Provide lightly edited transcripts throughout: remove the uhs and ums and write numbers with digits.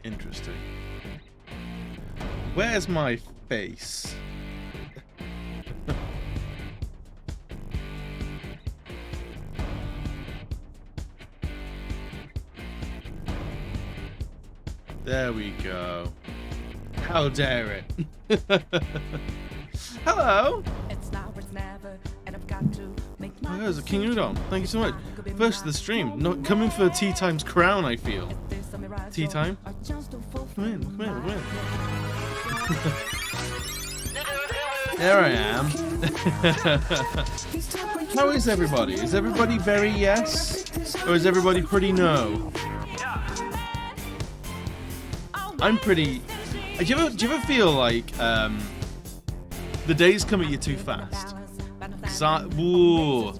Interesting. Where's my face? There we go. How dare it? Hello. It's now or it's never, and I've got to make my Oh, it's a King Udon. Thank you so much. First to the stream. Not coming for Tea Time's crown, I feel. Tea time? Come in, come in, come in. There I am. How is everybody? Is everybody very yes? Or is everybody pretty no? I'm pretty... Do you ever feel like the days come at you too fast? Ooh.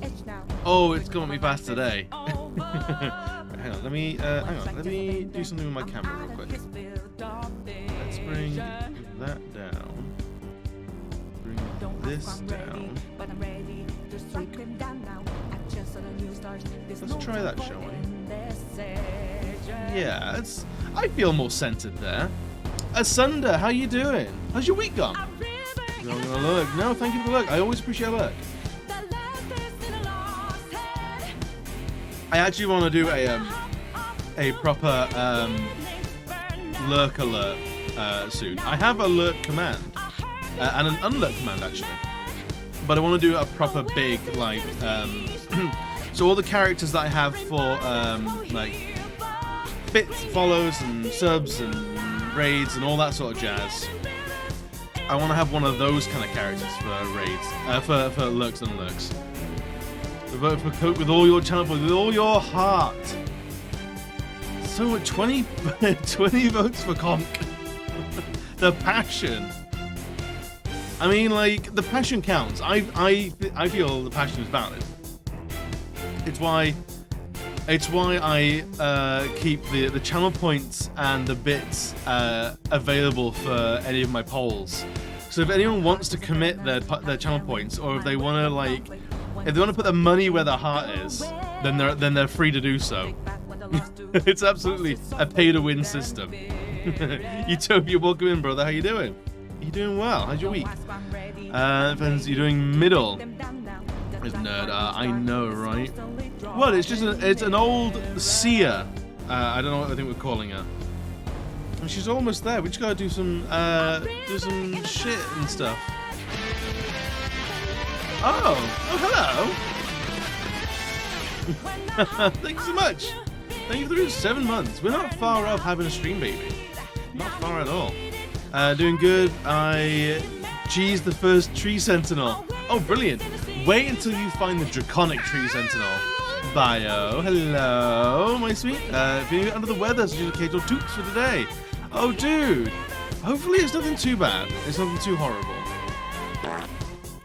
Oh, it's come at me fast today. Hang on, let me do something with my camera real quick. Let's bring that down. Bring this down. Let's try that, shall we? Yeah, I feel more centered there. Asunder, how you doing? How's your week gone? No, I'm gonna look. No, thank you for the look. I always appreciate a look. I actually want to do a proper lurk alert soon. I have a lurk command and an unlurk command actually, but I want to do a proper big like so all the characters that I have for like bits, follows, and subs and raids and all that sort of jazz. I want to have one of those kind of characters for raids, for lurks and lurks. Vote for Coke with all your channel points, with all your heart. So 20 votes for Conk. The passion. I mean, like, the passion counts. I feel the passion is valid. It's why I keep the channel points and the bits available for any of my polls. So if anyone wants to commit their channel points, or if they want to like. If they want to put their money where their heart is, then they're free to do so. It's absolutely a pay-to-win system. Utopia, welcome in, brother. How you doing? You doing well? How's your week? Friends, you're doing middle. It's nerd. I know, right? Well, it's just it's an old seer. I don't know what I think we're calling her. And she's almost there. We just gotta do some shit and stuff. Oh, hello. Thank you so much. Thank you for 7 months. We're not far off having a stream, baby. Not far at all. Doing good. I cheesed the first tree sentinel. Oh, brilliant. Wait until you find the draconic tree sentinel. Bio. Hello, my sweet. Feeling under the weather, so just occasional toots for today. Oh, dude. Hopefully it's nothing too bad. It's nothing too horrible.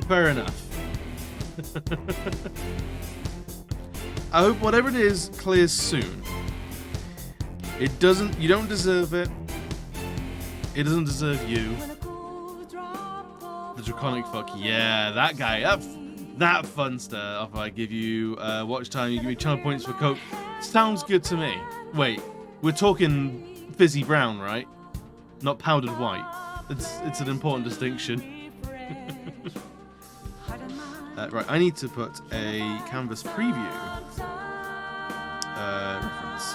Fair enough. I hope whatever it is clears soon. It doesn't. You don't deserve it. It doesn't deserve you. The draconic fuck. Yeah, that guy. That fun stuff. I give you watch time. You give me channel points for Coke. Sounds good to me. Wait, we're talking fizzy brown, right? Not powdered white. It's an important distinction. Right, I need to put a canvas preview reference.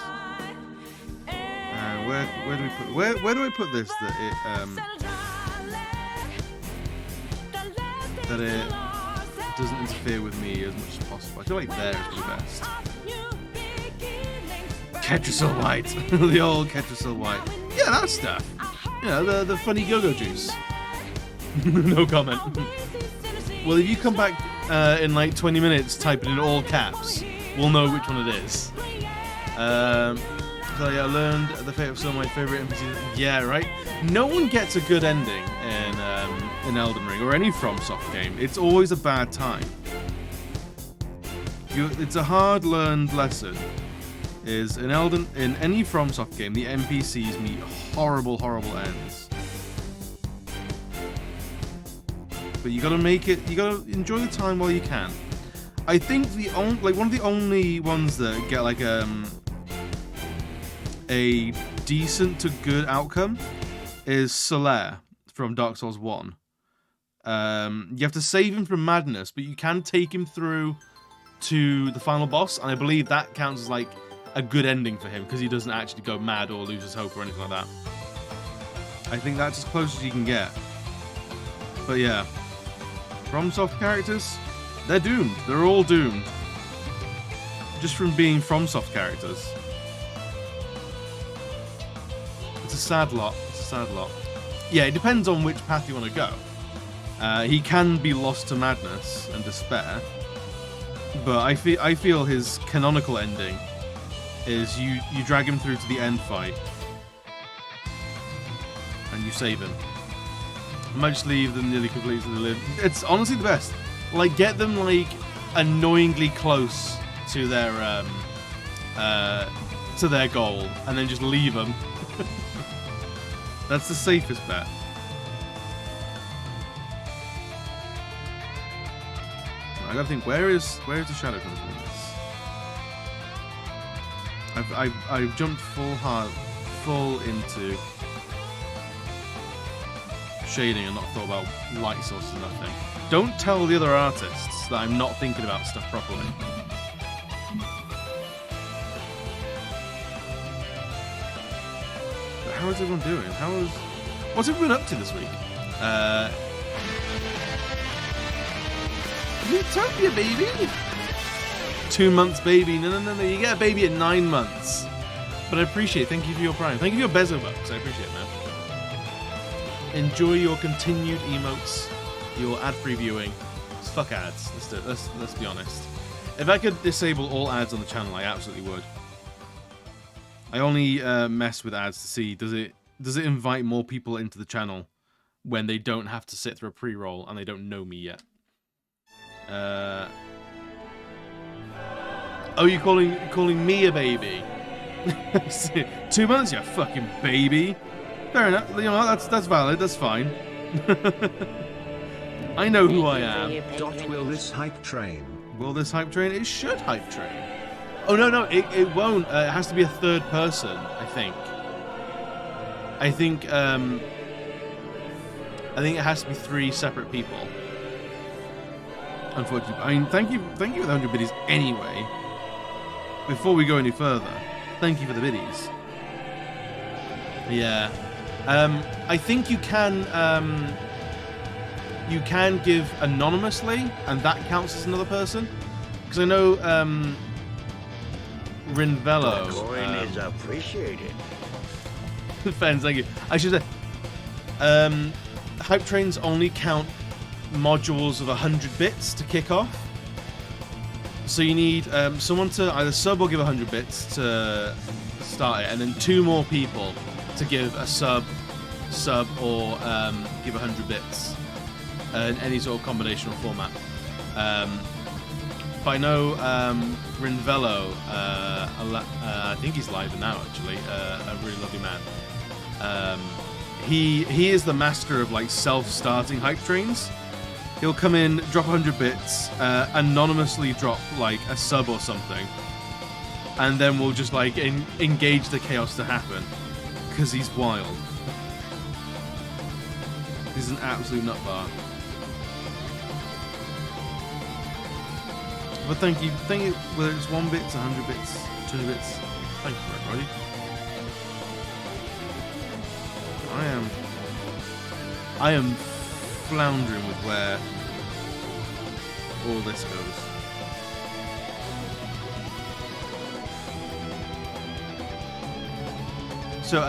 And Where do we put where do I put this that it doesn't interfere with me as much as possible? I feel like there is the best. 𝘍𝙍𝙎𝙃, the old 𝘍𝙍𝙎𝙃. Yeah, that stuff. You know, the funny go-go juice. No comment. Well, if you come back in like 20 minutes typing in all caps, we'll know which one it is. So yeah, I learned the fate of some of my favourite NPCs. Yeah, right? No one gets a good ending in Elden Ring or any FromSoft game. It's always a bad time. It's a hard-learned lesson. Is in any FromSoft game, the NPCs meet horrible, horrible ends. But you gotta make it. You gotta enjoy the time while you can. I think one of the only ones that get like a decent to good outcome is 𝘍𝙎 from Dark Souls 1. You have to save him from madness, but you can take him through to the final boss, and I believe that counts as like a good ending for him because he doesn't actually go mad or lose his hope or anything like that. I think that's as close as you can get. But yeah, FromSoft characters, they're doomed. They're all doomed. Just from being FromSoft characters. It's a sad lot. It's a sad lot. Yeah, it depends on which path you want to go. He can be lost to madness and despair, but I feel his canonical ending is you drag him through to the end fight and you save him. I might just leave them nearly completely live. It's honestly the best. Like, get them like annoyingly close to their goal and then just leave them. That's the safest bet. I gotta think, where is the shadow coming from this? I've jumped full into shading and not thought about light sources and nothing. Don't tell the other artists that I'm not thinking about stuff properly. But how is everyone doing? What's everyone up to this week? Utopia, baby! 2 months, baby. No. You get a baby at 9 months. But I appreciate it. Thank you for your prime. Thank you for your Bezo bucks. I appreciate it, man. Enjoy your continued emotes, your ad-free viewing. Fuck ads. Let's do it. Let's be honest. If I could disable all ads on the channel, I absolutely would. I only mess with ads to see does it invite more people into the channel when they don't have to sit through a pre-roll and they don't know me yet. Oh, you calling me a baby? 2 months, you fucking baby. Fair enough. You know, that's valid. That's fine. I know who I am. Will this hype train? Will this hype train? It should hype train. Oh no, it won't. It has to be a third person, I think. I think it has to be 3 separate people. Unfortunately, I mean, thank you for the 100 biddies anyway. Before we go any further, thank you for the biddies. Yeah, I think you can give anonymously, and that counts as another person. Because I know Rinvello. Coin is appreciated. Fans, thank you. I should say, hype trains only count modules of 100 bits to kick off. So you need someone to either sub or give 100 bits to start it, and then 2 more people to give a sub or give 100 bits in any sort of combination or format. But I know Rinvello, I think he's live now actually, a really lovely man. He is the master of like self-starting hype trains. He'll come in, drop 100 bits, anonymously drop like a sub or something, and then we'll just like engage the chaos to happen, because he's wild. He's an absolute nutbar. But thank you, whether it's 1 bit, 100 bits, 200 bits, thank you for everybody. I am floundering with where all this goes. So,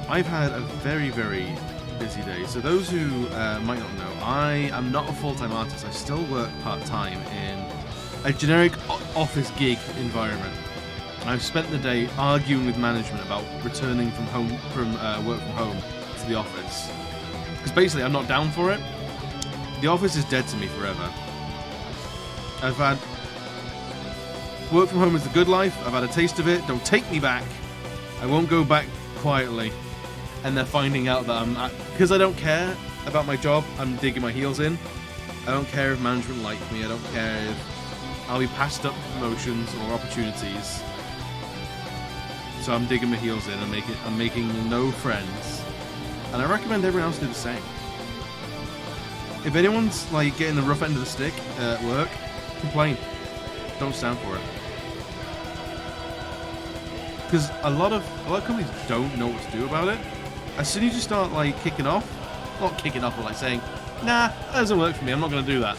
I've had a very, very busy day. So those who might not know, I am not a full-time artist. I still work part-time in a generic office gig environment. I've spent the day arguing with management about returning from work from home to the office. Because basically, I'm not down for it. The office is dead to me forever. I've had work from home is the good life. I've had a taste of it. Don't take me back. I won't go back quietly. And they're finding out that because I don't care about my job, I'm digging my heels in. I don't care if management like me. I don't care if I'll be passed up promotions or opportunities. So I'm digging my heels in. I'm making no friends. And I recommend everyone else do the same. If anyone's like getting the rough end of the stick at work, complain. Don't stand for it. Because a lot of companies don't know what to do about it. As soon as you start like kicking off, not kicking off, but like saying, "Nah, that doesn't work for me. I'm not going to do that."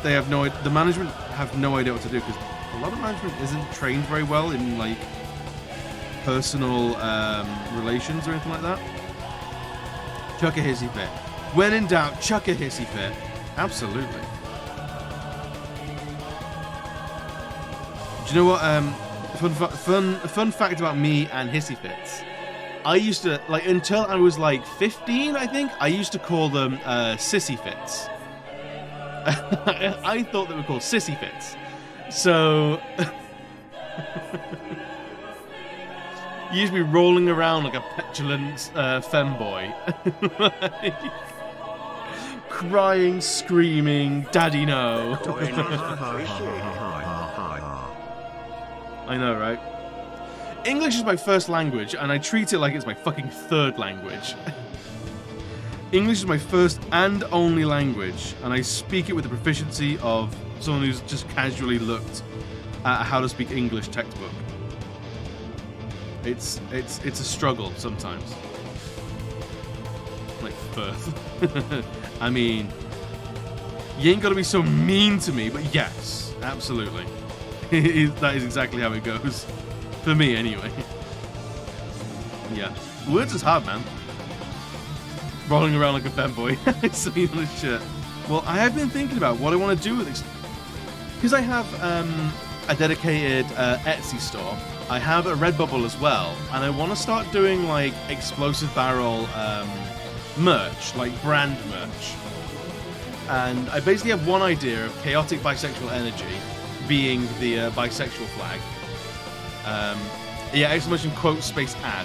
They have no. The management have no idea what to do because a lot of management isn't trained very well in like personal relations or anything like that. Chuck a hissy fit. When in doubt, chuck a hissy fit. Absolutely. Do you know what? Fun fact about me and hissy fits. I used to, like, until I was like 15, I think, I used to call them sissy fits. I thought they were called sissy fits. So, you used to be rolling around like a petulant femboy. Like, crying, screaming, daddy no. I know, right? English is my first language, and I treat it like it's my fucking third language. English is my first and only language, and I speak it with the proficiency of someone who's just casually looked at a how to speak English textbook. It's a struggle sometimes. Like birth. I mean, you ain't gotta be so mean to me, but yes, absolutely. That is exactly how it goes. For me, anyway. Yeah. Words is hard, man. Rolling around like a fanboy. It's mean on this shit. Well, I have been thinking about what I want to do with this. Because I have a dedicated Etsy store. I have a Redbubble as well. And I want to start doing, like, explosive barrel merch. Like, brand merch. And I basically have one idea of chaotic bisexual energy being the bisexual flag. Yeah, exclamation quote space ad.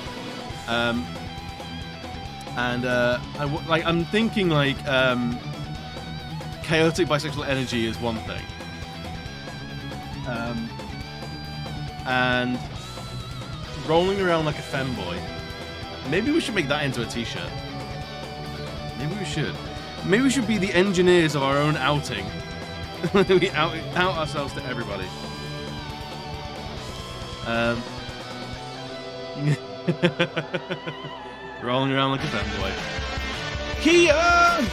I'm thinking like chaotic bisexual energy is one thing. And rolling around like a femboy. Maybe we should make that into a t-shirt. Maybe we should. Maybe we should be the engineers of our own outing. We out ourselves to everybody. Rolling around like a fanboy. Kia!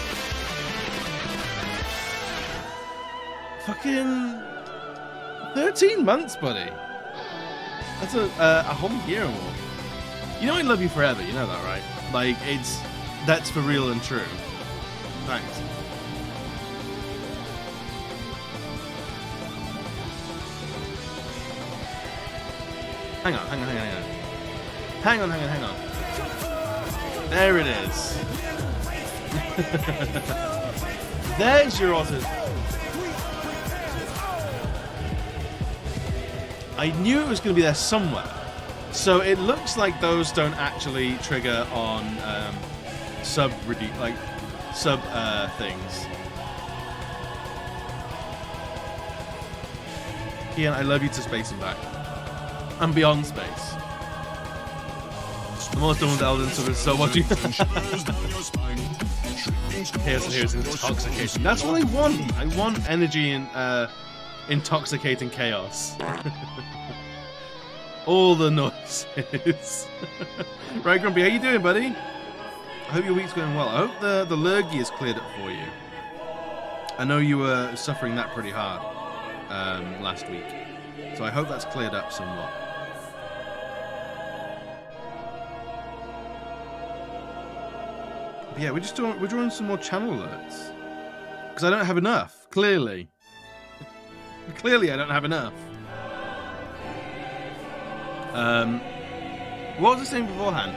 Fucking 13 months, buddy. That's a whole year or more. You know I love you forever, you know that, right? Like, that's for real and true. Thanks. Hang on. Hang on. There it is. There's your auto. I knew it was going to be there somewhere. So it looks like those don't actually trigger on sub things. Ian, I love you to space and back. And beyond space. I'm almost done with Elden, so what do you... Here's intoxicating. That's what I want. I want energy and intoxicating chaos. All the noises. Right, Grumpy, how you doing, buddy? I hope your week's going well. I hope the lurgy is cleared up for you. I know you were suffering that pretty hard last week, so I hope that's cleared up somewhat. But yeah, we're drawing some more channel alerts because I don't have enough. Clearly, I don't have enough. What was I saying beforehand?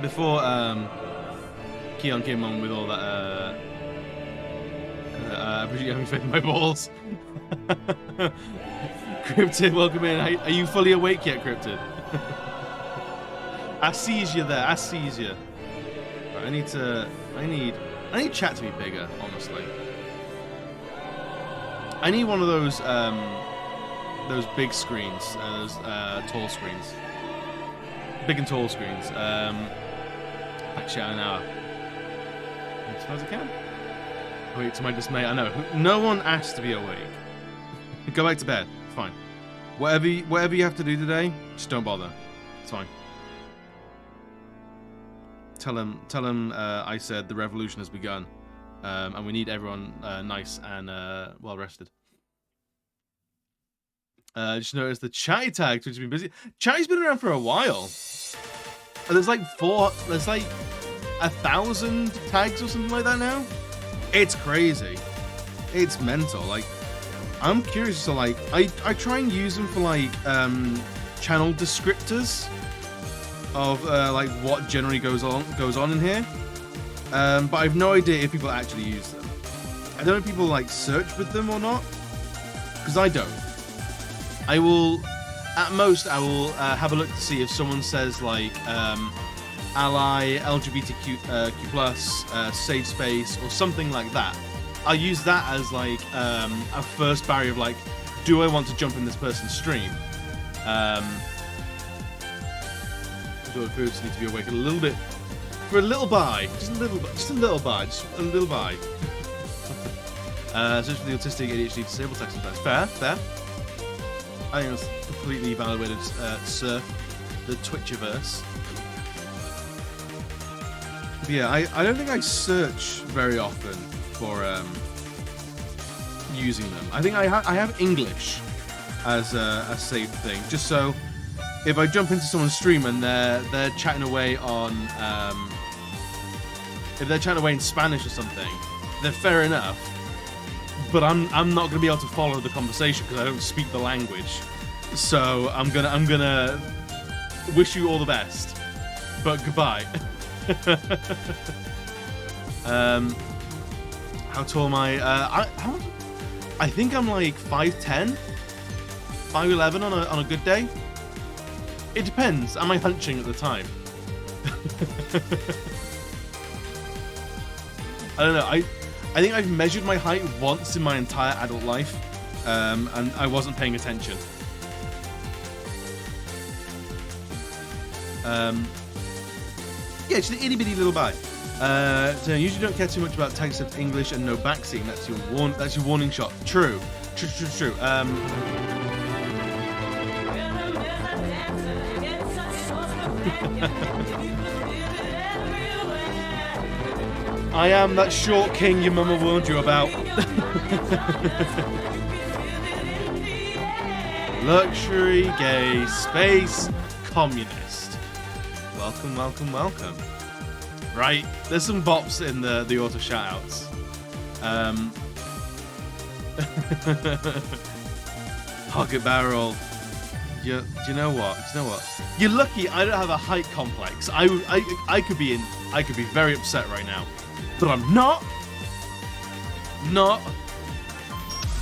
Before Keon came on with all that. I appreciate you having faith in my balls. Cryptid, welcome in. Are you fully awake yet, Cryptid? I sees you there. I sees you. Right, I need chat to be bigger, honestly. I need one of those big screens, those tall screens, big and tall screens. Actually, an hour. As far as I can. Wait, to my dismay, I know. No one asked to be awake. Go back to bed. It's fine. Whatever you have to do today, just don't bother. It's fine. Tell him I said the revolution has begun, and we need everyone nice and well rested. Just noticed the chatty tag, which has been busy. Chatty's been around for a while. There's like 1,000 tags or something like that now. It's crazy. It's mental. Like, I'm curious to like, I try and use them for like channel descriptors of like what generally goes on in here. But I've no idea if people actually use them. I don't know if people like search with them or not, because I don't. I will, at most, I will have a look to see if someone says like ally, LGBTQ+, safe space, or something like that. I'll use that as like a first barrier of like, do I want to jump in this person's stream? Do I first need to be awake a little bit for a little bye, just a little bye. Search for the autistic ADHD disabled text sometimes. Fair. I think that's a completely valid way to surf the Twitchiverse. But yeah, I don't think I search very often for using them. I think I have English as a safe thing, just so if I jump into someone's stream and they're chatting away on if they're chatting away in Spanish or something, then fair enough. But I'm not gonna be able to follow the conversation because I don't speak the language. So I'm gonna wish you all the best, but goodbye. How tall am I? I think I'm like 5'10", 5'11" on a good day. It depends. Am I hunching at the time? I don't know. I think I've measured my height once in my entire adult life, and I wasn't paying attention. Yeah, just an itty bitty little bite. So I usually don't care too much about tags except English and no backseating. That's your warning shot. True. I am that short king your mama warned you about. Luxury, gay, space, communist. Welcome. Right, there's some bops in the auto shoutouts. Pocket barrel. Do you know what? You're lucky I don't have a height complex. I could be very upset right now, but I'm not.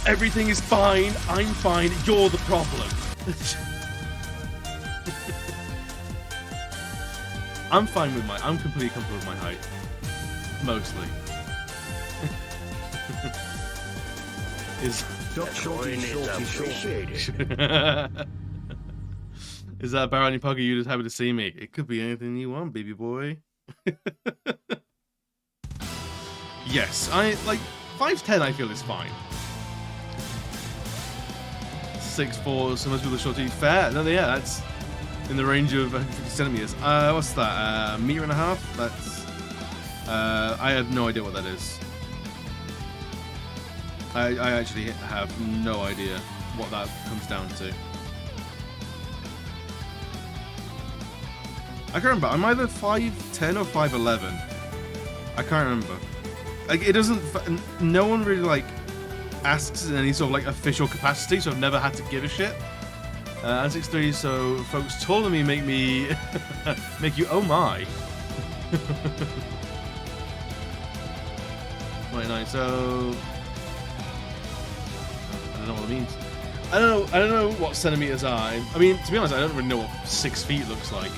Everything is fine. I'm fine. You're the problem. I'm fine with I'm completely comfortable with my height. Mostly. Is that Barony Pugger? You just happy to see me? It could be anything you want, baby boy. Yes, I like 5'10". I feel is fine. 6'4". So most people are short. Fair. No, yeah, in the range of 50 centimeters. What's that? A meter and a half? That's. I have no idea what that is. I actually have no idea what that comes down to. I can't remember. I'm either 5'10" or 5'11". I can't remember. Like, it doesn't. No one really like asks in any sort of like official capacity, so I've never had to give a shit. I'm 6'3", so folks taller than me make me make you oh my. 29. So I don't know what it means. I don't know what centimeters are. I mean, to be honest, I don't really know what 6 feet looks like.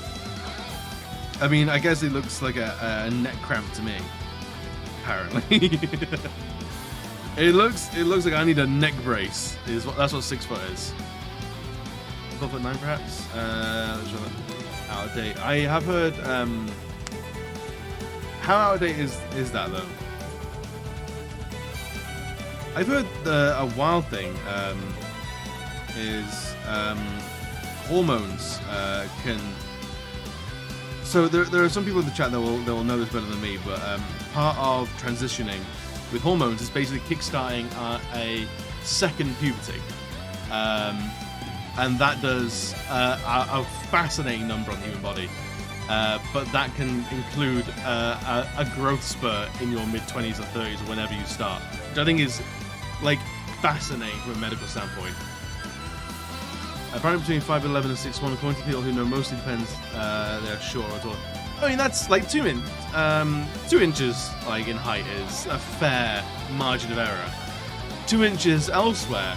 I mean, I guess it looks like a neck cramp to me. Apparently, it looks like I need a neck brace. That's what 6 foot is. 12'9" perhaps. Out of date. I have heard. How out of date is that though? I've heard a wild thing is hormones can. So there are some people in the chat that will know this better than me, but part of transitioning with hormones is basically kickstarting a second puberty, and that does a fascinating number on the human body. But that can include a growth spurt in your mid-20s or 30s or whenever you start, which I think is like fascinating from a medical standpoint. Apparently between 5'11" and 6'1", according to people who know, mostly depends they're short or tall. I mean, that's like 2 inches like in height is a fair margin of error. 2 inches elsewhere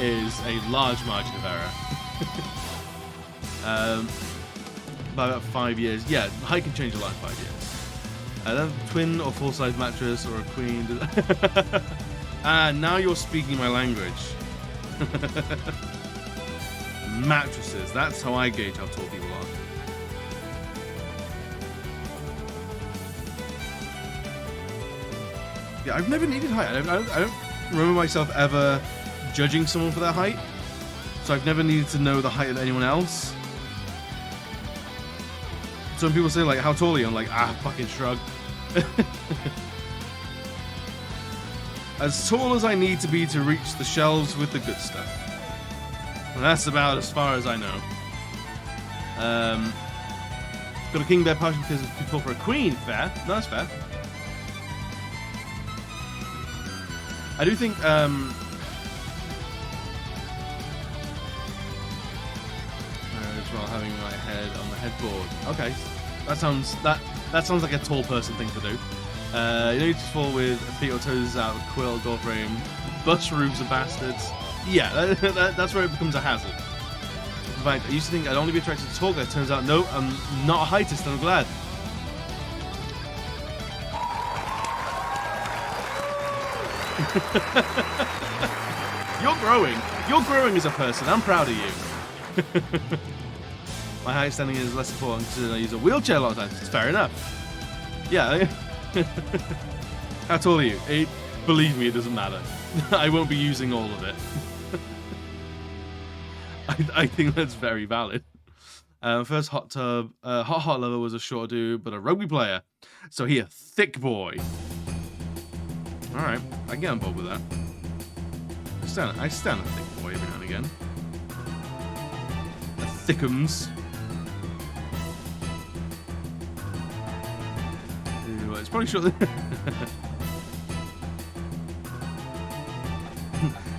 is a large margin of error. By about 5 years, yeah, height can change a lot in 5 years. Then twin or full-size mattress or a queen. Now you're speaking my language. Mattresses. That's how I gauge how tall people are. Yeah, I've never needed height. I don't remember myself ever judging someone for their height. So I've never needed to know the height of anyone else. So when people say, like, how tall are you? I'm like, fucking shrug. As tall as I need to be to reach the shelves with the good stuff. And that's about as far as I know. Got a king bed partially because it's too tall for a queen. Fair. No, that's fair. I do think, as well, having my head on the headboard. Okay. That sounds like a tall person thing to do. You need to fall with feet or toes out of a quilt, door frame. Bus roofs are bastards. Yeah, that's where it becomes a hazard. In fact, I used to think I'd only be attracted to tall guys. Turns out, no, I'm not a heightist, and I'm glad. You're growing. You're growing as a person. I'm proud of you. My height standing is less than 4. I'm considering I use a wheelchair a lot of times. It's fair enough. Yeah. How tall are you? Believe me, it doesn't matter. I won't be using all of it. I think that's very valid. First hot tub, hot lover was a short dude, but a rugby player. So he a thick boy. All right, I can get on board with that. I stand a thick boy every now and again. A thickums. Ooh, it's probably short.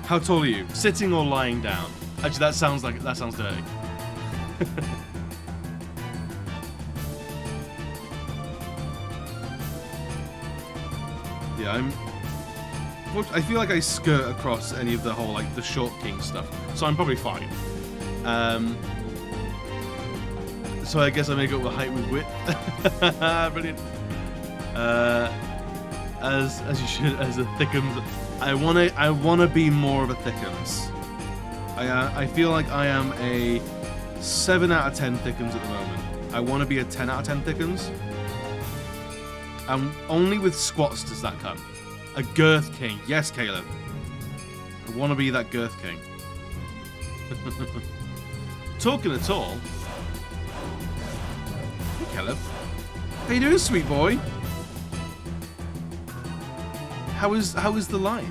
How tall are you? Sitting or lying down? Actually, that sounds dirty. Yeah, I feel like I skirt across any of the whole like the short king stuff, so I'm probably fine. So I guess I make up the height with width. Brilliant. As you should, as a thickums. I wanna be more of a thickums. I feel like I am a 7 out of 10 thickums at the moment. I want to be a 10 out of 10 thickums. Only with squats does that come. A girth king. Yes, Caleb. I want to be that girth king. Talking at all, Caleb. How you doing, sweet boy? How is the life?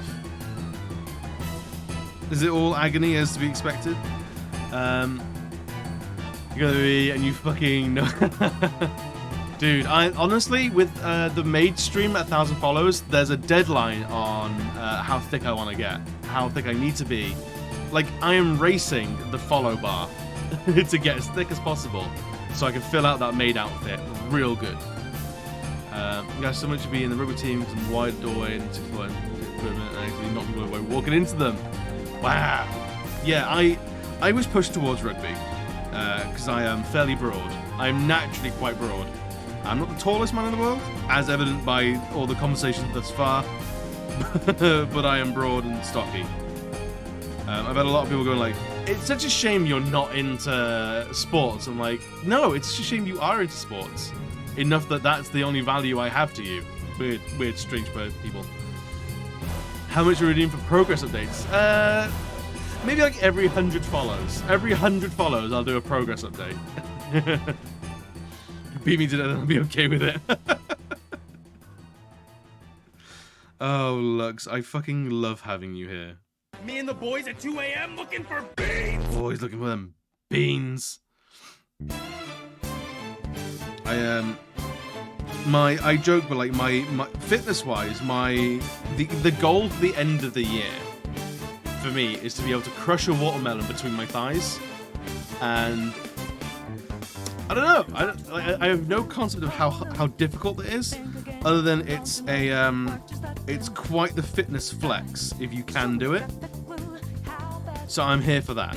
Is it all agony as to be expected? You're gonna be, and you fucking know. Dude, I honestly, with the maid stream at 1,000 follows, there's a deadline on how thick I want to get, how thick I need to be. Like, I am racing the follow bar to get as thick as possible, so I can fill out that maid outfit real good. You guys, so much to be in the rugby team, some wide doorway and 6 foot, and actually not people away walking into them. Wow. Yeah, I was pushed towards rugby because I am fairly broad. I'm naturally quite broad. I'm not the tallest man in the world, as evident by all the conversations thus far, but I am broad and stocky. I've had a lot of people going like, it's such a shame you're not into sports. I'm like, no, it's such a shame you are into sports. Enough that that's the only value I have to you. Weird, strange people. How much are we doing for progress updates? Maybe like every 100 follows. Every 100 follows, I'll do a progress update. Beat me to death, I'll be okay with it. Oh, Lux, I fucking love having you here. Me and the boys at 2 a.m. looking for beans. Always looking for them beans. I joke, but like my fitness-wise, the goal for the end of the year for me is to be able to crush a watermelon between my thighs, and I don't know. I have no concept of how difficult it is, other than it's quite the fitness flex if you can do it. So I'm here for that.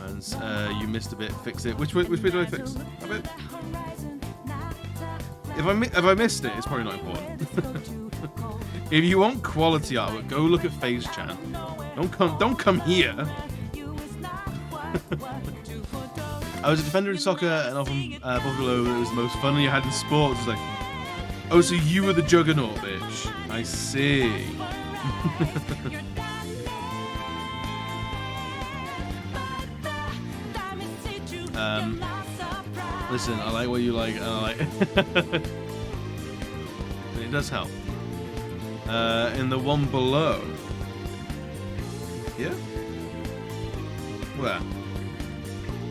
And you missed a bit. Fix it. Which bit do I fix? A bit. If I missed it, it's probably not important. If you want quality artwork, go look at FaZe Chan. Don't come here. I was a defender in soccer, and often Buffalo it was the most fun you had in sports. It's like, oh, so you were the juggernaut, bitch. I see. Listen, I like what you like, and I like. It does help. In the one below. Yeah? Where?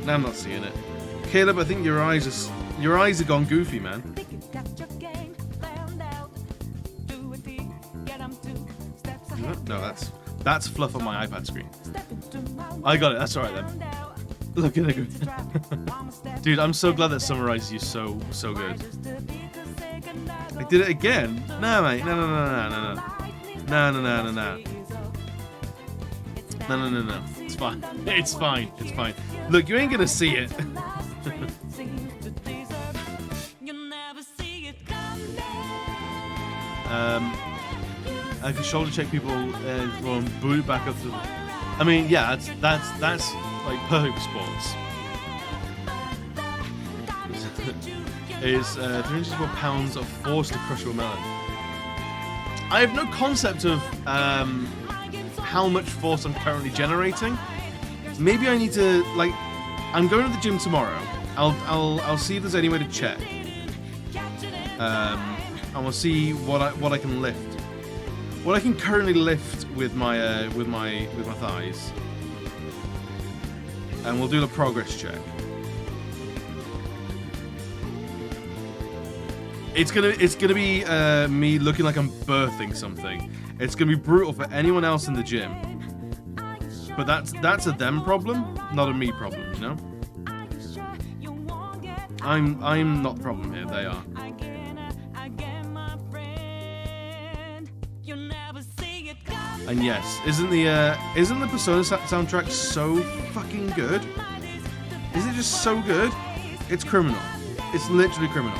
No, I'm not seeing it. Caleb, I think your eyes are gone goofy, man. No, that's fluff on my iPad screen. I got it. That's all right then. Look at it. Dude, I'm so glad that summarizes you so good. I did it again. No, mate. No. No. It's fine. It's fine. Look, you ain't gonna see it. I can shoulder check people and boot back up to. I mean, yeah, that's like perfect for sports. Is 364 pounds of force to crush your melon. I have no concept of how much force I'm currently generating. Maybe I need to like. I'm going to the gym tomorrow. I'll see if there's any way to check. And we'll see what I can lift. What I can currently lift with my thighs. And we'll do the progress check. It's gonna be me looking like I'm birthing something. It's gonna be brutal for anyone else in the gym. But that's a them problem, not a me problem, you know? I'm not the problem here, they are. And yes, isn't the Persona soundtrack so fucking good? Is it just so good? It's criminal. It's literally criminal.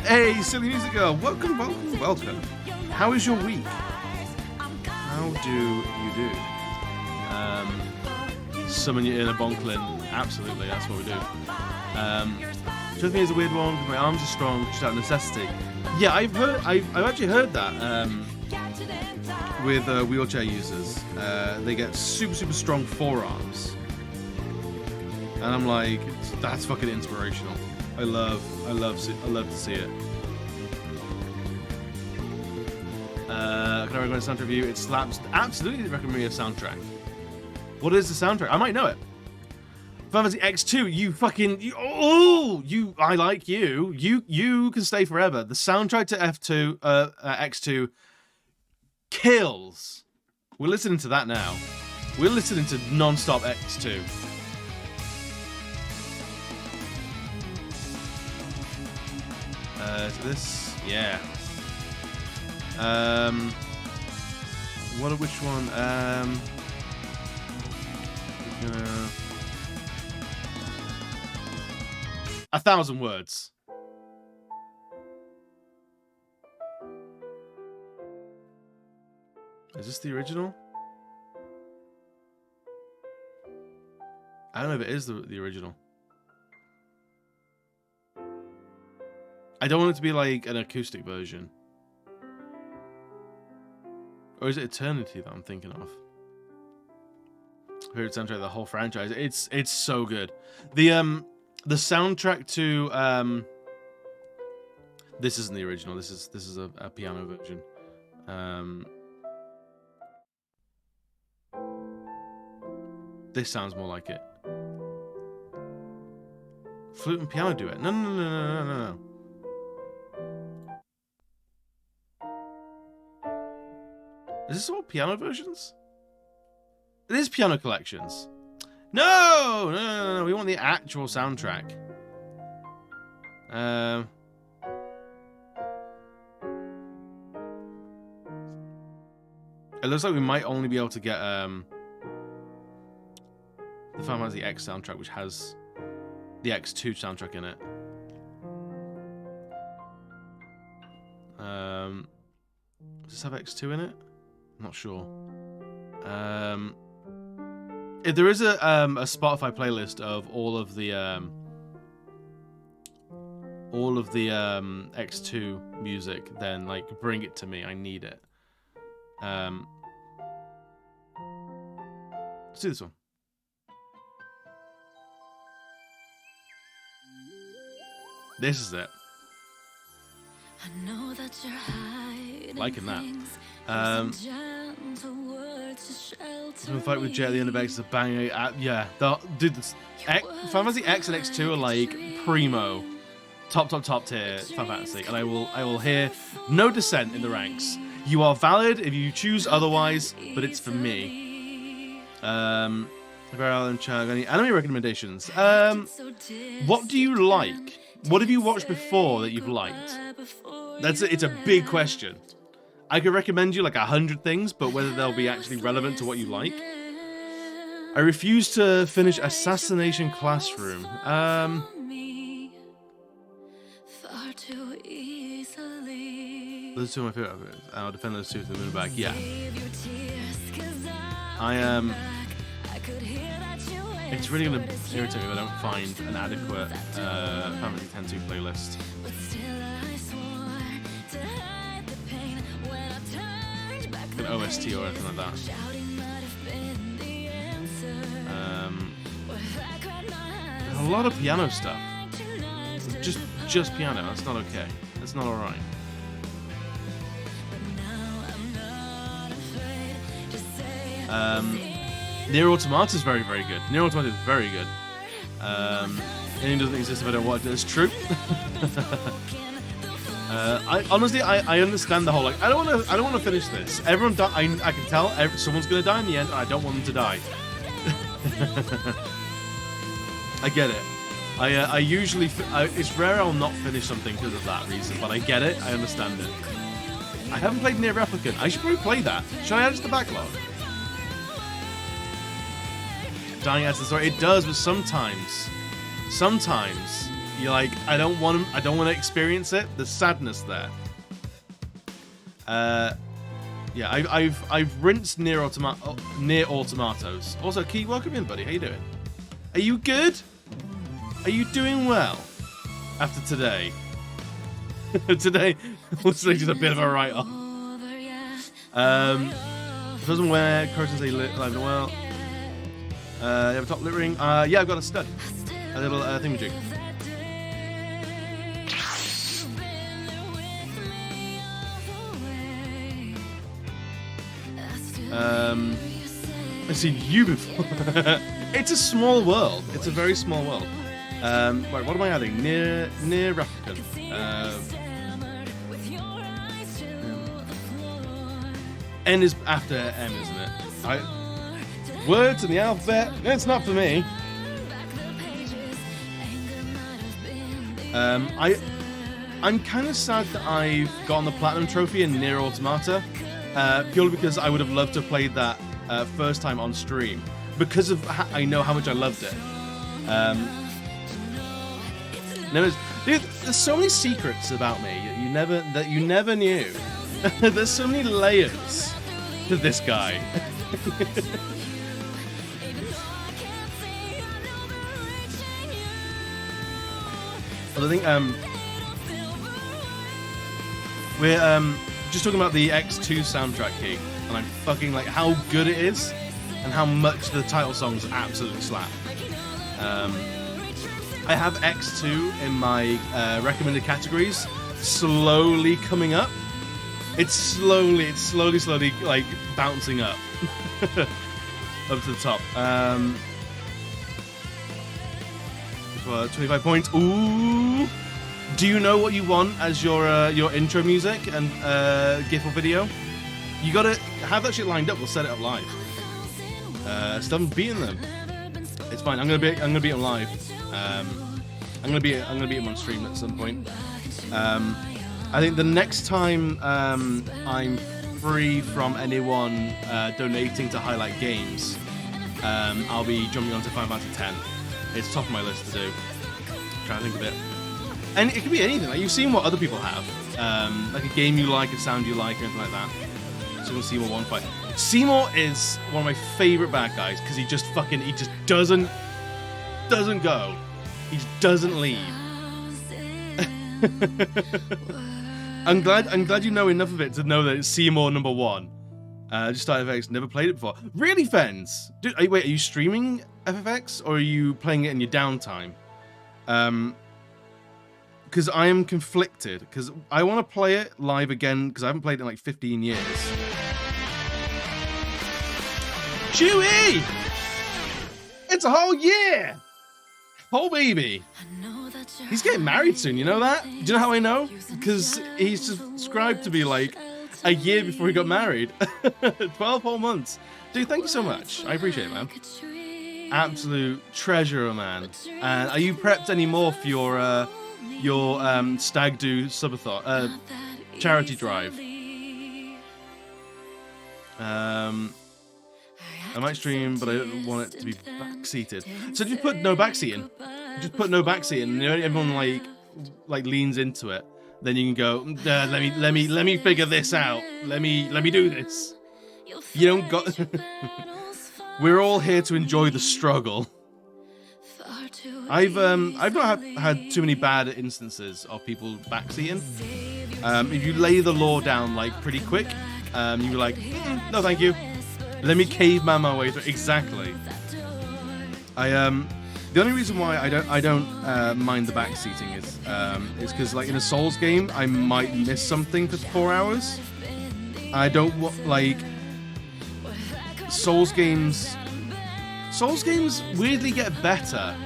Hey, silly music girl, welcome. How is your week? How do you do? Summon your inner bonklin. Absolutely, that's what we do. Trust me, is a weird one because my arms are strong, just out of necessity. Yeah, I've actually heard that. With wheelchair users, they get super strong forearms. And I'm like, that's fucking inspirational. I love to see it. Can I recommend a soundtrack review? It slaps. Absolutely recommend me a soundtrack. What is the soundtrack? I might know it. Final Fantasy X2, I like you. You can stay forever. The soundtrack to X2 kills. We're listening to that now. We're listening to non-stop X2. So this, yeah. Which one? We're gonna... 1,000 words. Is this the original? I don't know if it is the original. I don't want it to be like an acoustic version. Or is it Eternity that I'm thinking of? Favorite soundtrack of the whole franchise. It's so good. The soundtrack to this isn't the original. This is a piano version. This sounds more like it. Flute and piano duet. No. Is this all piano versions? It is piano collections. No. We want the actual soundtrack. It looks like we might only be able to get the Final Fantasy X soundtrack, which has the X2 soundtrack in it. Does this have X2 in it? I'm not sure. If there is a Spotify playlist of all of the X2 music, then like bring it to me. I need it. Let's do this one. This is it. I know that you're hiding Liking that. The fight with Jet at the end of X is a banger. Yeah, dude, Final Fantasy X and X2 are like primo, top tier Final Fantasy, and I will hear no dissent in the ranks. You are valid if you choose otherwise, but it's for me. Any anime recommendations? What do you like? What have you watched before that you've liked? It's a big question. I could recommend you like 100 things, but whether they'll be actually relevant to what you like. I refuse to finish Assassination Classroom. Those two are my favorite. I'll defend those two to the moon back. Yeah. It's really gonna irritate me if I don't find an adequate Family 10-2 playlist. An OST or anything like that. A lot of piano stuff. Just piano. That's not okay. That's not alright. Nier Automata is very, very good. Nier Automata is very good. Anything doesn't exist if I don't watch it. It's true. I honestly understand the whole like I don't want to finish this. Everyone I can tell someone's gonna die in the end, and I don't want them to die. I get it. I usually it's rare I'll not finish something because of that reason, but I get it. I understand it. I haven't played Nier Replicant. I should probably play that. Should I add it to the backlog? Dying adds to the story. It does, but sometimes you're like, I don't want to experience it. The sadness there. Yeah, I've rinsed Nier Automatos. Also, Keith, welcome in, buddy. How you doing? Are you good? Are you doing well? After today. Today was just a bit of a write-off. Doesn't wear Coruscant say live and well. You have a top lip ring? Yeah, I've got a stud. A little thingamajig. I've seen you before. It's a small world. It's a very small world. Right, what am I adding? Near replicant. N is after M, isn't it? Words in the alphabet. It's not for me. I'm kind of sad that I've gotten the platinum trophy in Nier Automata, purely because I would have loved to have played that first time on stream, because of I know how much I loved it. Dude, there's so many secrets about me that you never knew. There's so many layers to this guy. Well, I think we're just talking about the X2 soundtrack key, and I'm fucking like how good it is, and how much the title songs absolutely slap. I have X2 in my recommended categories, slowly coming up. It's slowly like bouncing up, up to the top. 25 points. Ooh. Do you know what you want as your intro music and GIF or video? You gotta have that shit lined up. We'll set it up live. Still haven't beaten them. It's fine. I'm gonna beat them live. I'm gonna beat them on stream at some point. I think the next time I'm free from anyone donating to highlight games, I'll be jumping onto 5 out of 10. It's top of my list to do. Trying to think of it. And it could be anything. Like, you've seen what other people have. Like a game you like, a sound you like, or anything like that. So we'll Seymour 1 fight. Seymour is one of my favorite bad guys because he just doesn't go. He just doesn't leave. I'm glad you know enough of it to know that it's Seymour number 1. Just started FFX, never played it before. Really, Fens? Dude, wait, are you streaming FFX or are you playing it in your downtime? Because I am conflicted, because I want to play it live again, because I haven't played it in like 15 years. Chewie! It's a whole year! Whole baby! He's getting married soon, you know that? Do you know how I know? Because he's subscribed to me like a year before he got married. 12 whole months. Dude, thank you so much. I appreciate it, man. Absolute treasure, man. And are you prepped anymore for your Stag Do subathon charity drive? I might stream, but I don't want it to be backseated. So just put no backseating. Just put no backseating, and everyone like leans into it. Then you can go. Let me figure this out. Let me do this. You don't got. We're all here to enjoy the struggle. I've not had too many bad instances of people backseating. If you lay the law down like pretty quick, you're like, no, thank you. Let me caveman my way through. Exactly. The only reason why I don't mind the backseating is because like in a Souls game, I might miss something for 4 hours. I don't want like Souls games. Souls games weirdly get better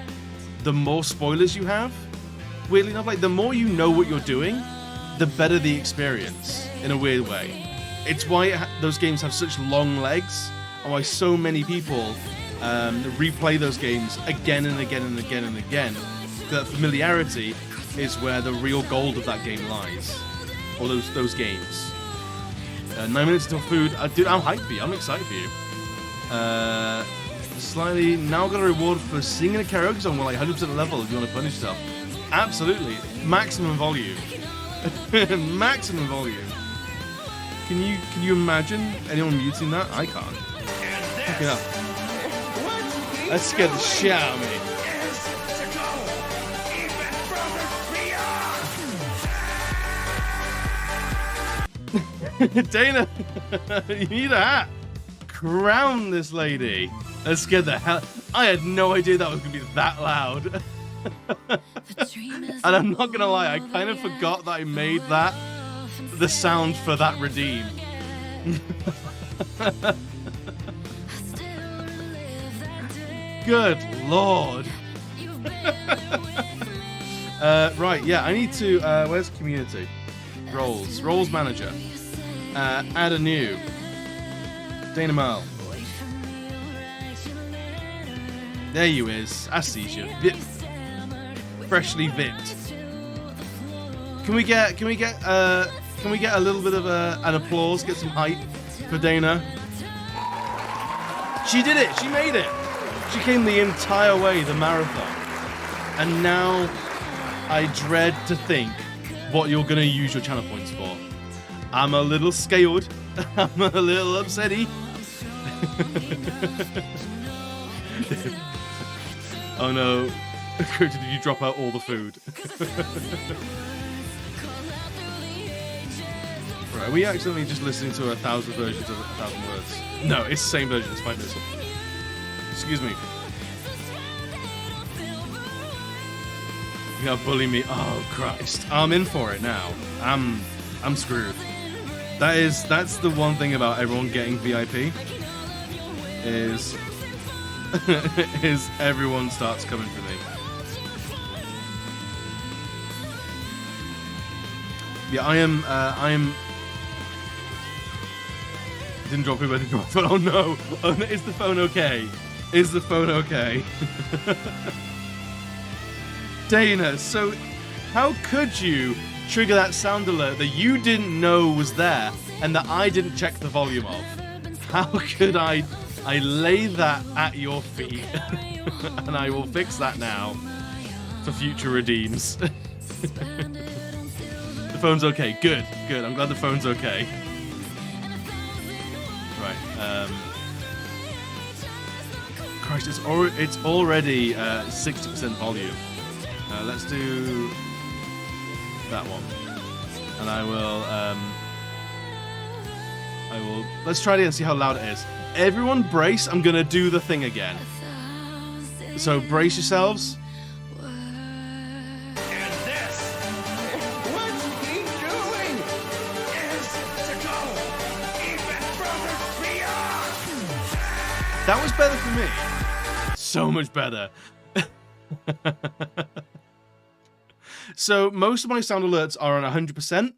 the more spoilers you have. Weirdly enough, like the more you know what you're doing, the better the experience in a weird way. It's why those games have such long legs, and why so many people replay those games again and again and again and again. That familiarity is where the real gold of that game lies, or those games. 9 minutes until food. Dude, I'm hyped for you. I'm excited for you. Slightly now got a reward for singing a karaoke song with like 100% level if you want to punish yourself. Absolutely. Maximum volume. Maximum volume. Can you imagine anyone muting that? I can't. Fucking hell. That scared the shit out of me. Dana, you need a hat. Crown this lady. That scared the hell. I had no idea that was going to be that loud. And I'm not going to lie, I kind of forgot that I made that the sound for that redeem. Good lord. Right, yeah, I need to, where's community? Roles manager. Add a new. Dana Merle. There you is. I see you. Vip. Freshly vipped. Can we get a little bit of an applause, get some hype for Dana? She did it, she made it. She came the entire way, the marathon. And now I dread to think what you're gonna use your channel points for. I'm a little scared. I'm a little upsetty. Oh no. Did you drop out all the food? Right, are we accidentally just listening to 1,000 versions of 1,000 words? No, it's the same version, it's fine. Excuse me. You're gonna bully me? Oh Christ. I'm in for it now. I'm screwed. That's the one thing about everyone getting VIP is is everyone starts coming for me. Yeah, I am didn't drop it, but I didn't drop it. Oh no. Oh no, is the phone okay? Is the phone okay? Dana, so how could you trigger that sound alert that you didn't know was there and that I didn't check the volume of? How could I lay that at your feet and I will fix that now for future redeems. The phone's okay. Good. I'm glad the phone's okay. Right. Christ, it's already 60% volume. Let's do that one, and I will. Let's try it and see how loud it is. Everyone, brace! I'm gonna do the thing again. So brace yourselves. And this, what's he doing? Is to go even further beyond. That was better for me. So much better. So most of my sound alerts are on 100%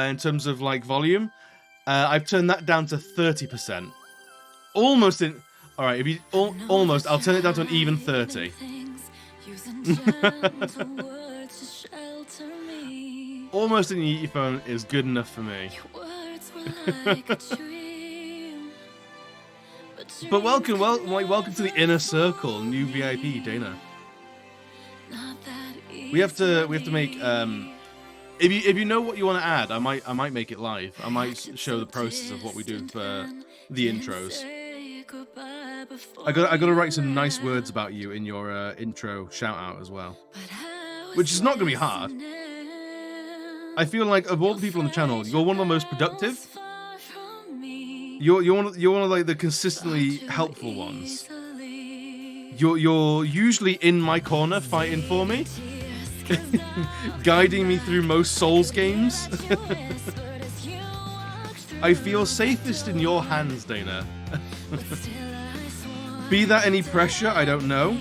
in terms of like volume. I've turned that down to 30%. Almost in. All right, if you almost, I'll turn it down to an even 30. Almost in your phone is good enough for me. But welcome to the inner circle, new VIP, Dana. We have to make if you know what you want to add, I might make it live. I might show the process of what we do for the intros. I gotta write some nice words about you in your intro shout out as well, which is not gonna be hard. I feel like of all the people on the channel, you're one of the most productive. You're one of like the consistently helpful ones. You're usually in my corner fighting for me, guiding me through most Souls games. I feel safest in your hands, Dana. Be that any pressure, I don't know.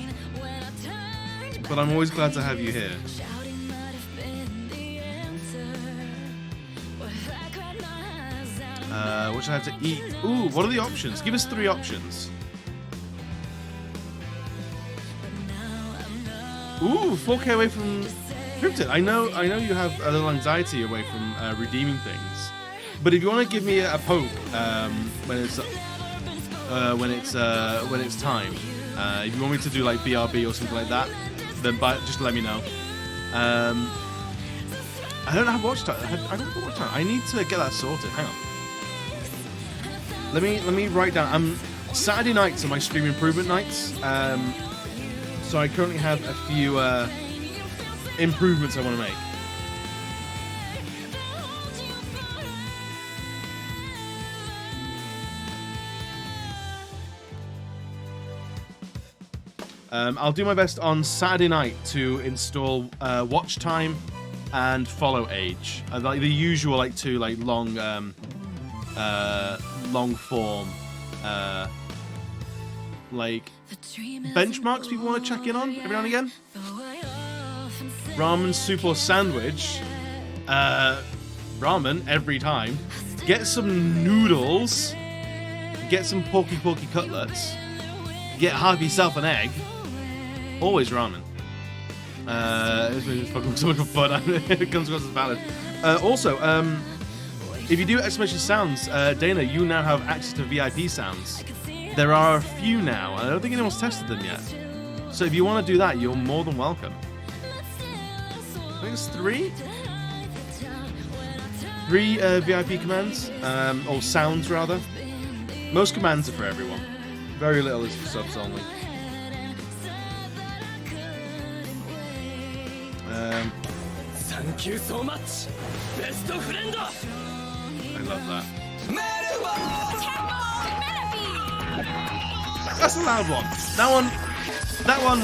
But I'm always glad to have you here. What should I have to eat? Ooh, what are the options? Give us 3 options. Ooh, 4K away from Cryptid. I know you have a little anxiety away from redeeming things. But if you want to give me a poke when it's time, if you want me to do like BRB or something like that, then just let me know. I don't have watch time. I don't have watch time. I need to get that sorted. Hang on. Let me write down. Saturday nights are my stream improvement nights. So I currently have a few improvements I want to make. I'll do my best on Saturday night to install watch time and follow age, like the usual, like two like long form like benchmarks people want to check in on every now and again. Ramen, soup, or sandwich. Ramen every time. Get some noodles. Get some porky cutlets. Have yourself an egg. Always ramen. It's fucking so much fun. It comes across as valid. Also, if you do exclamation sounds, Dana, you now have access to VIP sounds. There are a few now, and I don't think anyone's tested them yet. So if you want to do that, you're more than welcome. I think it's 3? 3 VIP commands, or sounds rather. Most commands are for everyone. Very little is for subs only. Thank you so much, best friend. I love that. That's a loud one. That one.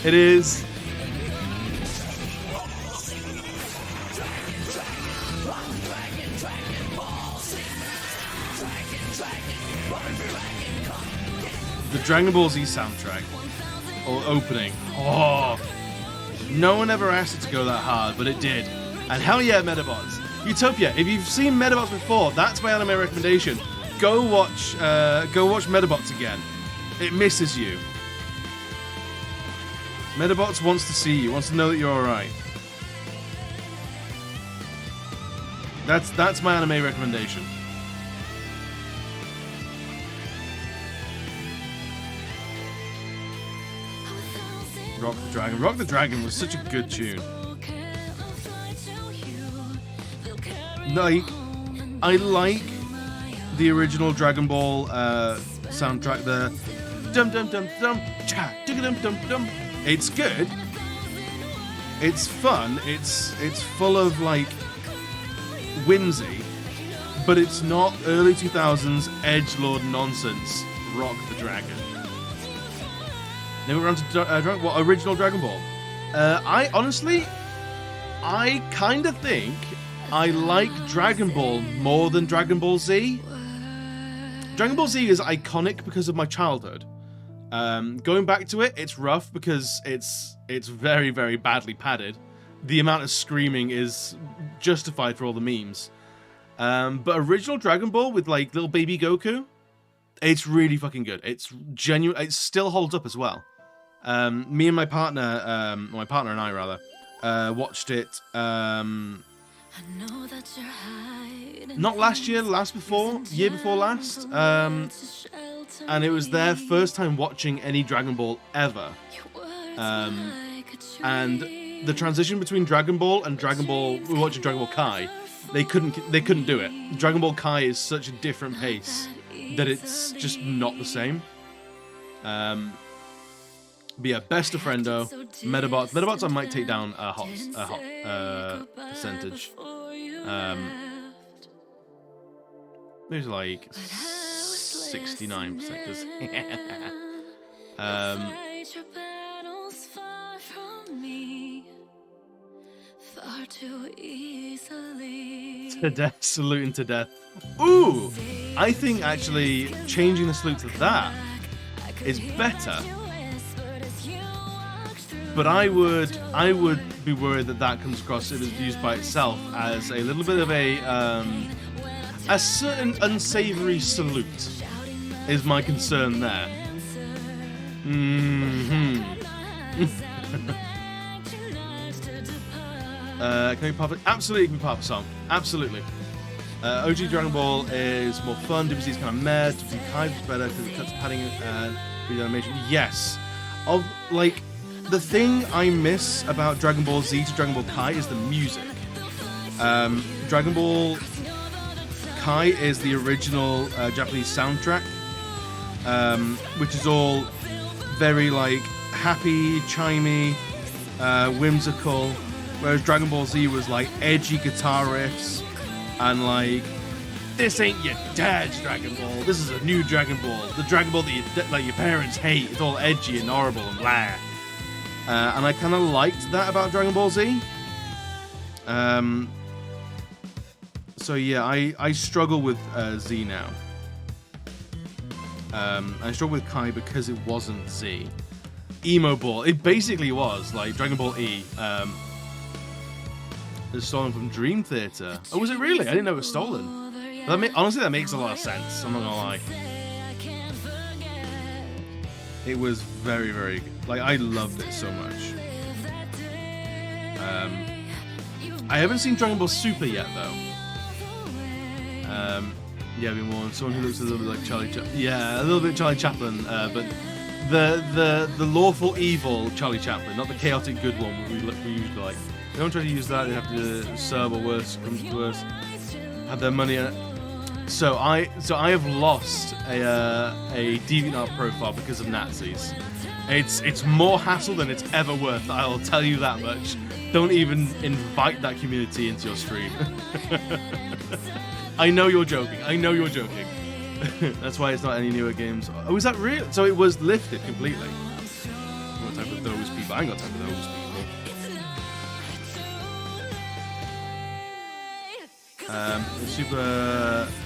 It is. The Dragon Ball Z soundtrack, or opening. Oh, no one ever asked it to go that hard, but it did. And hell yeah, Medabots. Utopia, if you've seen Medabots before, that's my anime recommendation. Go watch Medabots again. It misses you. Medabots wants to see you, wants to know that you're alright. That's my anime recommendation. Rock the Dragon. Rock the Dragon was such a good tune. Like, I like the original Dragon Ball soundtrack. The dum dum dum dum cha digga dum dum dum. It's good. It's fun. It's full of like whimsy, but it's not early 2000s edgelord nonsense. Rock the Dragon. Then we're on to original Dragon Ball. I kind of think I like Dragon Ball more than Dragon Ball Z. Dragon Ball Z is iconic because of my childhood. Going back to it, it's rough because it's very, very badly padded. The amount of screaming is justified for all the memes. But original Dragon Ball with like little baby Goku, it's really fucking good. It's genuine. It still holds up as well. Me and my partner and I rather, watched it. Not last year, year before last. And it was their first time watching any Dragon Ball ever. And the transition between Dragon Ball and Dragon Ball, we were watching Dragon Ball Kai, they couldn't do it. Dragon Ball Kai is such a different pace that it's just not the same. But yeah, best of friendo, Medabots. Medabots I might take down a hot percentage. Maybe like 69%. Because to death, saluting to death. Ooh, I think actually changing the salute to that is better. But I would be worried that comes across, if it's used by itself, as a little bit of a certain unsavory salute. Is my concern there. Can we pop it? Absolutely, can we pop a song? Absolutely. OG Dragon Ball is more fun. WC is kind of meh. WC Kai is better because it cuts padding and 3D animation. Yes. The thing I miss about Dragon Ball Z to Dragon Ball Kai is the music. Dragon Ball Kai is the original Japanese soundtrack, which is all very like happy, chimey, whimsical, whereas Dragon Ball Z was like edgy guitar riffs and like this ain't your dad's Dragon Ball. This is a new Dragon Ball. The Dragon Ball that your parents hate. It's all edgy and horrible and blah. And I kind of liked that about Dragon Ball Z. So yeah, I struggle with Z now. I struggle with Kai because it wasn't Z. Emo Ball. It basically was like Dragon Ball E. It's stolen from Dream Theater. Oh, was it really? I didn't know it was stolen. Honestly, that makes a lot of sense. I'm not gonna lie. It was very, very good. Like, I loved it so much. I haven't seen Dragon Ball Super yet, though. Yeah, I've been warned. Someone who looks a little bit like Charlie Chaplin. Yeah, a little bit Charlie Chaplin, but the lawful evil Charlie Chaplin, not the chaotic good one we usually like. They don't try to use that. They have to serve or worse, comes to worse, have their money. So I have lost a DeviantArt profile because of Nazis. It's more hassle than it's ever worth. I'll tell you that much. Don't even invite that community into your stream. I know you're joking. I know you're joking. That's why it's not any newer games. Oh, is that real? So it was lifted completely. I've got time for those people. I ain't got time for those people.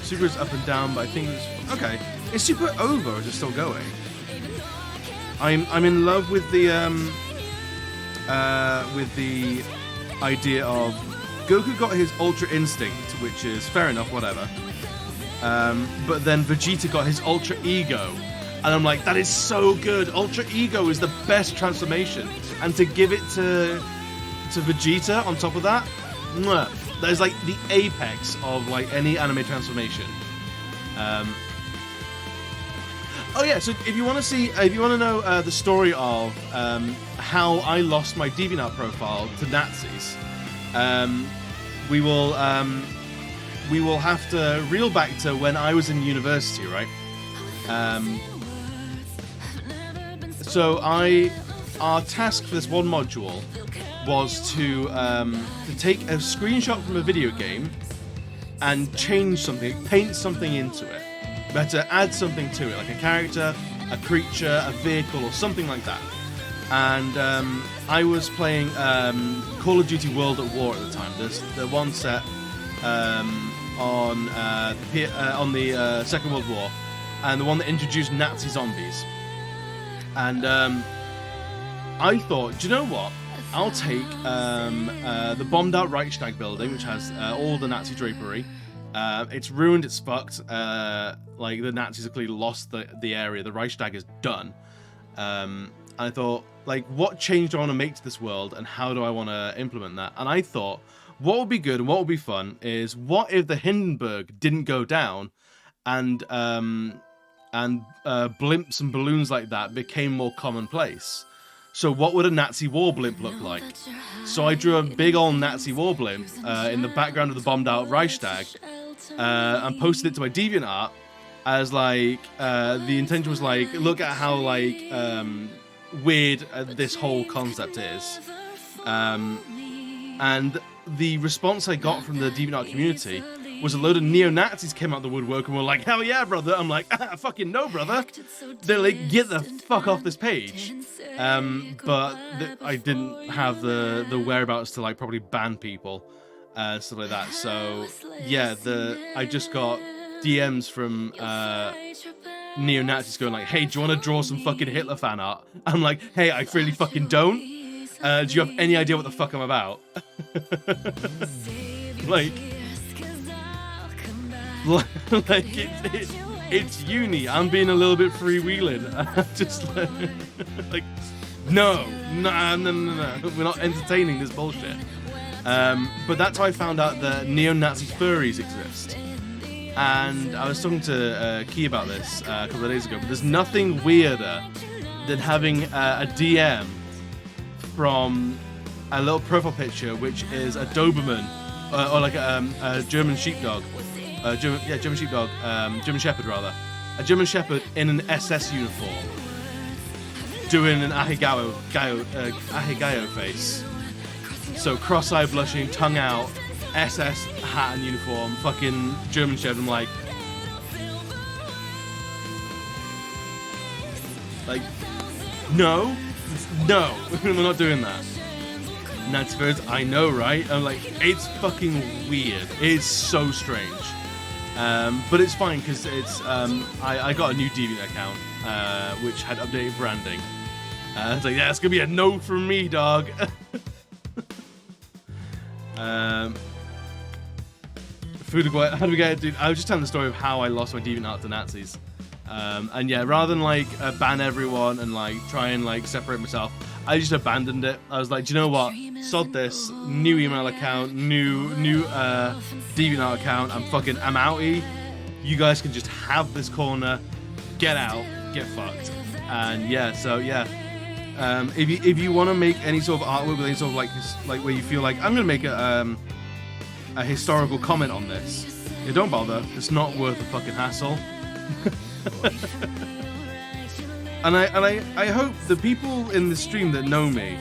Super is up and down, but I think it's okay. Is Super over or is it still going? I'm in love with the idea of Goku got his Ultra Instinct, which is fair enough, whatever. But then Vegeta got his Ultra Ego, and I'm like, that is so good. Ultra Ego is the best transformation, and to give it to Vegeta on top of that, mwah, that is like the apex of like any anime transformation. Oh yeah, so if you want to know the story of how I lost my DeviantArt profile to Nazis, we will have to reel back to when I was in university, right? So our task for this one module was to take a screenshot from a video game and change something, paint something into it. We had to add something to it, like a character, a creature, a vehicle, or something like that. And I was playing Call of Duty World at War at the time. There's the one set on the Second World War, and the one that introduced Nazi zombies. And I thought, do you know what? I'll take the bombed out Reichstag building, which has all the Nazi drapery. It's ruined, it's fucked. Like, the Nazis have clearly lost the area. The Reichstag is done. I thought, like, what change do I want to make to this world, and how do I want to implement that? And I thought, what would be good and what would be fun is, what if the Hindenburg didn't go down, and blimps and balloons like that became more commonplace? So what would a Nazi war blimp look like? So I drew a big old Nazi war blimp in the background of the bombed out Reichstag, and posted it to my DeviantArt as like, the intention was like, look at how like weird this whole concept is. And the response I got from the DeviantArt community was a load of neo-Nazis came out the woodwork and were like, hell yeah, brother. I'm like, fucking no, brother. They're like, get the fuck off this page. But I didn't have the whereabouts to like probably ban people, stuff like that. So yeah, I just got DMs from neo-Nazis going like, hey, do you want to draw some fucking Hitler fan art? I'm like, hey, I really fucking don't. Do you have any idea what the fuck I'm about? like it's uni. I'm being a little bit freewheeling. Just like no. We're not entertaining this bullshit. But that's how I found out that neo-Nazi furries exist. And I was talking to Key about this a couple of days ago. But there's nothing weirder than having a DM from a little profile picture, which is a Doberman or like a German sheepdog. German sheepdog, German shepherd rather. A German shepherd in an SS uniform, doing an Ahigayo face. So cross-eyed, blushing, tongue out, SS hat and uniform, fucking German Shepherd. I'm like, no, we're not doing that. Nancy Birds, I know, right? I'm like, it's fucking weird. It's so strange. But it's fine because it's I got a new Deviant account which had updated branding. It's like, yeah, it's gonna be a no from me, dog. How do we get it, dude? I was just telling the story of how I lost my DeviantArt to Nazis. And yeah, rather than like ban everyone and like try and like separate myself, I just abandoned it. I was like, do you know what? Sod this. New email account, new DeviantArt account. I'm outie. You guys can just have this corner. Get out. Get fucked. And yeah, so yeah. If you want to make any sort of artwork with any sort of like this, like where you feel like I'm gonna make a historical comment on this, yeah, don't bother. It's not worth the fucking hassle. And I hope the people in the stream that know me,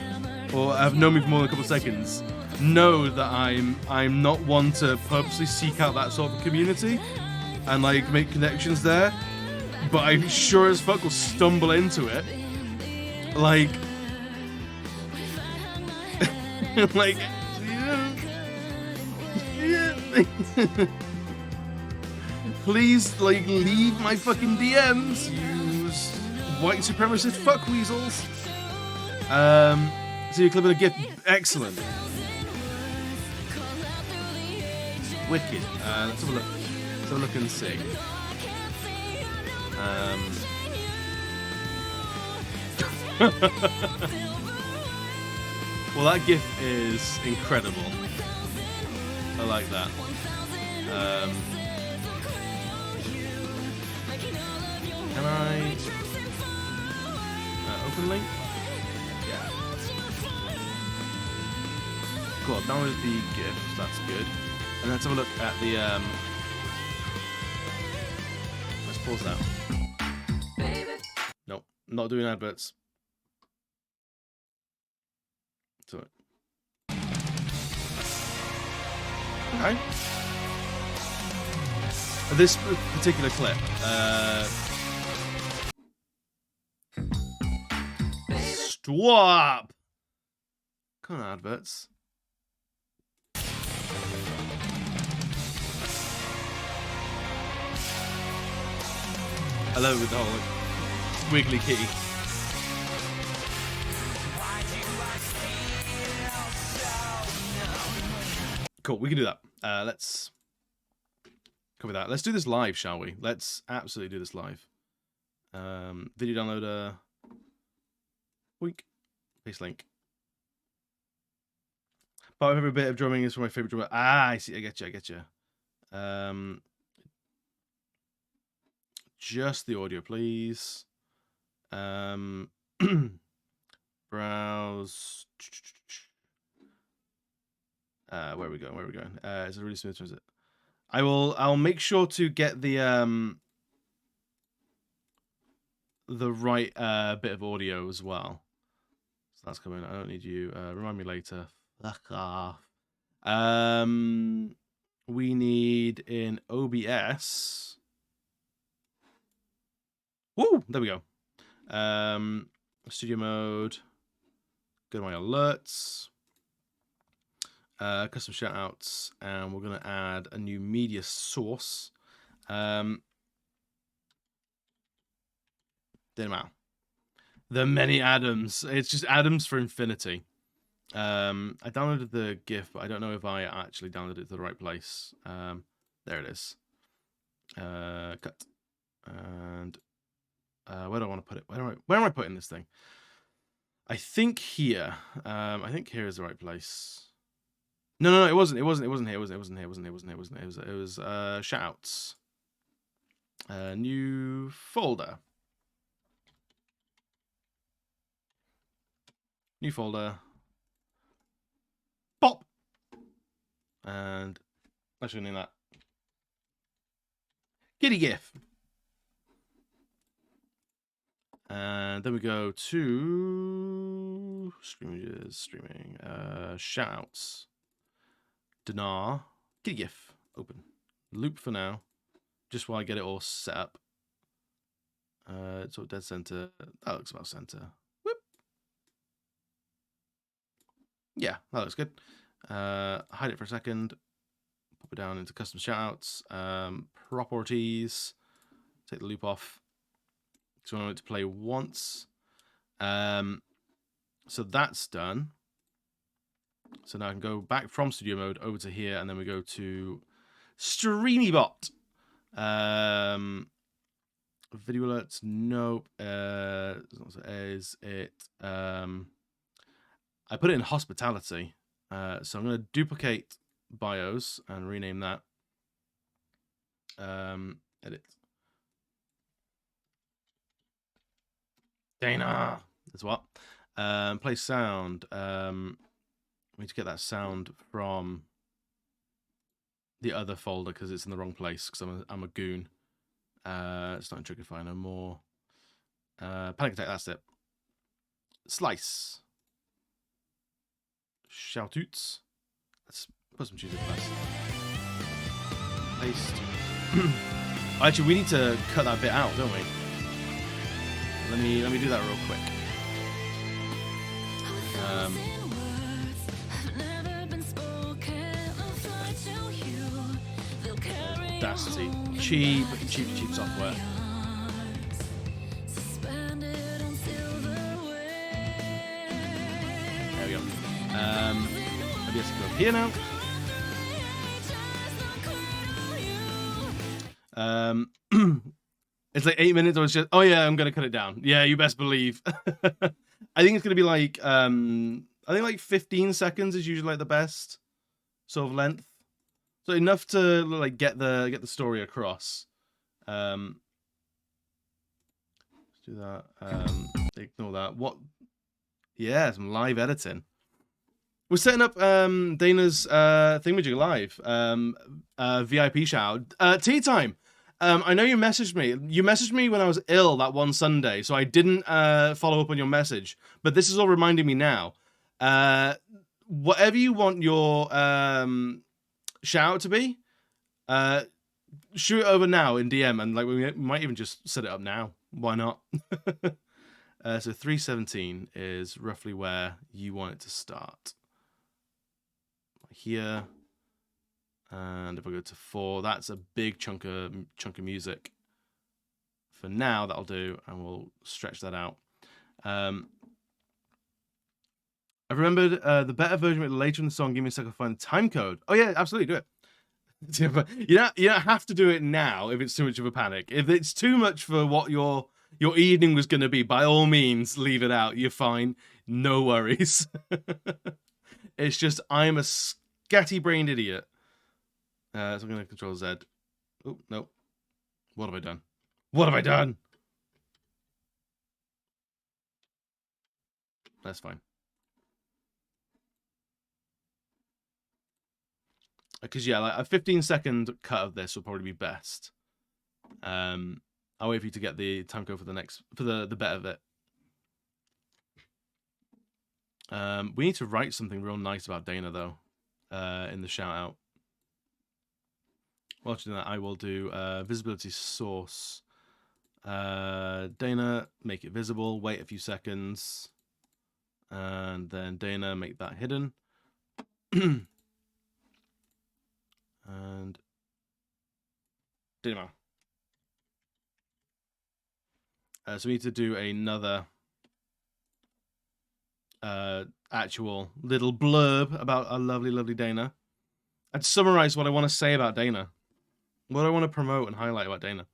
or have known me for more than a couple of seconds, know that I'm not one to purposely seek out that sort of community and like make connections there. But I sure as fuck will stumble into it. Like, like, please, like, leave my fucking DMs, you white supremacist fuckweasels. So you're clipping a gift. Excellent. Wicked. Let's have a look. Let's have a look and see. Well, that GIF is incredible. I like that. Can I open link? Yeah. Cool. I've downloaded the GIF. That's good. And let's have a look at the. Let's pause that. Nope, not doing adverts. So. Okay. This particular clip. Stop! Come on, adverts. I love it with the whole wiggly kitty. Cool, we can do that. Let's copy that. Let's do this live, shall we? Let's absolutely do this live. Video downloader. Week. Paste link. But every bit of drumming is from my favorite drummer. Ah, I see. I get you. Just the audio, please. Browse. Where are we going? It's a really smooth transit. I'll make sure to get the right bit of audio as well. So that's coming. I don't need you. Remind me later. Fuck off. We need in OBS. Woo! There we go. Studio mode. Go to my alerts. Custom shoutouts, and we're gonna add a new media source. Wow. The many Adams. It's just Adams for infinity. I downloaded the GIF, but I don't know if I actually downloaded it to the right place. There it is. Cut. And where do I want to put it? Where am I putting this thing? I think here. I think here is the right place. No, it wasn't. It wasn't here. It was shoutouts. New folder. New folder. Pop. And I should name that Kitty GIF. And then we go to streaming, shoutouts. dinar. GIF. Open. Loop for now. Just while I get it all set up. So dead center. That looks about center. Whoop. Yeah, that looks good. Hide it for a second. Pop it down into custom shoutouts. Properties. Take the loop off. So I want it to play once. So that's done. So now I can go back from studio mode over to here, and then we go to StreamyBot. Video alerts, nope. Is it? I put it in hospitality. So I'm going to duplicate bios and rename that. Edit. Dana. That's what. Play sound. We need to get that sound from the other folder because it's in the wrong place because I'm a goon. It's not in Triggerify no more. Panic Attack, that's it. Slice. 𝘽𝙍𝙎. Let's put some tunes in first. Paste. Actually, we need to cut that bit out, don't we? Let me do that real quick. Audacity. Cheap software. There we go. Maybe I have to go up here now. It's like 8 minutes. I was just, oh yeah, I'm gonna cut it down. Yeah, you best believe. I think it's gonna be like, I think like 15 seconds is usually like the best sort of length. So enough to like get the story across. Let's do that. Ignore that. What? Yeah, some live editing. We're setting up Dana's thingamajig live. VIP shout. Tea time. I know you messaged me. You messaged me when I was ill that one Sunday, so I didn't follow up on your message. But this is all reminding me now. Whatever you want your shout out to be, shoot it over now in DM, and like we might even just set it up now. Why not? So 317 is roughly where you want it to start. Here, and if I go to 4, that's a big chunk of music. For now, that'll do, and we'll stretch that out. I remembered the better version of it later in the song. Give me a second to find the time code. Oh yeah, absolutely, do it. You don't have to do it now if it's too much of a panic. If it's too much for what your evening was going to be, by all means, leave it out. You're fine. No worries. It's just I'm a scatty-brained idiot. So I'm going to control Z. Oh, no. What have I done? What have I done? That's fine. Because, yeah, like a 15-second cut of this will probably be best. I'll wait for you to get the time code for the bit of it. We need to write something real nice about Dana, though, in the shout-out. While doing that, I will do visibility source. Dana, make it visible. Wait a few seconds. And then Dana, make that hidden. And Dana. So we need to do another actual little blurb about our lovely, lovely Dana. I'd summarize what I want to say about Dana. What I want to promote and highlight about Dana.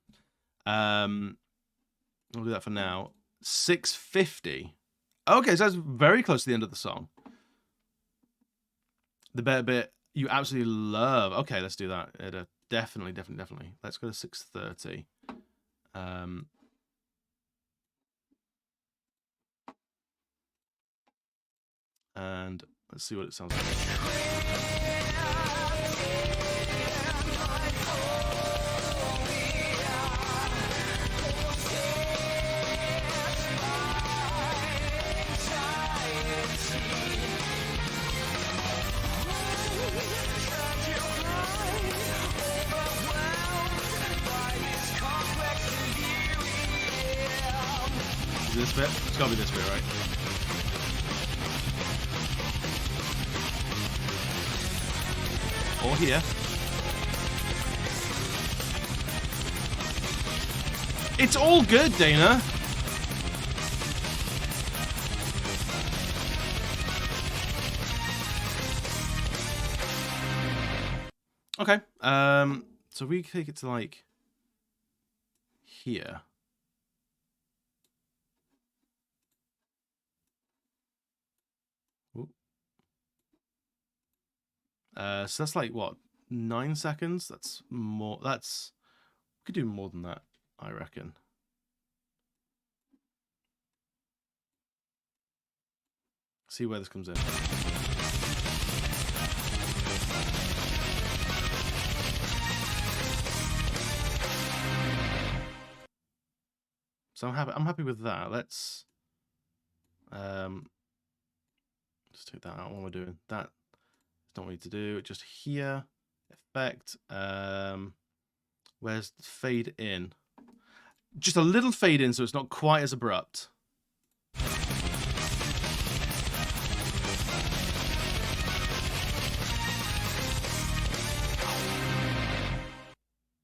I'll do that for now. 650. Okay, so that's very close to the end of the song. The better bit you absolutely love. Okay, let's do that. Definitely. Let's go to 630. And let's see what it sounds like. bit? It's gotta be this bit, right? Or here. It's all good, Dana. Okay. So we take it to like here. Ooh. So that's like what, 9 seconds? That's more. That's, we could do more than that, I reckon. See where this comes in. So I'm happy with that. Let's just take that out while we're doing that. It's not what we need to do. Just here, effect. Where's the fade in? Just a little fade in, so it's not quite as abrupt.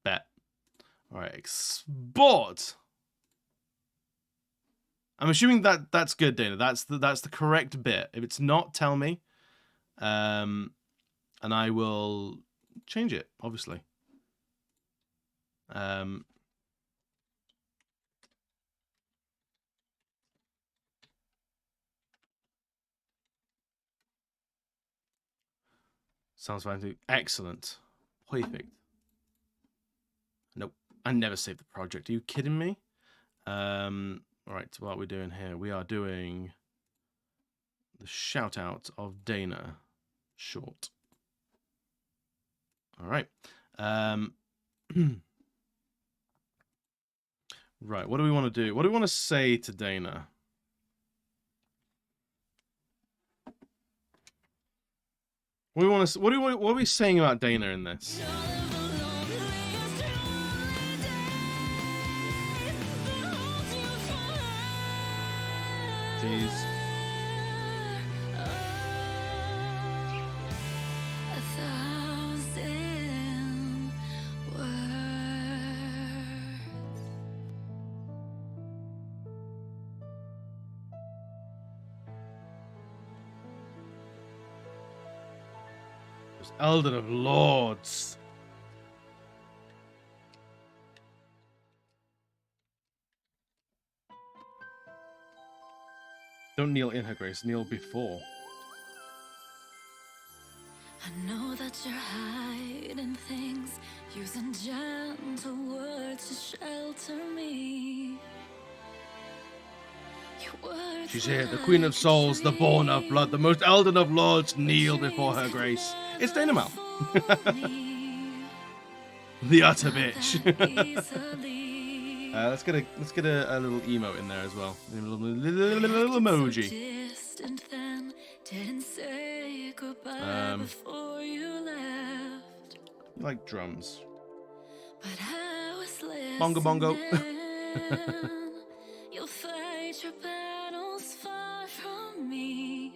Bet. All right, export. I'm assuming that that's good, Dana. That's the correct bit. If it's not, tell me, and I will change it. Obviously. Sounds fine too. Excellent. Perfect. Nope. I never saved the project. Are you kidding me? All right, so what are we doing here? We are doing the shout out of Dana short. All right. Right, what do we want to do? What do we want to say to Dana? What are we saying about Dana in this? Jeez. Elder of Lords. Don't kneel in her grace, kneel before. I know that you're hiding things, using gentle words to shelter me. She's here, the Queen of Souls, the Born of Blood, the most Elden of Lords, kneel before her grace. It's Dana Mal. The utter bitch. Let's get a little emote in there as well. A little emoji. You like drums. Bongo bongo. You'll fight your battles far from me,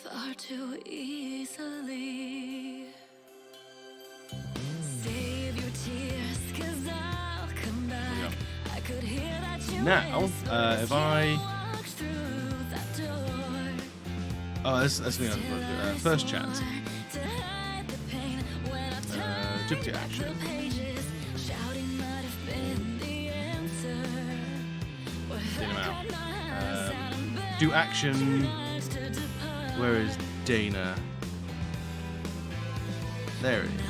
far too easily. Save your tears, 'cause I'll come back. I could hear that you now, if I... Oh, let's me on first chat. Duplicate action. Do action. Where is Dana? There it is.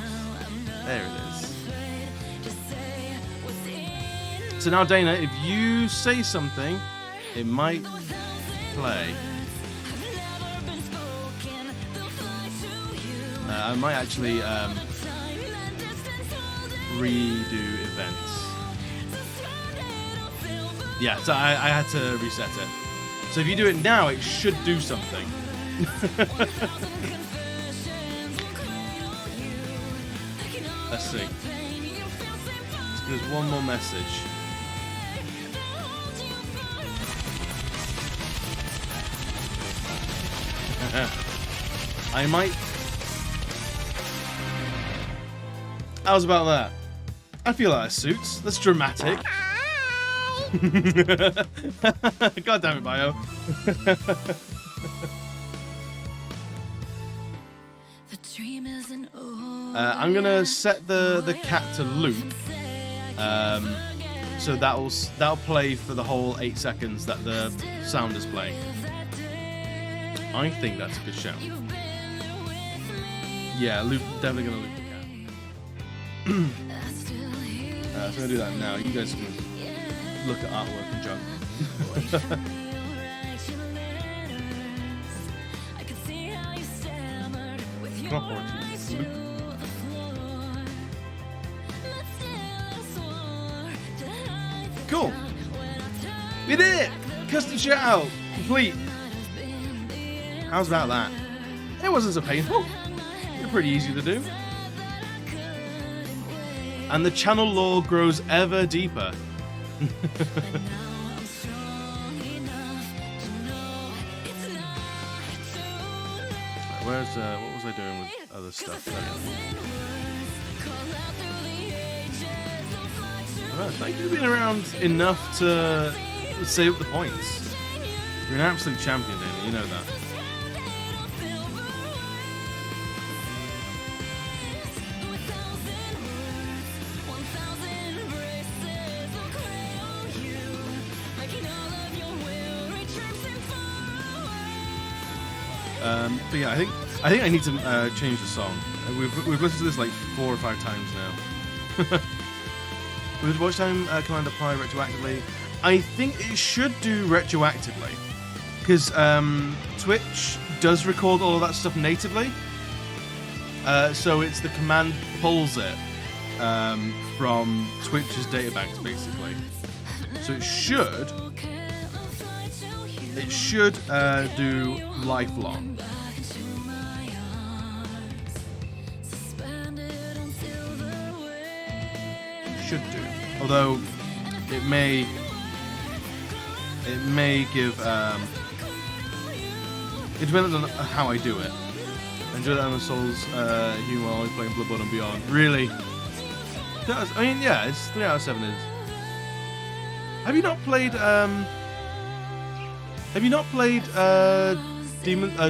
There it is. So now, Dana, if you say something, it might play. I might actually redo events. Yeah, so I had to reset it. So if you do it now, it should do something. Let's see. There's one more message. I might. How's about that? I feel like it suits. That's dramatic. God damn it, Bio. I'm gonna set the cat to loop, so that'll play for the whole 8 seconds that the sound is playing. I think that's a good shout. Yeah, loop, definitely gonna loop the cat. So I'm gonna do that now. You guys can look at artwork and junk. Not loop. Cool. We did it! Custom shout out complete. How's about that? It wasn't so painful. They're pretty easy to do. And the channel lore grows ever deeper. Where's what was I doing with other stuff there? Oh, thank you for being around enough to save up the points. You're an absolute champion, Dana, you know that. But yeah, I think I need to change the song. We've listened to this like 4 or 5 times now. With watch time command apply retroactively, I think it should do retroactively because Twitch does record all of that stuff natively. So it's the command pulls it from Twitch's databanks basically. So it should do lifelong. Should do. Although it may give it depends on how I do it. Enjoy that on the Souls human while I'm playing Bloodborne and Beyond. Really? I mean, yeah, it's 3 out of 7 is. Have you not played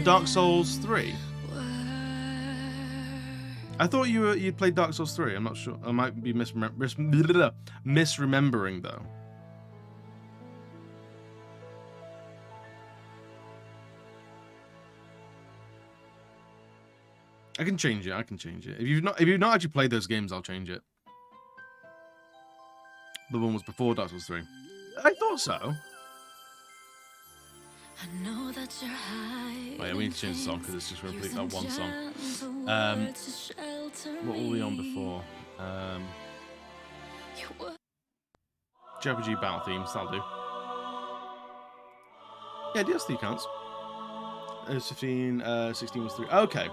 Dark Souls 3? I thought you'd played Dark Souls 3. I'm not sure. I might be misremembering though. I can change it. If you've not actually played those games, I'll change it. The one was before Dark Souls 3. I thought so. Oh yeah, we need to change the song because it's just repeat that one song. What were we on before? 𝘽𝙍𝙐𝙎 battle themes, that'll do. Yeah, DST counts. 15, 16 was 3. Okay.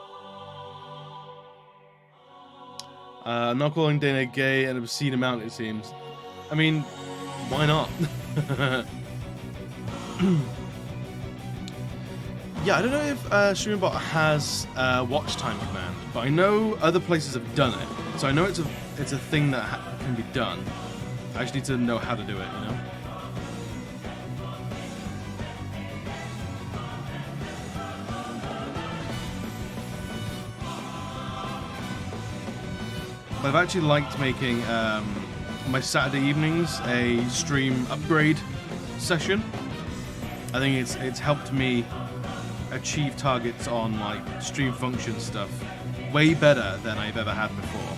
I'm not calling Dana gay an obscene amount, it seems. I mean, why not? Yeah, I don't know if StreamBot has watch time command, but I know other places have done it. So I know it's a thing that can be done. I just need to know how to do it, you know? But I've actually liked making my Saturday evenings a stream upgrade session. I think it's helped me achieve targets on like stream function stuff way better than I've ever had before.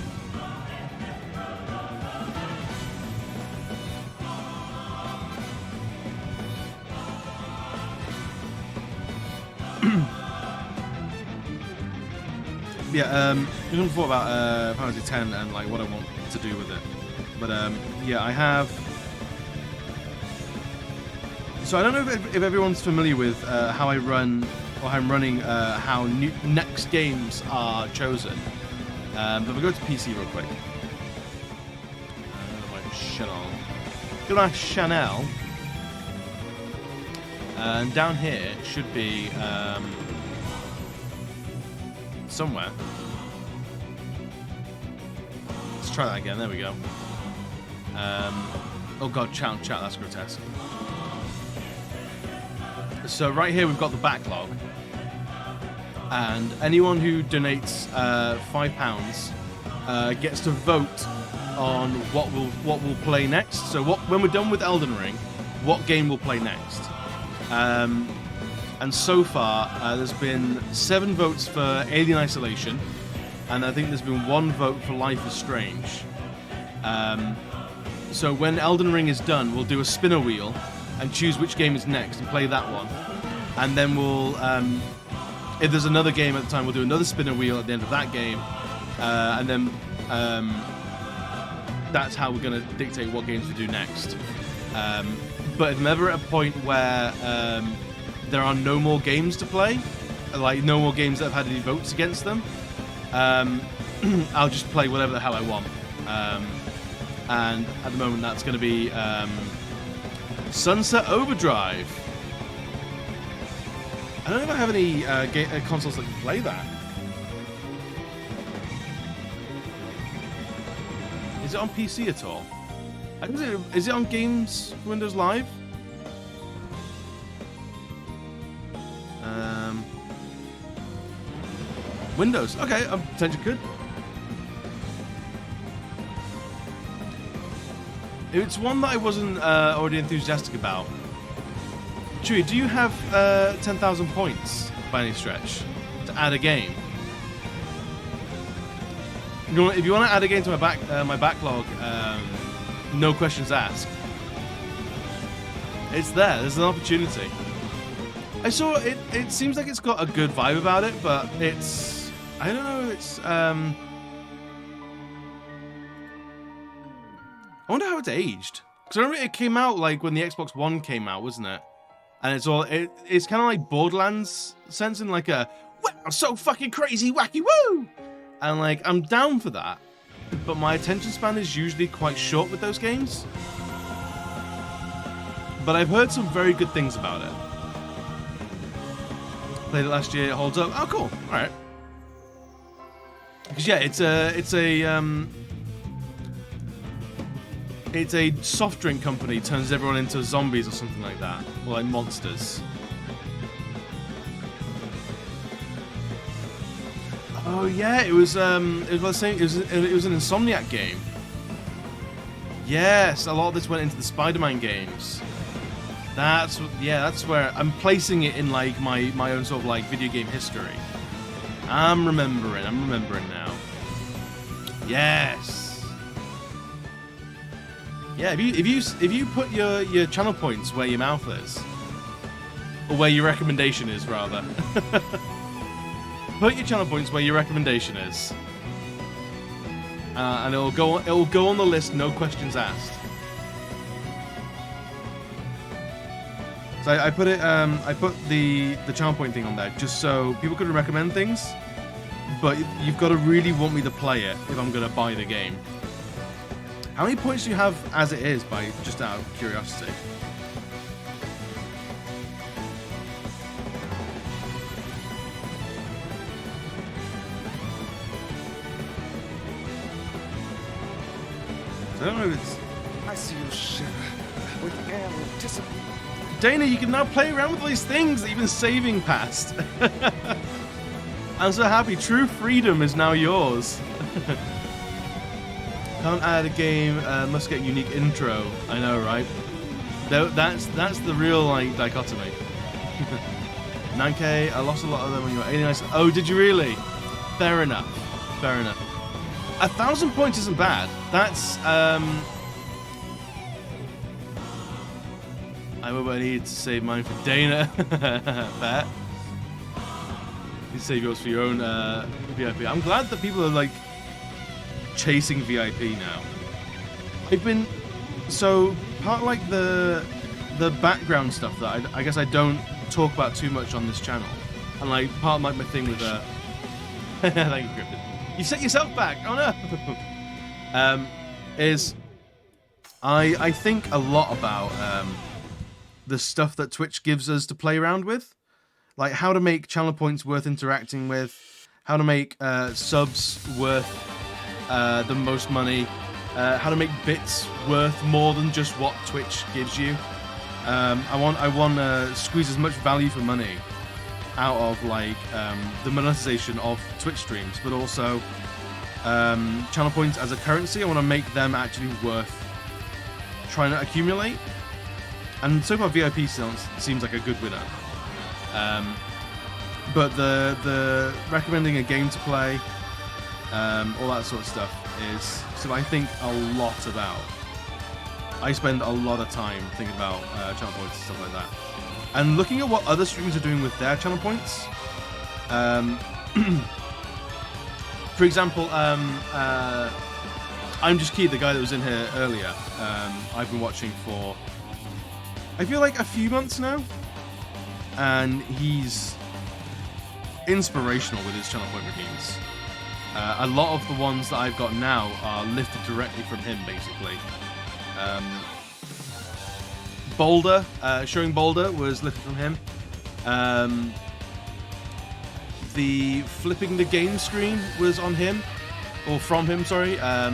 Yeah, we talked before about Final Fantasy X and like what I want to do with it, but yeah, I have. So I don't know if everyone's familiar with how I run, or how I'm running how next games are chosen. But we'll go to PC real quick. Go to Chanel. And down here should be somewhere. Let's try that again. There we go. Oh god, chat, that's grotesque. So right here we've got the backlog, and anyone who donates £5 gets to vote on what we'll play next. So when we're done with Elden Ring, what game we'll play next. And so far there's been 7 votes for Alien Isolation, and I think there's been 1 vote for Life is Strange. So when Elden Ring is done, we'll do a spinner wheel and choose which game is next and play that one. And then we'll, if there's another game at the time, we'll do another spinner wheel at the end of that game. And then that's how we're going to dictate what games we do next. But if I'm ever at a point where there are no more games to play, like no more games that have had any votes against them, I'll just play whatever the hell I want. And at the moment, that's going to be Sunset Overdrive. I don't know if I have any consoles that can play that. Is it on PC at all? Is it on Games Windows Live? Windows. Okay, I potentially could. It's one that I wasn't already enthusiastic about. Chewie, do you have 10,000 points by any stretch to add a game? If you want to add a game to my backlog, no questions asked. It's there. There's an opportunity. I saw it. It seems like it's got a good vibe about it, but it's, I don't know. It's I wonder how it's aged. Because I remember it came out like when the Xbox One came out, wasn't it? And it's kind of like Borderlands sense in like a, wow, so fucking crazy, wacky, woo! And like, I'm down for that. But my attention span is usually quite short with those games. But I've heard some very good things about it. Played it last year, it holds up. Oh, cool. All right. Because yeah, it's a soft drink company turns everyone into zombies or something like that, or like monsters. Oh yeah, it was the same. It was an Insomniac game. Yes, a lot of this went into the Spider-Man games. That's where I'm placing it in like my own sort of like video game history. I'm remembering now. Yes. Yeah, if you put your channel points where your mouth is, or where your recommendation is rather, put your channel points where your recommendation is, and it'll go on the list, no questions asked. So I put the channel point thing on there just so people could recommend things, but you've got to really want me to play it if I'm gonna buy the game. How many points do you have as it is, by just out of curiosity? I don't know if it's... I see you shiver with anticipation. Dana, you can now play around with all these things that you've been saving past. I'm so happy. True freedom is now yours. Can't add a game, must get unique intro. I know, right? That's the real like dichotomy. 9K, I lost a lot of them when you were Alien. Oh, did you really? Fair enough. 1,000 points isn't bad. That's I will need to save mine for Dana. Fair. You save yours for your own VIP. I'm glad that people are like chasing VIP now. I've been part like the background stuff that I guess I don't talk about too much on this channel, and like part of my thing with thank you, Griffin. You set yourself back. Oh no. Is I think a lot about the stuff that Twitch gives us to play around with, like how to make channel points worth interacting with, how to make subs worth the most money, how to make bits worth more than just what Twitch gives you. I want to squeeze as much value for money out of like the monetization of Twitch streams, but also channel points as a currency. I want to make them actually worth trying to accumulate. And so far, VIP seems like a good winner. But the recommending a game to play, all that sort of stuff is something I think a lot about. I spend a lot of time thinking about channel points and stuff like that. And looking at what other streamers are doing with their channel points. For example, I'm Just Key, the guy that was in here earlier, I've been watching for, I feel like a few months now. And he's inspirational with his channel point redeems. A lot of the ones that I've got now are lifted directly from him, basically. Boulder, showing Boulder was lifted from him. The flipping the game screen was on him, or from him, sorry. I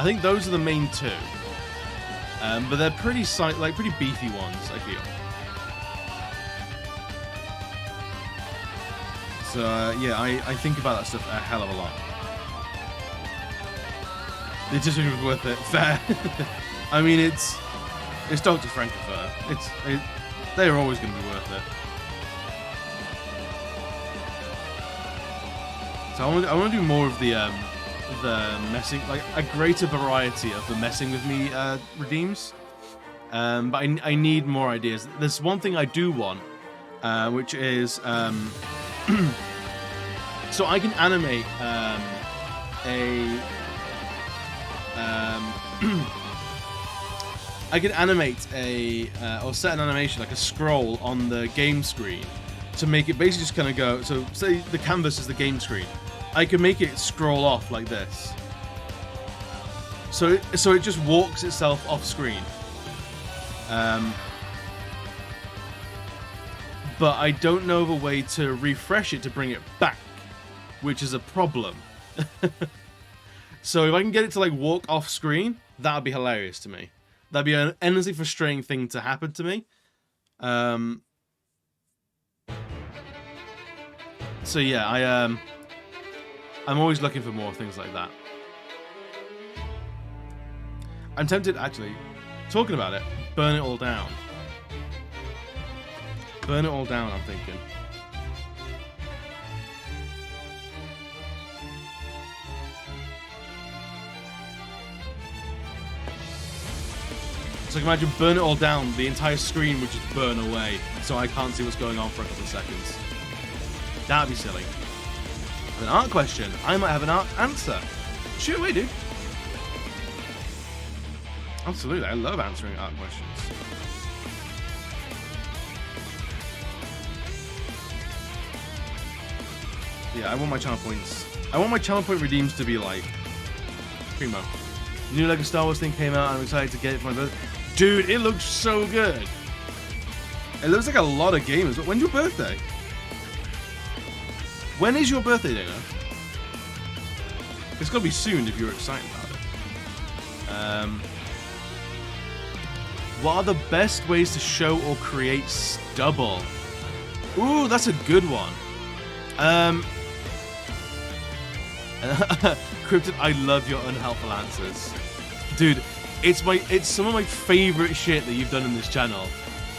think those are the main two. But they're pretty pretty beefy ones, I feel. So yeah, I think about that stuff a hell of a lot. The decision was worth it. Fair. I mean, it's Dr. Frankenfurter. They're always going to be worth it. So I want to do more of the messing, like a greater variety of the messing with me redeems. But I need more ideas. There's one thing I do want, which is so I can animate I can animate or set an animation, like a scroll on the game screen, to make it basically just kind of go. So say the canvas is the game screen, I can make it scroll off like this. So it just walks itself off screen. But I don't know of a way to refresh it to bring it back, which is a problem. So if I can get it to like walk off screen, that would be hilarious to me. That'd be an endlessly frustrating thing to happen to me. So yeah, I'm always looking for more things like that. I'm tempted, actually, talking about it, burn it all down. Burn it all down, I'm thinking. So I can imagine burn it all down, the entire screen would just burn away, so I can't see what's going on for a couple of seconds. That'd be silly. An art question. I might have an art answer. Shoot away, dude. Absolutely, I love answering art questions. Yeah, I want my channel points. I want my channel point redeems to be like primo. New Lego Star Wars thing came out. I'm excited to get it for my birthday. Dude, it looks so good. It looks like a lot of gamers. But when's your birthday? When is your birthday, Dana? It's gotta be soon if you're excited about it. What are the best ways to show or create stubble? Ooh, that's a good one. Cryptid, I love your unhelpful answers. Dude, it's some of my favorite shit that you've done in this channel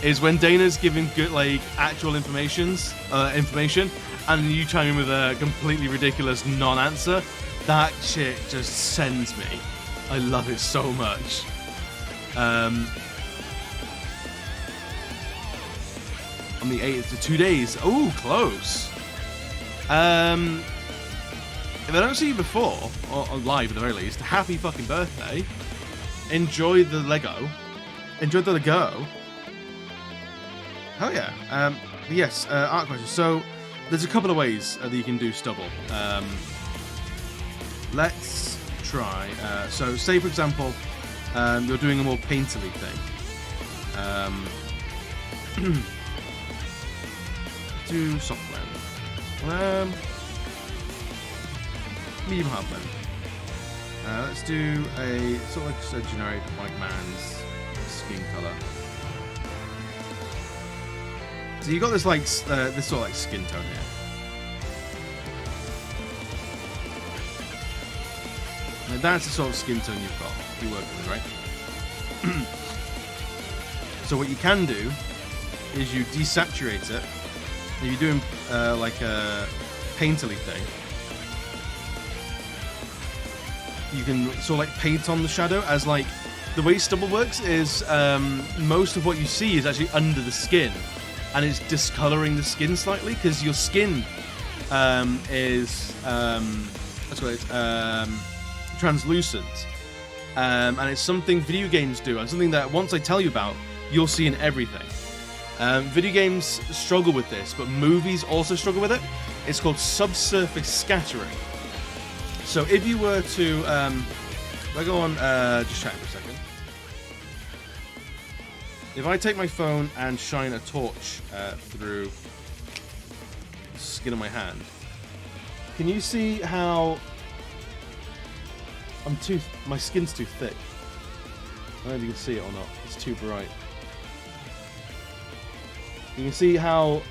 is when Dana's giving good actual information and you chime in with a completely ridiculous non-answer. That shit just sends me. I love it so much. On the 8th to 2 days. Oh, close. If I don't see you before, or live at the very least, happy fucking birthday. Enjoy the Lego. Enjoy the Lego. Hell yeah. Yes, art question. So, there's a couple of ways that you can do stubble. Let's try. So, say for example, you're doing a more painterly thing. do soft blend. Medium hard blend. Let's do a sort of like just a generic white man's skin color. So you got this like this sort of like skin tone here. Now that's the sort of skin tone you've got. You're working with, right? So what you can do is you desaturate it. If you're doing like a painterly thing, you can sort of like paint on the shadow. As like the way stubble works is most of what you see is actually under the skin, and it's discoloring the skin slightly because your skin is that's what it's translucent, and it's something video games do, and something that once I tell you about, you'll see in everything. Video games struggle with this, but movies also struggle with it. It's called subsurface scattering. So if you were to, if I go on, just chat for a second. If I take my phone and shine a torch through the skin of my hand, can you see how my skin's too thick? I don't know if you can see it or not. It's too bright. You can see how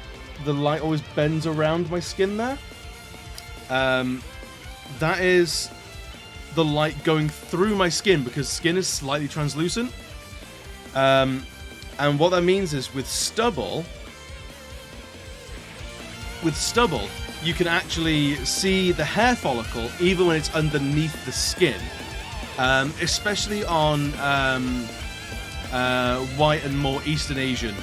the light always bends around my skin there. That is the light going through my skin because skin is slightly translucent. And what that means is with stubble, you can actually see the hair follicle even when it's underneath the skin. Especially on white and more Eastern Asian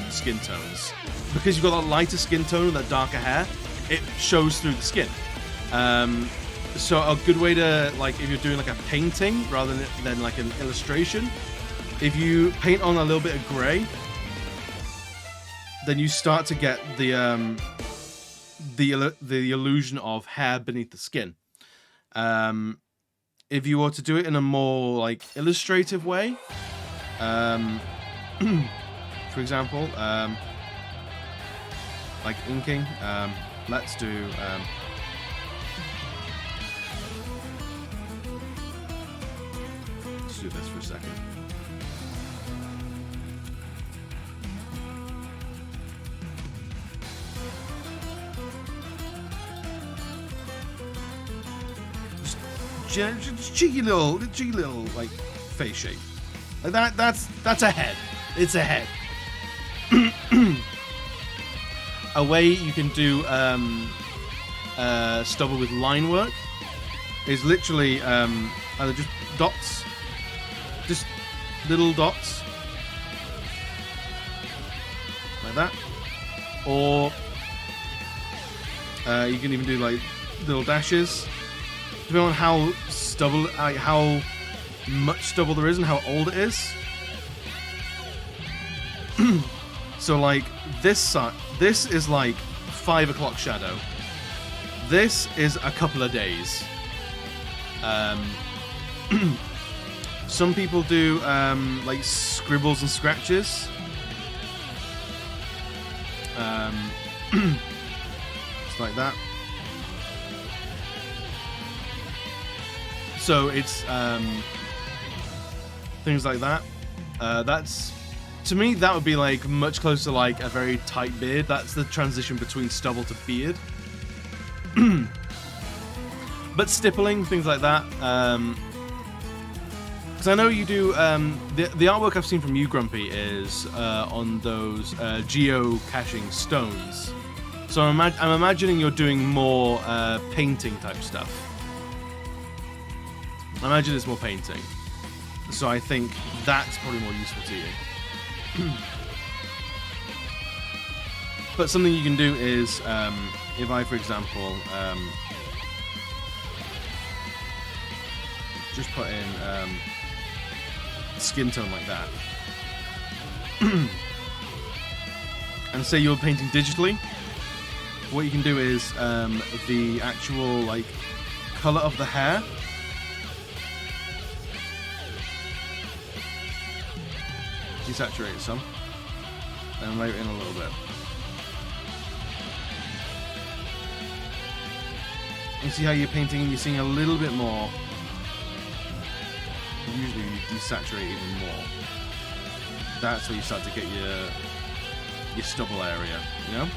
skin tones. Because you've got that lighter skin tone and that darker hair, it shows through the skin. So a good way to, like, if you're doing like a painting rather than like an illustration, if you paint on a little bit of grey, then you start to get the illusion of hair beneath the skin. If you were to do it in a more like illustrative way, for example, like inking, let's do let's do this for a second. Just cheeky little like face shape. Like that's a head. It's a head. A way you can do stubble with line work is literally either just dots, just little dots like that, or you can even do like little dashes. Depending on how stubble, like how much stubble there is and how old it is. So like this is like 5 o'clock shadow. This is a couple of days. Some people do like scribbles and scratches. It's like that. So it's things like that. That's, to me, that would be like much closer to like a very tight beard. That's the transition between stubble to beard. But stippling, things like that. Because I know you do. The artwork I've seen from you, Grumpy, is on those geocaching stones. So I'm imagining you're doing more painting type stuff. I imagine it's more painting. So I think that's probably more useful to you. But something you can do is, if I, for example, just put in skin tone like that, and say you're painting digitally, what you can do is the actual like color of the hair. Desaturate some and layer it in a little bit. You see how you're painting and you're seeing a little bit more. Usually you desaturate even more. That's where you start to get your stubble area, you know?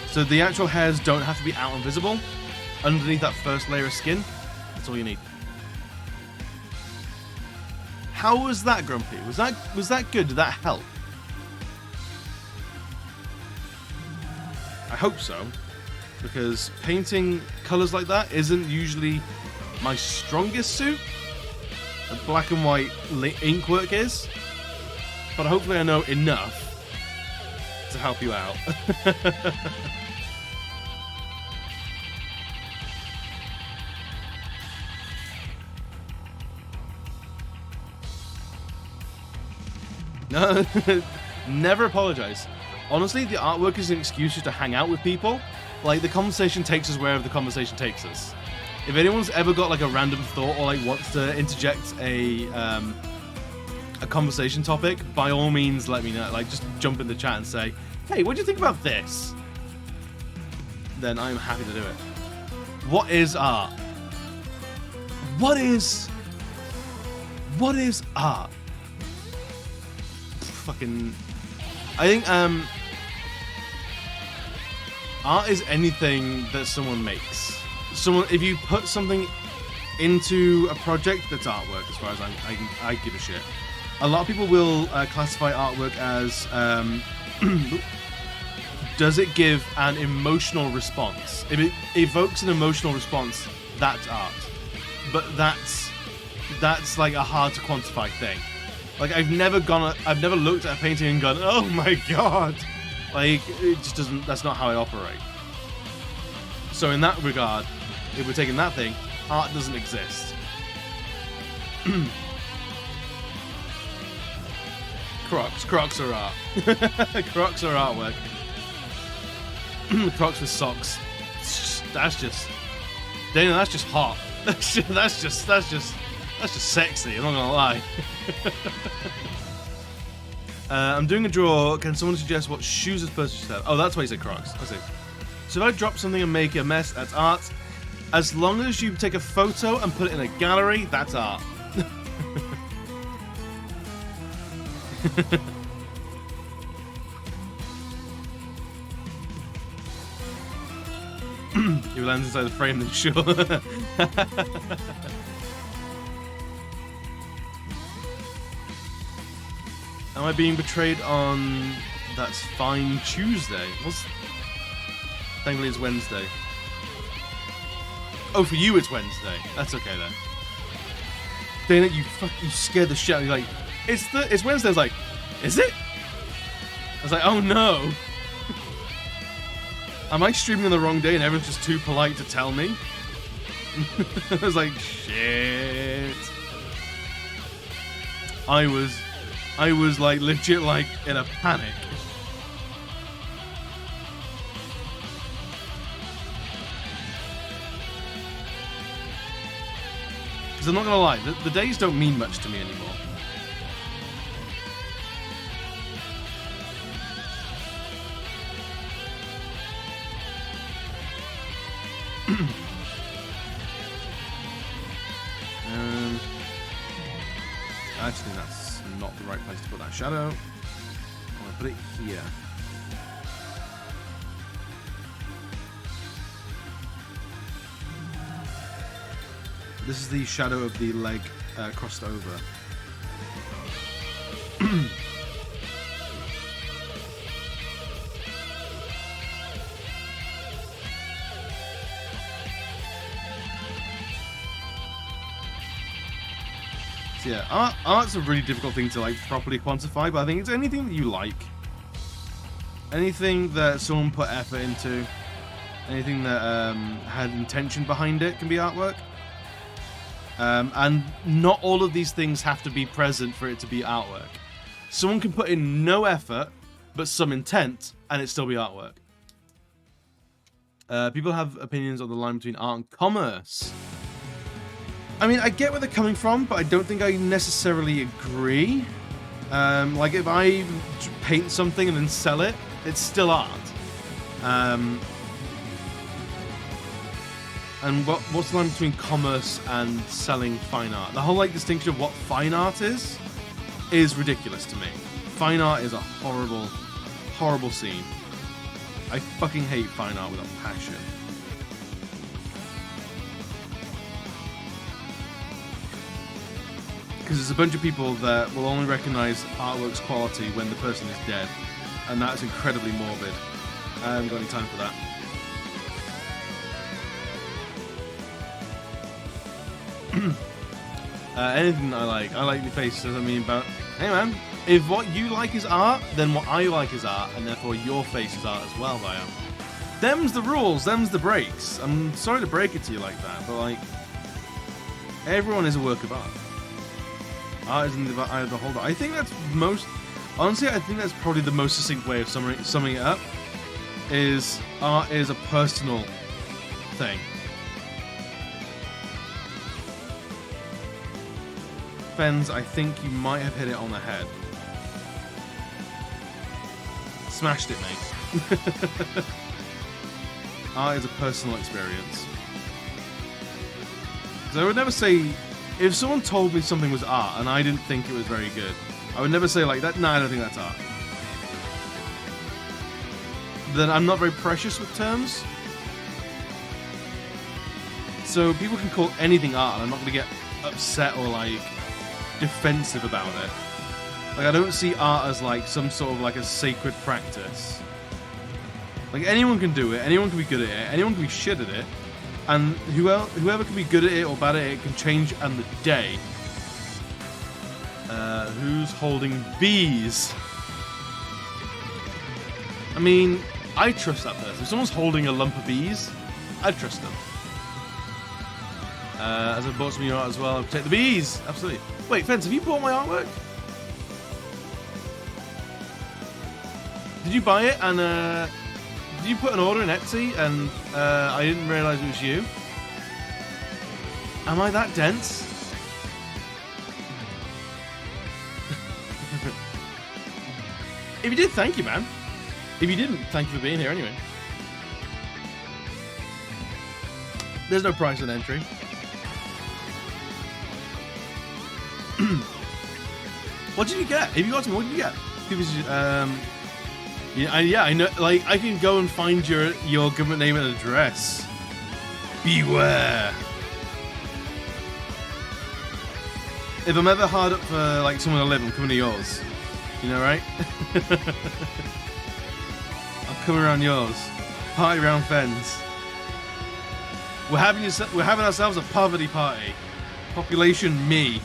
So the actual hairs don't have to be out and visible. Underneath that first layer of skin, that's all you need. How was that, Grumpy? Was that good? Did that help? I hope so, because painting colors like that isn't usually my strongest suit. The black and white ink work is, but hopefully I know enough to help you out. No, never apologize. Honestly, the artwork is an excuse just to hang out with people. Like, the conversation takes us wherever the conversation takes us. If anyone's ever got like a random thought or like wants to interject a conversation topic, by all means let me know. Like, just jump in the chat and say, hey, what do you think about this? Then I'm happy to do it. What is art? What is art? Fucking, I think art is anything that someone makes. If you put something into a project, that's artwork, as far as I give a shit. A lot of people will classify artwork as does it give an emotional response? If it evokes an emotional response, that's art. But that's like a hard to quantify thing. Like, I've never looked at a painting and gone, oh my god! Like, it just doesn't, that's not how I operate. So in that regard, if we're taking that thing, art doesn't exist. Crocs are art. Crocs are artwork. Crocs with socks. That's just, Dana, that's just hot. That's just sexy, I'm not gonna lie. I'm doing a draw. Can someone suggest what shoes this person should have? Oh, that's why he said Crocs. I see. So if I drop something and make a mess, that's art. As long as you take a photo and put it in a gallery, that's art. If it lands inside the frame, then sure. Am I being betrayed on That's Fine Tuesday? Thankfully it's Wednesday. Oh, for you it's Wednesday. That's okay then. Dana, you scared the shit out of me. You're like, it's Wednesday. I was like, is it? I was like, oh no. Am I streaming on the wrong day and everyone's just too polite to tell me? I was like, shit. I was like legit like in a panic. Because I'm not gonna lie, the days don't mean much to me anymore. Actually, that's not the right place to put that shadow. I'm gonna put it here. This is the shadow of the leg crossed over. So yeah, art's a really difficult thing to like properly quantify, but I think it's anything that you like. Anything that someone put effort into, anything that had intention behind it can be artwork. And not all of these things have to be present for it to be artwork. Someone can put in no effort, but some intent, and it still be artwork. People have opinions on the line between art and commerce. I mean, I get where they're coming from, but I don't think I necessarily agree. Like, if I paint something and then sell it, it's still art. And what's the line between commerce and selling fine art? The whole like distinction of what fine art is ridiculous to me. Fine art is a horrible, horrible scene. I fucking hate fine art with a passion. Because there's a bunch of people that will only recognize artwork's quality when the person is dead. And that's incredibly morbid. I haven't got any time for that. Anything I like the face. Doesn't mean about, hey man, if what you like is art, then what I like is art, and therefore your face is art as well, Liam. Them's the rules, them's the breaks. I'm sorry to break it to you like that, but like, everyone is a work of art. Art isn't the eye of the beholder. I think that's honestly, I think that's probably the most succinct way of summing it up. Is art is a personal thing. Fens, I think you might have hit it on the head. Smashed it, mate. Art is a personal experience. So I would never say, if someone told me something was art and I didn't think it was very good, I would never say like that, nah, I don't think that's art. Then I'm not very precious with terms. So people can call anything art and I'm not going to get upset or like defensive about it. Like I don't see art as like some sort of like a sacred practice. Like anyone can do it, anyone can be good at it, anyone can be shit at it, and whoever can be good at it or bad at it can change on the day. Who's holding bees? I mean, I trust that person. If someone's holding a lump of bees, I'd trust them. As I bought some of your art as well, I'll protect the bees. Absolutely. Wait, Fence, have you bought my artwork? Did you buy it and did you put an order in Etsy and I didn't realise it was you? Am I that dense? If you did, thank you, man. If you didn't, thank you for being here anyway. There's no price on entry. What did you get? If you got to me, what did you get? Yeah, I know. Like, I can go and find your government name and address. Beware. If I'm ever hard up for like someone to live, I'm coming to yours. You know, right? I'm coming around yours. Party round Fens. We're having ourselves a poverty party. Population me.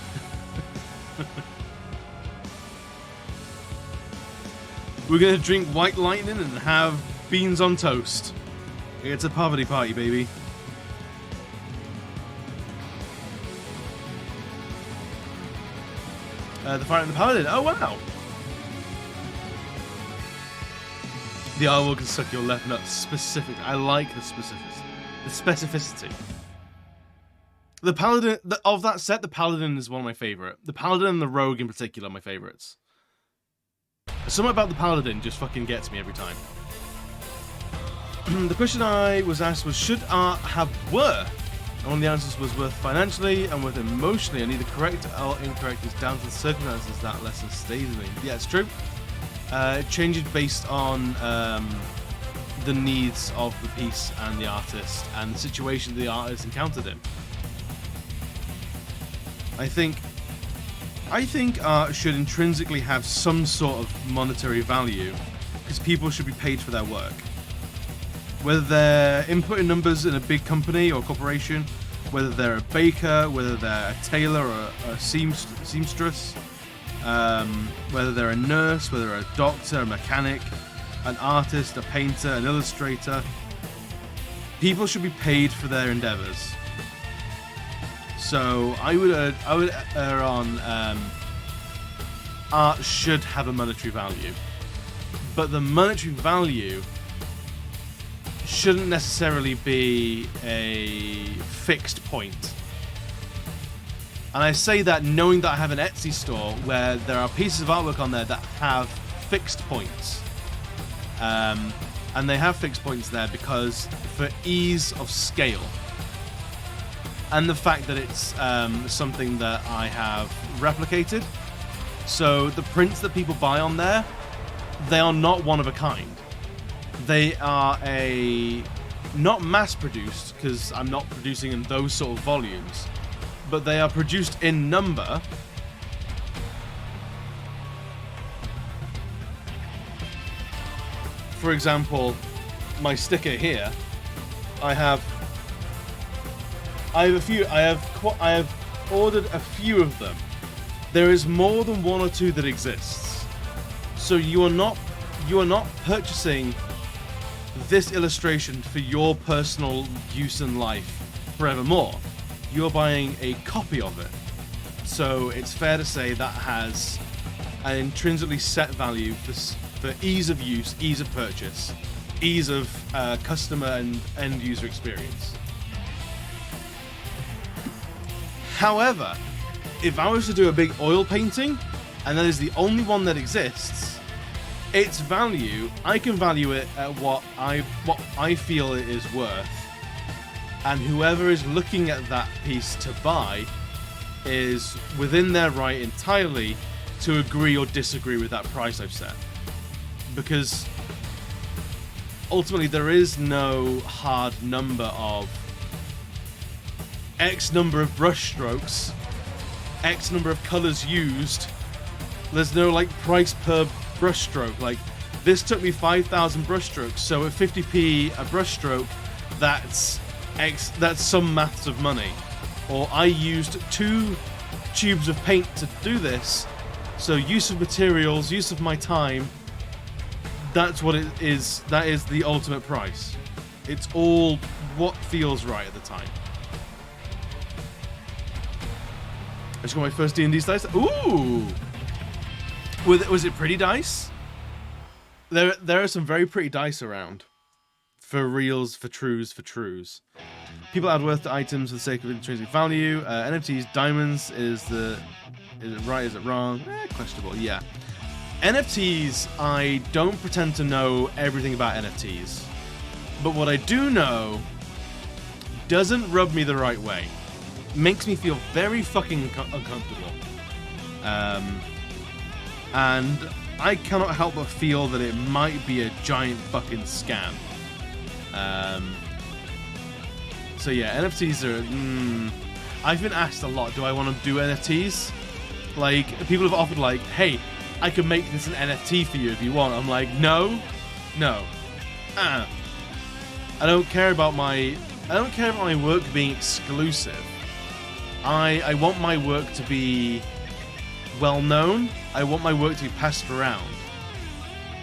We're gonna drink white lightning and have beans on toast. It's a poverty party, baby. The Fire and the Paladin. Oh wow. The artwork can suck your left nut specific. I like the specificity. The Paladin of that set, the Paladin is one of my favorite. The Paladin and the Rogue in particular are my favorites. Something about the Paladin just fucking gets me every time. The question I was asked was, should art have worth? And one of the answers was worth financially and worth emotionally, and either correct or incorrect is down to the circumstances that lesson stays in me. Yeah, it's true. It changes based on the needs of the piece and the artist and the situation the artist encountered in. I think art should intrinsically have some sort of monetary value because people should be paid for their work. Whether they're inputting numbers in a big company or corporation, whether they're a baker, whether they're a tailor or a seamstress, whether they're a nurse, whether they're a doctor, a mechanic, an artist, a painter, an illustrator, people should be paid for their endeavors. So I would err on art should have a monetary value, but the monetary value shouldn't necessarily be a fixed point. And I say that knowing that I have an Etsy store where there are pieces of artwork on there that have fixed points. And they have fixed points there because for ease of scale. and the fact that it's something that I have replicated. So the prints that people buy on there, they are not one of a kind. They are not mass-produced, because I'm not producing in those sort of volumes, but they are produced in number. For example, my sticker here, I have ordered a few of them. There is more than one or two that exists. So you are not purchasing this illustration for your personal use in life forevermore. You're buying a copy of it. So it's fair to say that has an intrinsically set value for ease of use, ease of purchase, ease of customer and end user experience. However, if I was to do a big oil painting, and that is the only one that exists, its value, I can value it at what I feel it is worth, and whoever is looking at that piece to buy is within their right entirely to agree or disagree with that price I've set. Because ultimately there is no hard number of X number of brush strokes, X number of colors used. There's no like price per brush stroke. Like, this took me 5,000 brush strokes, so at 50p a brush stroke, that's some maths of money. Or I used 2 tubes of paint to do this, so use of materials, use of my time, that's what it is. That is the ultimate price. It's all what feels right at the time. I just got my first D&D dice. Ooh! Was it pretty dice? There are some very pretty dice around. For reals, for trues. People add worth to items for the sake of intrinsic value. NFTs, diamonds, is it right, is it wrong? Questionable, yeah. NFTs, I don't pretend to know everything about NFTs. But what I do know doesn't rub me the right way. Makes me feel very fucking uncomfortable. And I cannot help but feel that it might be a giant fucking scam. So yeah, NFTs are... I've been asked a lot, do I want to do NFTs? Like, people have offered like, hey, I can make this an NFT for you if you want. I'm like, no. I don't care about my work being exclusive. I want my work to be well known. I want my work to be passed around.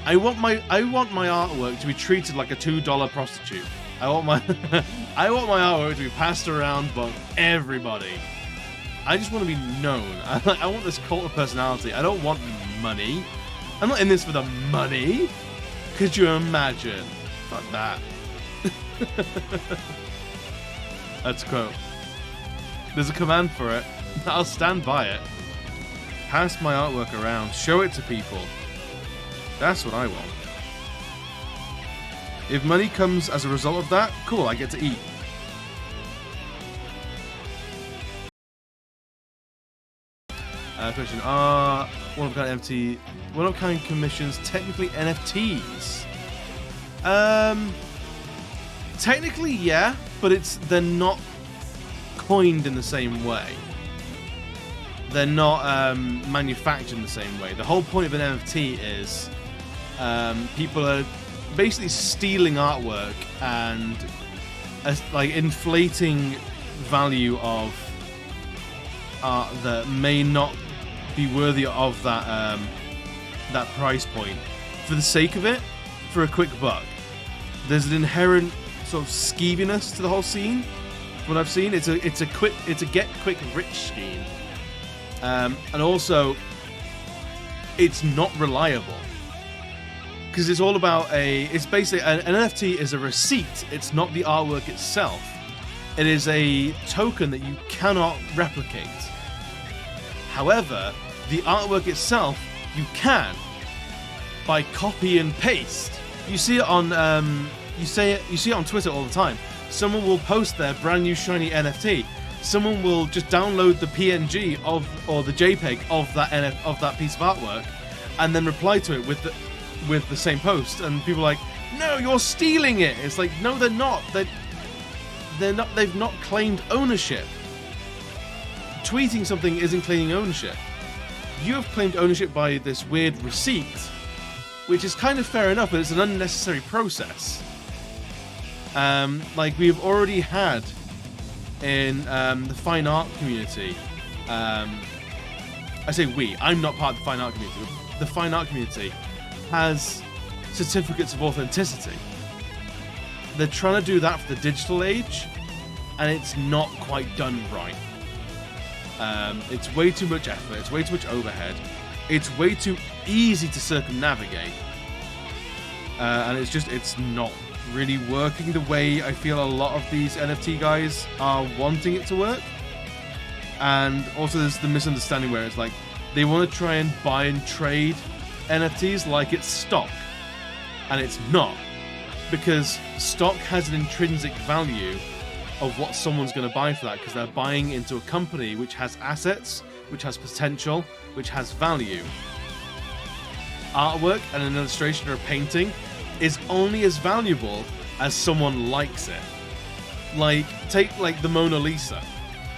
I want my artwork to be treated like a $2 prostitute. I want my artwork to be passed around by everybody. I just want to be known. I want this cult of personality. I don't want money. I'm not in this for the money. Could you imagine? Fuck that. That's a quote. There's a command for it. I'll stand by it. Pass my artwork around. Show it to people. That's what I want. If money comes as a result of that, cool, I get to eat. Question. One-of-a-kind commissions technically NFTs? Technically, yeah, but they're not coined in the same way. They're not manufactured in the same way. The whole point of an NFT is people are basically stealing artwork and like inflating value of art that may not be worthy of that that price point for the sake of it, for a quick buck. There's an inherent sort of skeeviness to the whole scene. What I've seen, it's a get quick rich scheme, and also it's not reliable because it's all about it's basically an NFT is a receipt. It's not the artwork itself. It is a token that you cannot replicate. However, the artwork itself you can by copy and paste. You see it on you see it on Twitter all the time. Someone will post their brand new shiny NFT. someone will just download the PNG of or the JPEG of that piece of artwork, and then reply to it with the same post, and people are like, "No, you're stealing it." It's like, no, they're not. They're not. They've not claimed ownership. Tweeting something isn't claiming ownership. You have claimed ownership by this weird receipt, which is kind of fair enough, but it's an unnecessary process. Like we've already had in the fine art community. I say we. I'm not part of the fine art community. The fine art community has certificates of authenticity. They're trying to do that for the digital age, and it's not quite done right. It's way too much effort. It's way too much overhead. It's way too easy to circumnavigate, and it's not really working the way I feel a lot of these NFT guys are wanting it to work. And also there's the misunderstanding where it's like they want to try and buy and trade NFTs like it's stock, and it's not, because stock has an intrinsic value of what someone's going to buy for that, because they're buying into a company which has assets, which has potential, which has value. Artwork and an illustration or a painting is only as valuable as someone likes it. Like, take like the Mona Lisa.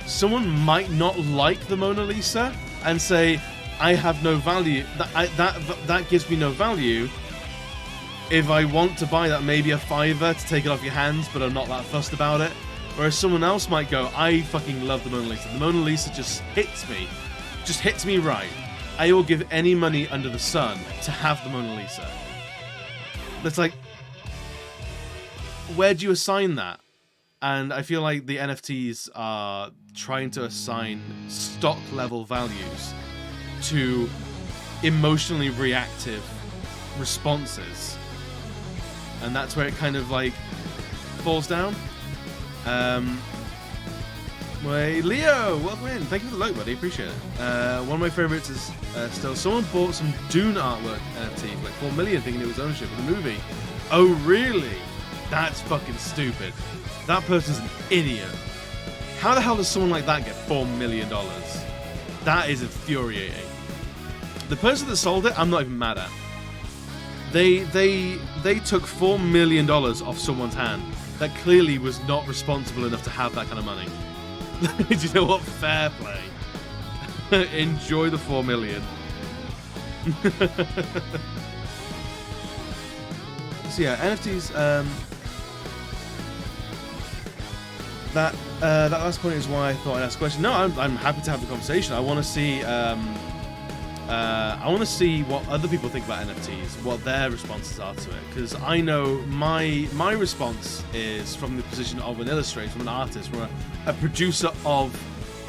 Someone might not like the Mona Lisa and say, I have no value, that gives me no value. If I want to buy that, maybe a $5 to take it off your hands, but I'm not that fussed about it. Whereas someone else might go, I fucking love the Mona Lisa. The Mona Lisa just hits me right. I will give any money under the sun to have the Mona Lisa. It's like, where do you assign that? And I feel like the NFTs are trying to assign stock level values to emotionally reactive responses. And that's where it kind of like falls down. Leo, welcome in. Thank you for the like, buddy. Appreciate it. One of my favorites is still someone bought some Dune artwork NFT for like 4 million, thinking it was ownership of the movie. Oh, really? That's fucking stupid. That person's an idiot. How the hell does someone like that get $4 million? That is infuriating. The person that sold it, I'm not even mad at. They took $4 million off someone's hand that clearly was not responsible enough to have that kind of money. Do you know what? Fair play. Enjoy the 4 million. So yeah, NFTs. That last point is why I thought I'd ask a question. No, I'm happy to have the conversation. I want to see. I want to see what other people think about NFTs, what their responses are to it, because I know my response is from the position of an illustrator, from an artist, from a producer of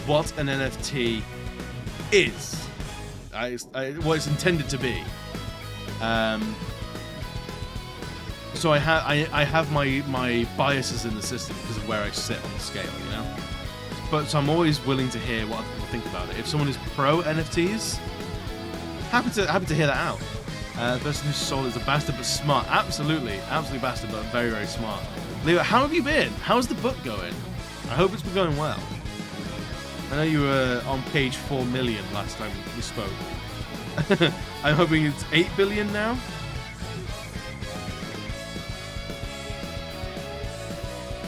what an NFT is, what it's intended to be. So I have my biases in the system because of where I sit on the scale, you know. But so I'm always willing to hear what other people think about it. If someone is pro NFTs, happy to hear that out. The person who sold it is a bastard but smart. Absolutely bastard but very, very smart. Leo, how have you been? How's the book going? I hope it's been going well. I know you were on page 4 million last time we spoke. I'm hoping it's 8 billion now.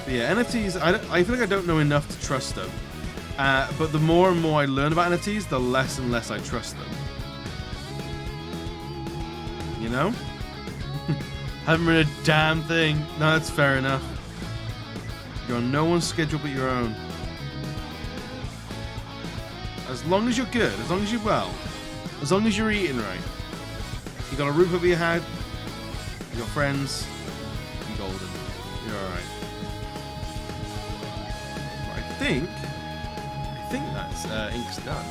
But yeah, NFTs, I feel like I don't know enough to trust them. But the more and more I learn about NFTs, the less and less I trust them. You know? Haven't read a damn thing. No, that's fair enough. You're on no one's schedule but your own. As long as you're good, as long as you're well, as long as you're eating right, you got a roof over your head, you got friends, you're golden. You're alright. Well, I think that's ink's done.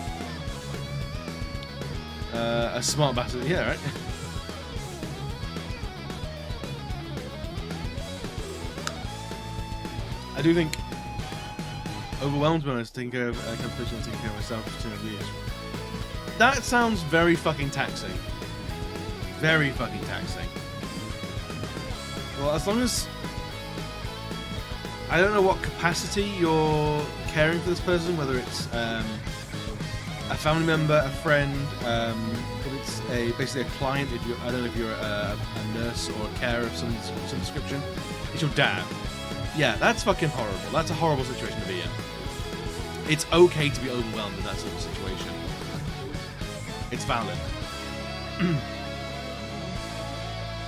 A smart bastard, yeah, right? I do think overwhelmed when I was taking care of competition, taking care of myself for 2 years. That sounds very fucking taxing. Very fucking taxing. Well, as long as I don't know what capacity you're caring for this person, whether it's a family member, a friend, if it's basically a client. If I don't know if you're a nurse or a carer of some description. It's your dad. Yeah, that's fucking horrible. That's a horrible situation to be in. It's okay to be overwhelmed in that sort of situation. It's valid.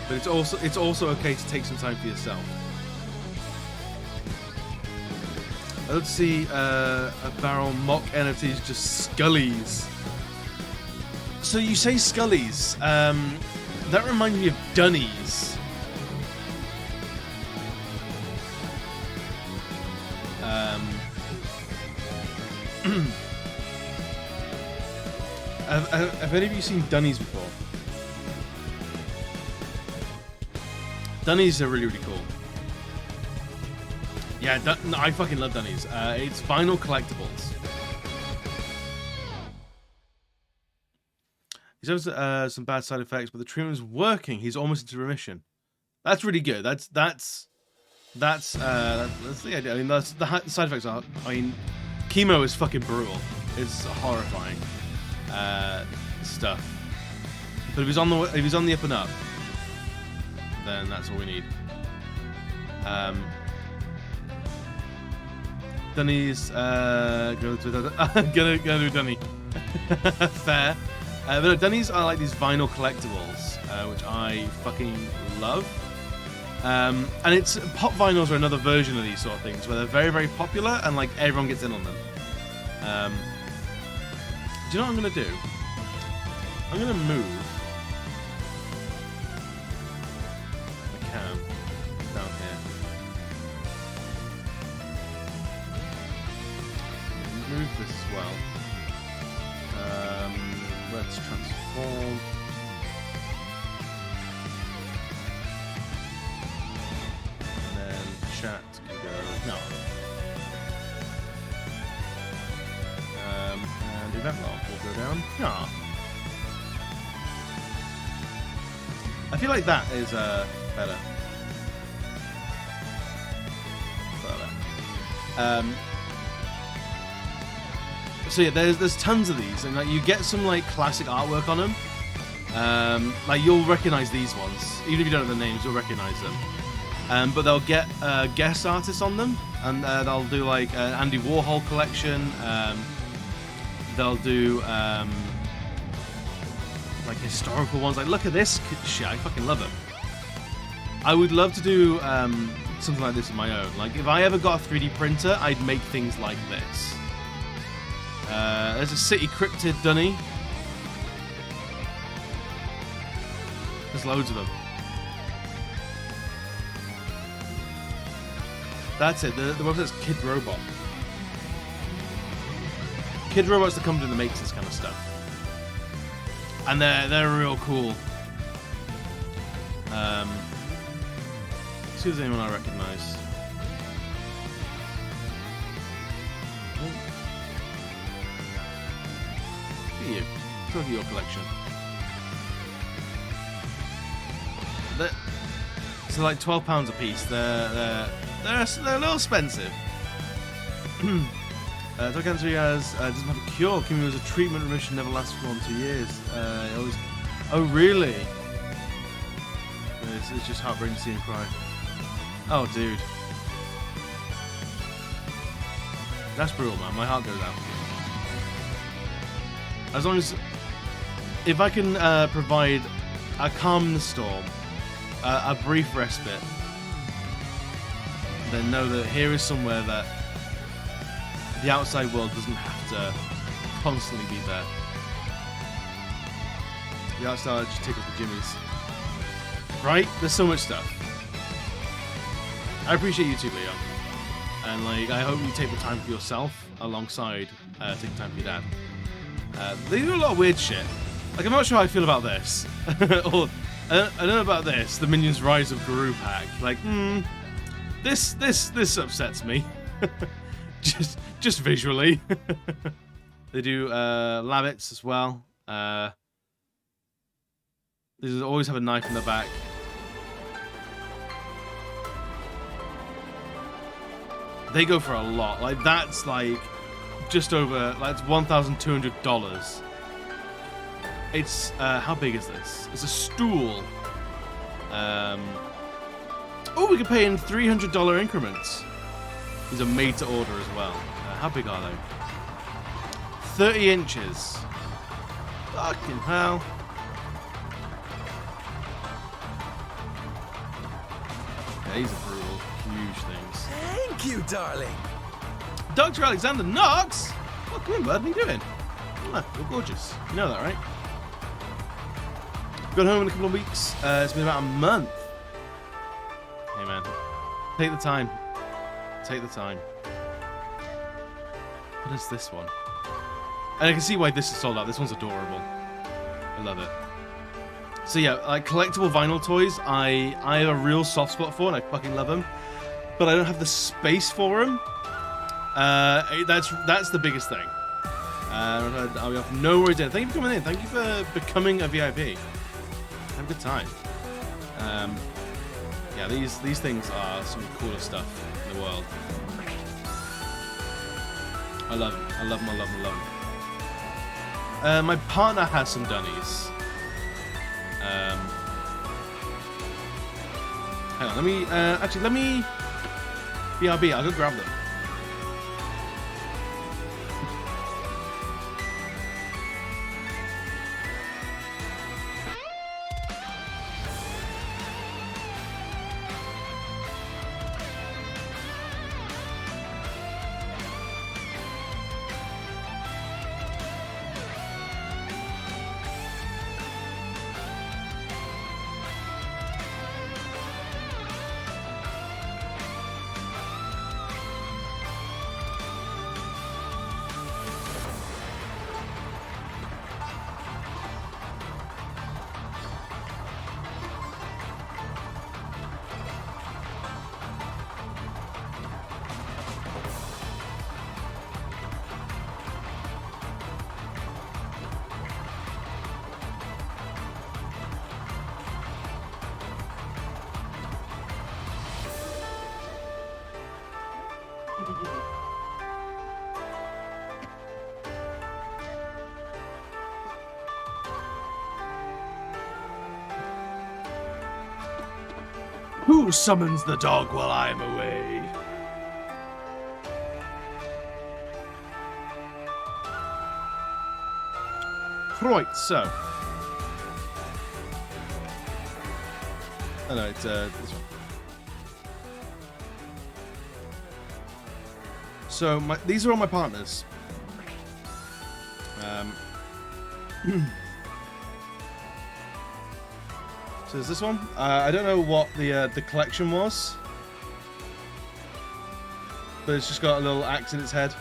But it's also okay to take some time for yourself. Let's see, a barrel mock NFTs, just Scullies. So you say Scullies. That reminds me of Dunnies. Have any of you seen Dunnies before? Dunnies are really, really cool. Yeah, I fucking love Dunnies. It's vinyl collectibles. He's having some bad side effects, but the treatment is working. He's almost into remission. That's really good. That's the idea. I mean, the side effects are. I mean, chemo is fucking brutal. It's horrifying stuff. But if he's on the up and up, then that's all we need. Dunnies, gonna do Dunny. Fair. But no, Dunnies are like these vinyl collectibles, which I fucking love. And it's pop vinyls are another version of these sort of things where they're very, very popular and like everyone gets in on them. Do you know what I'm gonna do? I'm gonna move. I can down here. Move this as well. Let's transform. And then chat can go. No. And event log will go down. No. I feel like that is better. So yeah, there's tons of these, and like you get some like classic artwork on them. Like you'll recognize these ones, even if you don't know the names, you'll recognize them. But they'll get guest artists on them, and they'll do like an Andy Warhol collection. They'll do like historical ones. Like look at this shit, I fucking love it. I would love to do something like this of my own. Like if I ever got a 3D printer, I'd make things like this. There's a city cryptid dunny. There's loads of them. That's it. The website's Kid Robot. Kid Robot's the company that makes this kind of stuff, and they're real cool. See if there's anyone I recognise. Look at you. Look at your collection. So like £12 a piece. They're a little expensive. Dog cancer doesn't have a cure. Chemo is a treatment. Remission never lasts for more than 2 years. Oh really? It's just heartbreaking to see him cry. Oh dude, that's brutal, man. My heart goes out. As long as, if I can provide a calm in the storm, a brief respite, then know that here is somewhere that the outside world doesn't have to constantly be there. The outside just tickles the jimmies. Right? There's so much stuff. I appreciate you too, Leo. And like, I hope you take the time for yourself alongside taking time for your dad. They do a lot of weird shit. Like, I'm not sure how I feel about this. Or, I don't know about this. The Minions Rise of Guru pack. Like, this upsets me. just visually. They do Labbits as well. They always have a knife in the back. They go for a lot. Like, that's like just over, like, it's $1,200. It's, how big is this? It's a stool. Oh, we can pay in $300 increments. These are made to order as well. How big are they? 30 inches. Fucking hell. Yeah, these are brutal. Huge things. Thank you, darling. Dr. Alexander Knox! Oh, come in, bud. How you doing? Oh, you're gorgeous. You know that, right? Got home in a couple of weeks. It's been about a month. Hey, man. Take the time. Take the time. What is this one? And I can see why this is sold out. This one's adorable. I love it. So yeah, like collectible vinyl toys, I have a real soft spot for, and I fucking love them. But I don't have the space for them. That's the biggest thing. I'll be off no worries. Thank you for coming in. Thank you for becoming a VIP. Have a good time. Yeah, these things are some of the coolest stuff in the world. I love them. I love them. I love them. I love them. My partner has some dunnies. Hang on. Let me actually let me. BRB. I'll go grab them. Who summons the dog while I'm away? Right, so. Oh no, it's this one. So these are all my partners. So is this one? I don't know what the collection was, but it's just got a little axe in its head.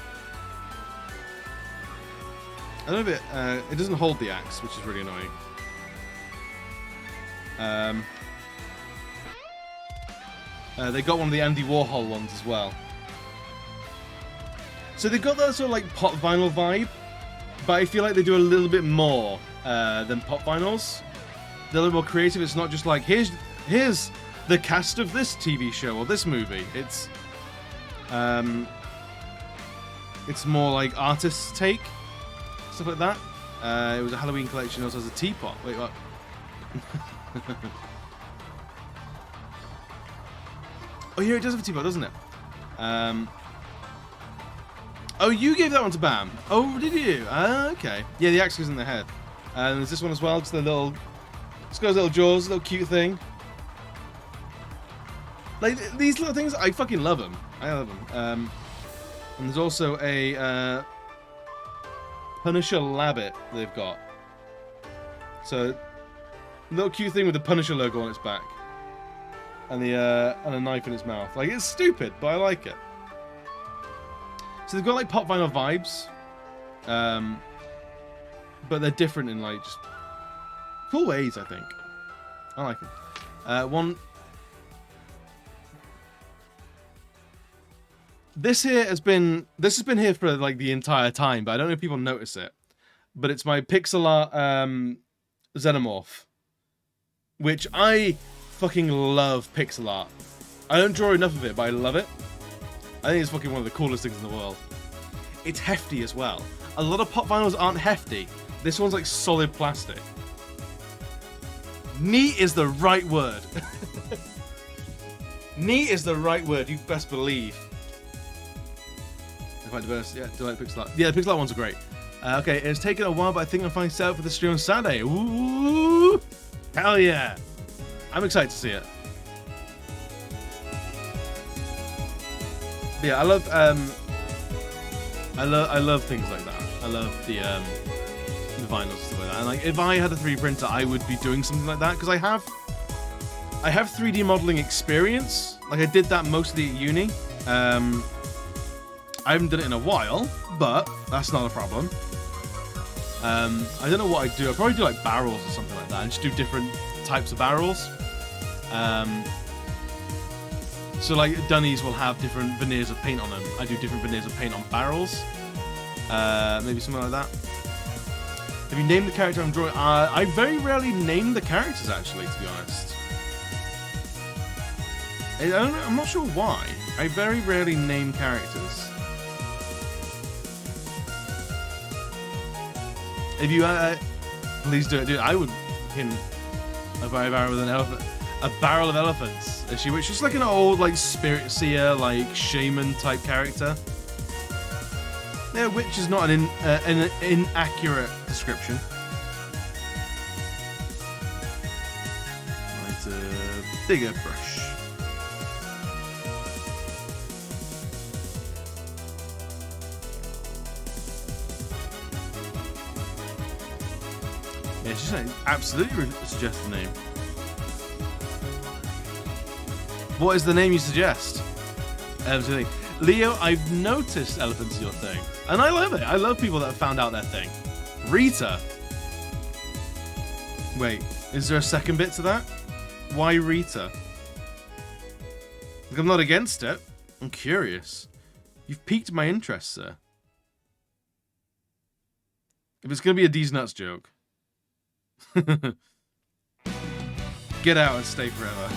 I don't know if it doesn't hold the axe, which is really annoying. They got one of the Andy Warhol ones as well. So they've got that sort of like pop vinyl vibe, but I feel like they do a little bit more than pop vinyls. They're a little more creative. It's not just like here's the cast of this TV show or this movie. It's more like artist's take, stuff like that. It was a Halloween collection. It also has a teapot. Wait, what? Oh yeah, it does have a teapot, doesn't it? Oh, you gave that one to Bam. Oh, did you? Okay. Yeah, the axe goes in the head. And there's this one as well. Just a little. It's got his little jaws, a little cute thing. Like, these little things, I fucking love them. I love them. And there's also a Punisher Labbit they've got. So, a little cute thing with the Punisher logo on its back. And a knife in its mouth. Like, it's stupid, but I like it. So they've got, like, pop vinyl vibes. But they're different in, like, just cool ways, I think. I like them. This has been here for like the entire time, but I don't know if people notice it. But it's my pixel art xenomorph, which I fucking love pixel art. I don't draw enough of it, but I love it. I think it's fucking one of the coolest things in the world. It's hefty as well. A lot of pop vinyls aren't hefty. This one's like solid plastic. Neat is the right word. Neat is the right word, you best believe. Quite diverse, yeah, do like pixel art. Yeah, the pixel art ones are great. Okay, it's taken a while, but I think I'm finally set up for the stream on Saturday. Ooh, hell yeah. I'm excited to see it. But yeah, I love things like that. I love the vinyls and stuff like that. And like, if I had a 3D printer, I would be doing something like that because I have 3D modeling experience. Like I did that mostly at uni. I haven't done it in a while, but that's not a problem. I don't know what I'd do. I'd probably do like barrels or something like that and just do different types of barrels. So like Dunnies will have different veneers of paint on them. I do different veneers of paint on barrels. Maybe something like that. Have you named the character I'm drawing? I very rarely name the characters actually, to be honest. I'm not sure why. I very rarely name characters. If you please do it, dude. I would fucking a barrel with an elephant, a barrel of elephants. Which is like an old like spirit seer, like shaman type character. Yeah, which is not an inaccurate description. Right, bigger brush. Yeah, it's just like absolutely suggest the name. What is the name you suggest? Leo, I've noticed elephants is your thing. And I love it. I love people that have found out their thing. Rita. Wait, is there a second bit to that? Why Rita? Like, I'm not against it. I'm curious. You've piqued my interest, sir. If it's going to be a D's Nuts joke. Get out and stay forever.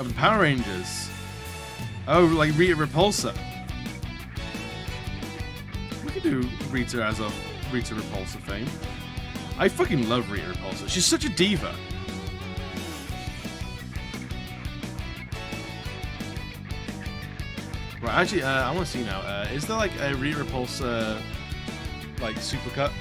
Of the Power Rangers. Oh, like Rita Repulsa. We could do Rita as of Rita Repulsa fame. I fucking love Rita Repulsa. She's such a diva. Right, actually, I want to see now. Is there like a Rita Repulsa like supercut?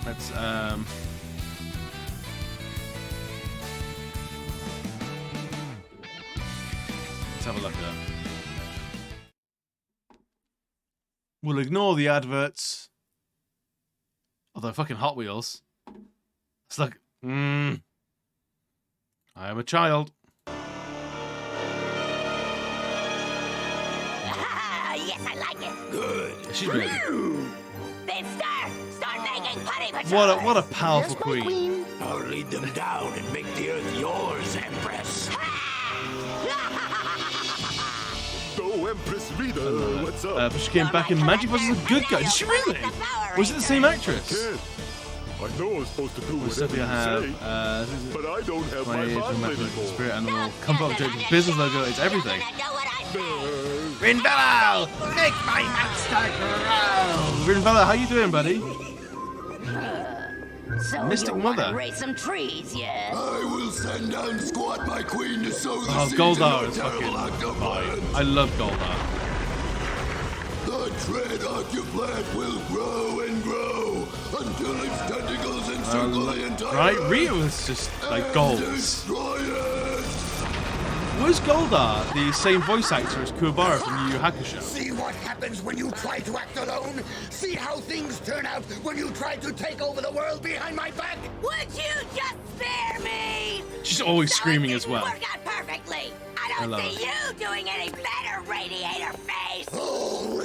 Let's have a look at that. We'll ignore the adverts. Although fucking Hot Wheels. It's like, I am a child. Yes, I like it. Good. She's great. Then start making putty patrol. What a powerful queen. I'll lead them down and make the earth yours, Empress. Oh, Empress Rita, what's up? But she came back in Magic Bus as a good guy. Did she really? Was it the same actress? Kid, I know I'm supposed to do What stuff whatever you have? you say, but I don't have my mom anymore. Spirit animal, comfort object, business logo, it's everything. Know what I say. Rinvello! Make my monster grow! Rinvello, how you doing, buddy? So Mystic you Mother. wanna raise some trees, yes? I will send down Squat, my queen, to sow the seeds Goldar in is your terrible fucking octoplant. fine. I love Goldar. The dread octoplant will grow and grow until its tentacles encircle the entire Right? earth Rita was just like and gold. destroy it. Was Goldar the same voice actor as Kuwabara from Yu Yu Hakusho? See what happens when you try to act alone? See how things turn out when you try to take over the world behind my back? Would you just spare me? She's always So screaming it as well. didn't work out perfectly. I I don't love see it. you doing any better, Radiator Face. Oh,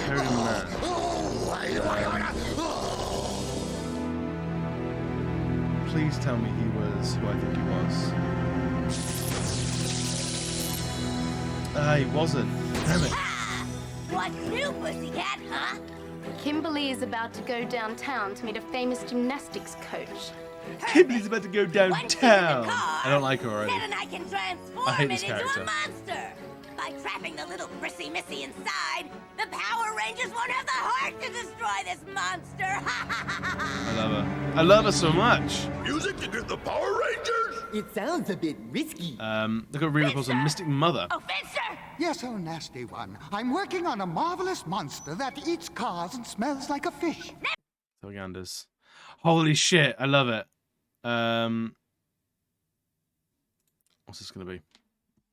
Harry Man. Please tell me he was who I think he was. He wasn't. Damn it. What's new, pussycat, huh? Kimberly is about to go downtown to meet a famous gymnastics coach. Kimberly's about to go Once she's in the downtown. car, I don't like her already. Ned and I can transform I hate it this into character. a monster. By trapping the little prissy missy inside, the Power Rangers won't have the heart to destroy this monster. I love her. I love her so much. Music to get the Power Rangers? It sounds a bit risky. Look at Rita on Mystic Mother. Oh, Finster! Yes, oh nasty one. I'm working on a marvelous monster that eats cars and smells like a fish. Propaganders. Holy shit, I love it. What's this gonna be?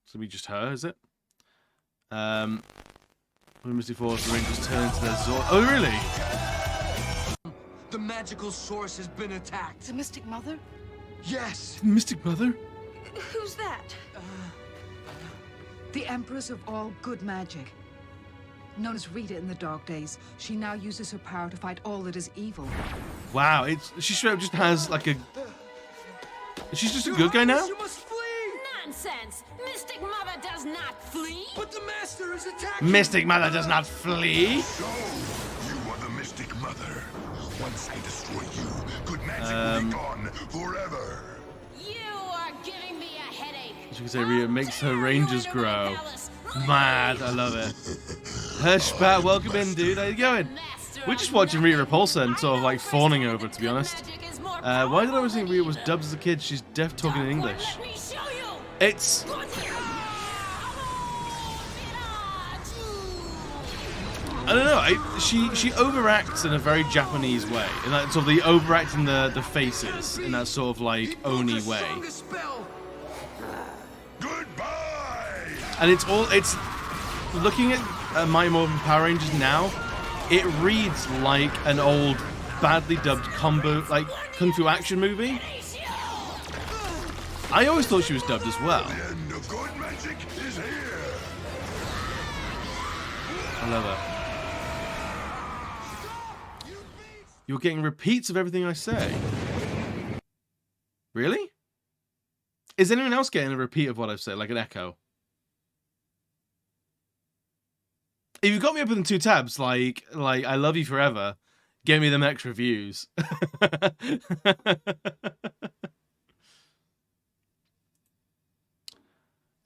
It's gonna be just her, is it? When Misty Force, the Rangers turn to their Zord. Oh, really? The magical source has been attacked. The Mystic Mother? Yes. Mystic Mother? Who's that? The Empress of all good magic. Known as Rita in the Dark Days, she now uses her power to fight all that is evil. Wow, she straight up just has like a. She's just a good guy now? You must flee. Nonsense! Mystic Mother does not flee! But the master is attacking. Mystic Mother does not flee. So, you are the Mystic Mother. Once I destroy you, good magic will be gone forever. You are giving me a headache. As you can say, Rita makes her Rangers grow. Mad, I love it. 𝘽𝙍𝙐𝙎, welcome in, dude. How you going? We're just watching Rita Repulsa and sort of like fawning over it, to be honest. Why did I always think Rita was dubbed as a kid? She's deaf talking in English. It's. I don't know. She overacts in a very Japanese way, in that sort of the overacting the faces in that sort of like Oni way. Goodbye! And it's looking at Mighty Morphin Power Rangers now. It reads like an old, badly dubbed combo like kung fu action movie. I always thought she was dubbed as well. The end of good magic is here. I love her. You're getting repeats of everything I say. Really? Is anyone else getting a repeat of what I've said, like an echo? If you've got me up in 2 tabs, like I love you forever, give me them extra views.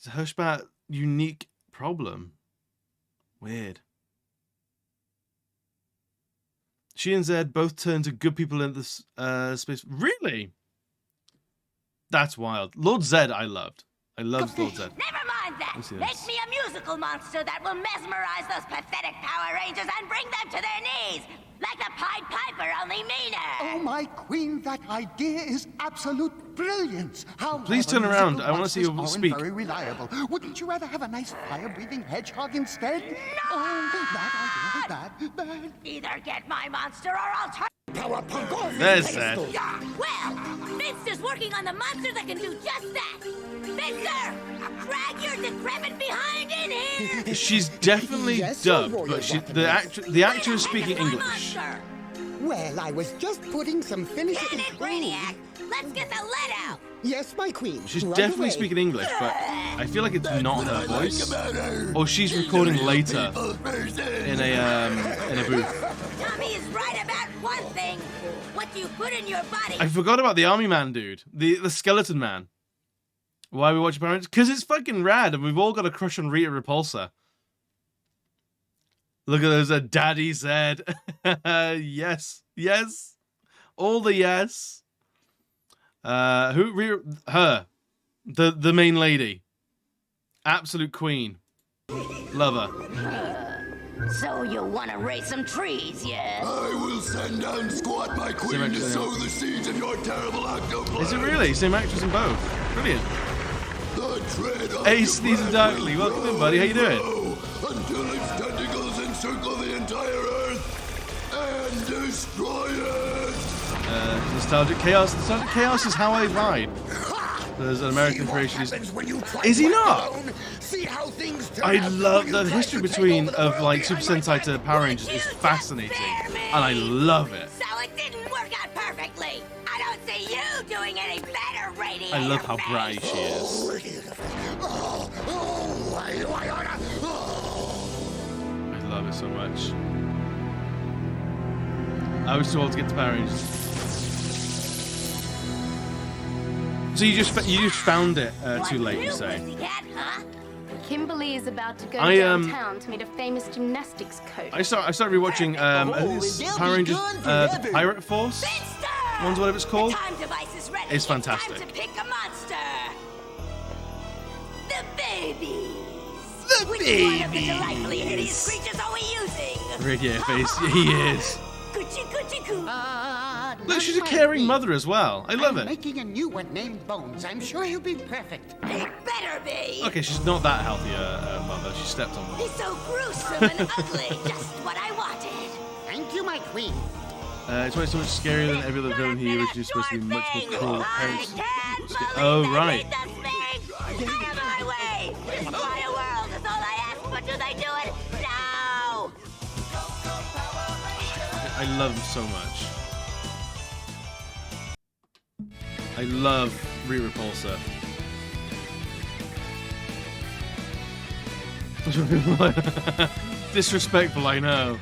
It's a 𝘽𝙍𝙐𝙎 unique problem. Weird. She and Zed both turn to good people in this space. Really? That's wild. Lord Zed I loved. I loved Lord Zed. Never mind that. Make me a musical monster that will mesmerize those pathetic Power Rangers and bring them to their knees. Like a Pied Piper, only meaner. Oh, my queen, that idea is absolute brilliance. Please turn around. I want to see you speak. Very reliable. Wouldn't you rather have a nice fire-breathing hedgehog instead? No! Oh, that idea is bad. Either get my monster or I'll turn. There's Zed. Well, Finster's working on the monster that can do just that. Finster, drag your decrepit behind in here. She's definitely dubbed, but the actor is speaking English. Well, I was just putting some finishing. Get it, Brainiac. Let's get the lead out. Yes, my queen. She's Right definitely away. speaking English, but I feel like it's not her voice. Or she's recording later in a booth. Tommy is right about one thing. What you put in your body. I forgot about the army man, dude. The skeleton man. Why are we watching Power Rangers? Because it's fucking rad, and we've all got a crush on Rita Repulsa. Look at those, Daddy Zed. Yes, yes, all the yes. Her, the main lady, absolute queen, love her. So you want to raise some trees, yeah? I will send down Squat, my queen, to sow the seeds of your terrible octopus. Is it really? Same actress in both. Brilliant. Ace Sneezing Darkly, welcome in, buddy. How you doing? Until its tentacles encircle the entire Earth and destroy it. Nostalgic Chaos. Nostalgic Chaos is how I ride. There's an American creation. Is he not? I love the history between of like Super Sentai to Power Rangers is fascinating, and I love it. So it didn't work out perfectly. I don't see you doing any better, Radiator. I love how bright she is. Why do I oughta... I love it so much. I was too old to get to Power Rangers. So you just found it too late, you say? Kimberly is about to go I, downtown to meet a famous gymnastics coach. I started rewatching I think it's Power Rangers the Pirate Force. One's whatever it's called. It's fantastic. Time to pick a monster. The babies. The Which babies. one of the delightfully hideous creatures are we using? Radiator face. He is. Coochie coochie coo. Look, she's a caring mother as well. I love I'm it. making a new one named Bones. I'm sure he'll be perfect. He better be. Okay, she's not that healthy, mother. She stepped on one. He's so gruesome and ugly. Just what I wanted. Thank you, my queen. It's why he's so much scarier than every other villain. He originally supposed to be much more cruel. I can't believe Oh, I right. made the thing. I have my way. Destroy a world is all I ask, but do they do it? No. I love him so much. I love Rita Repulsa. Disrespectful, I know.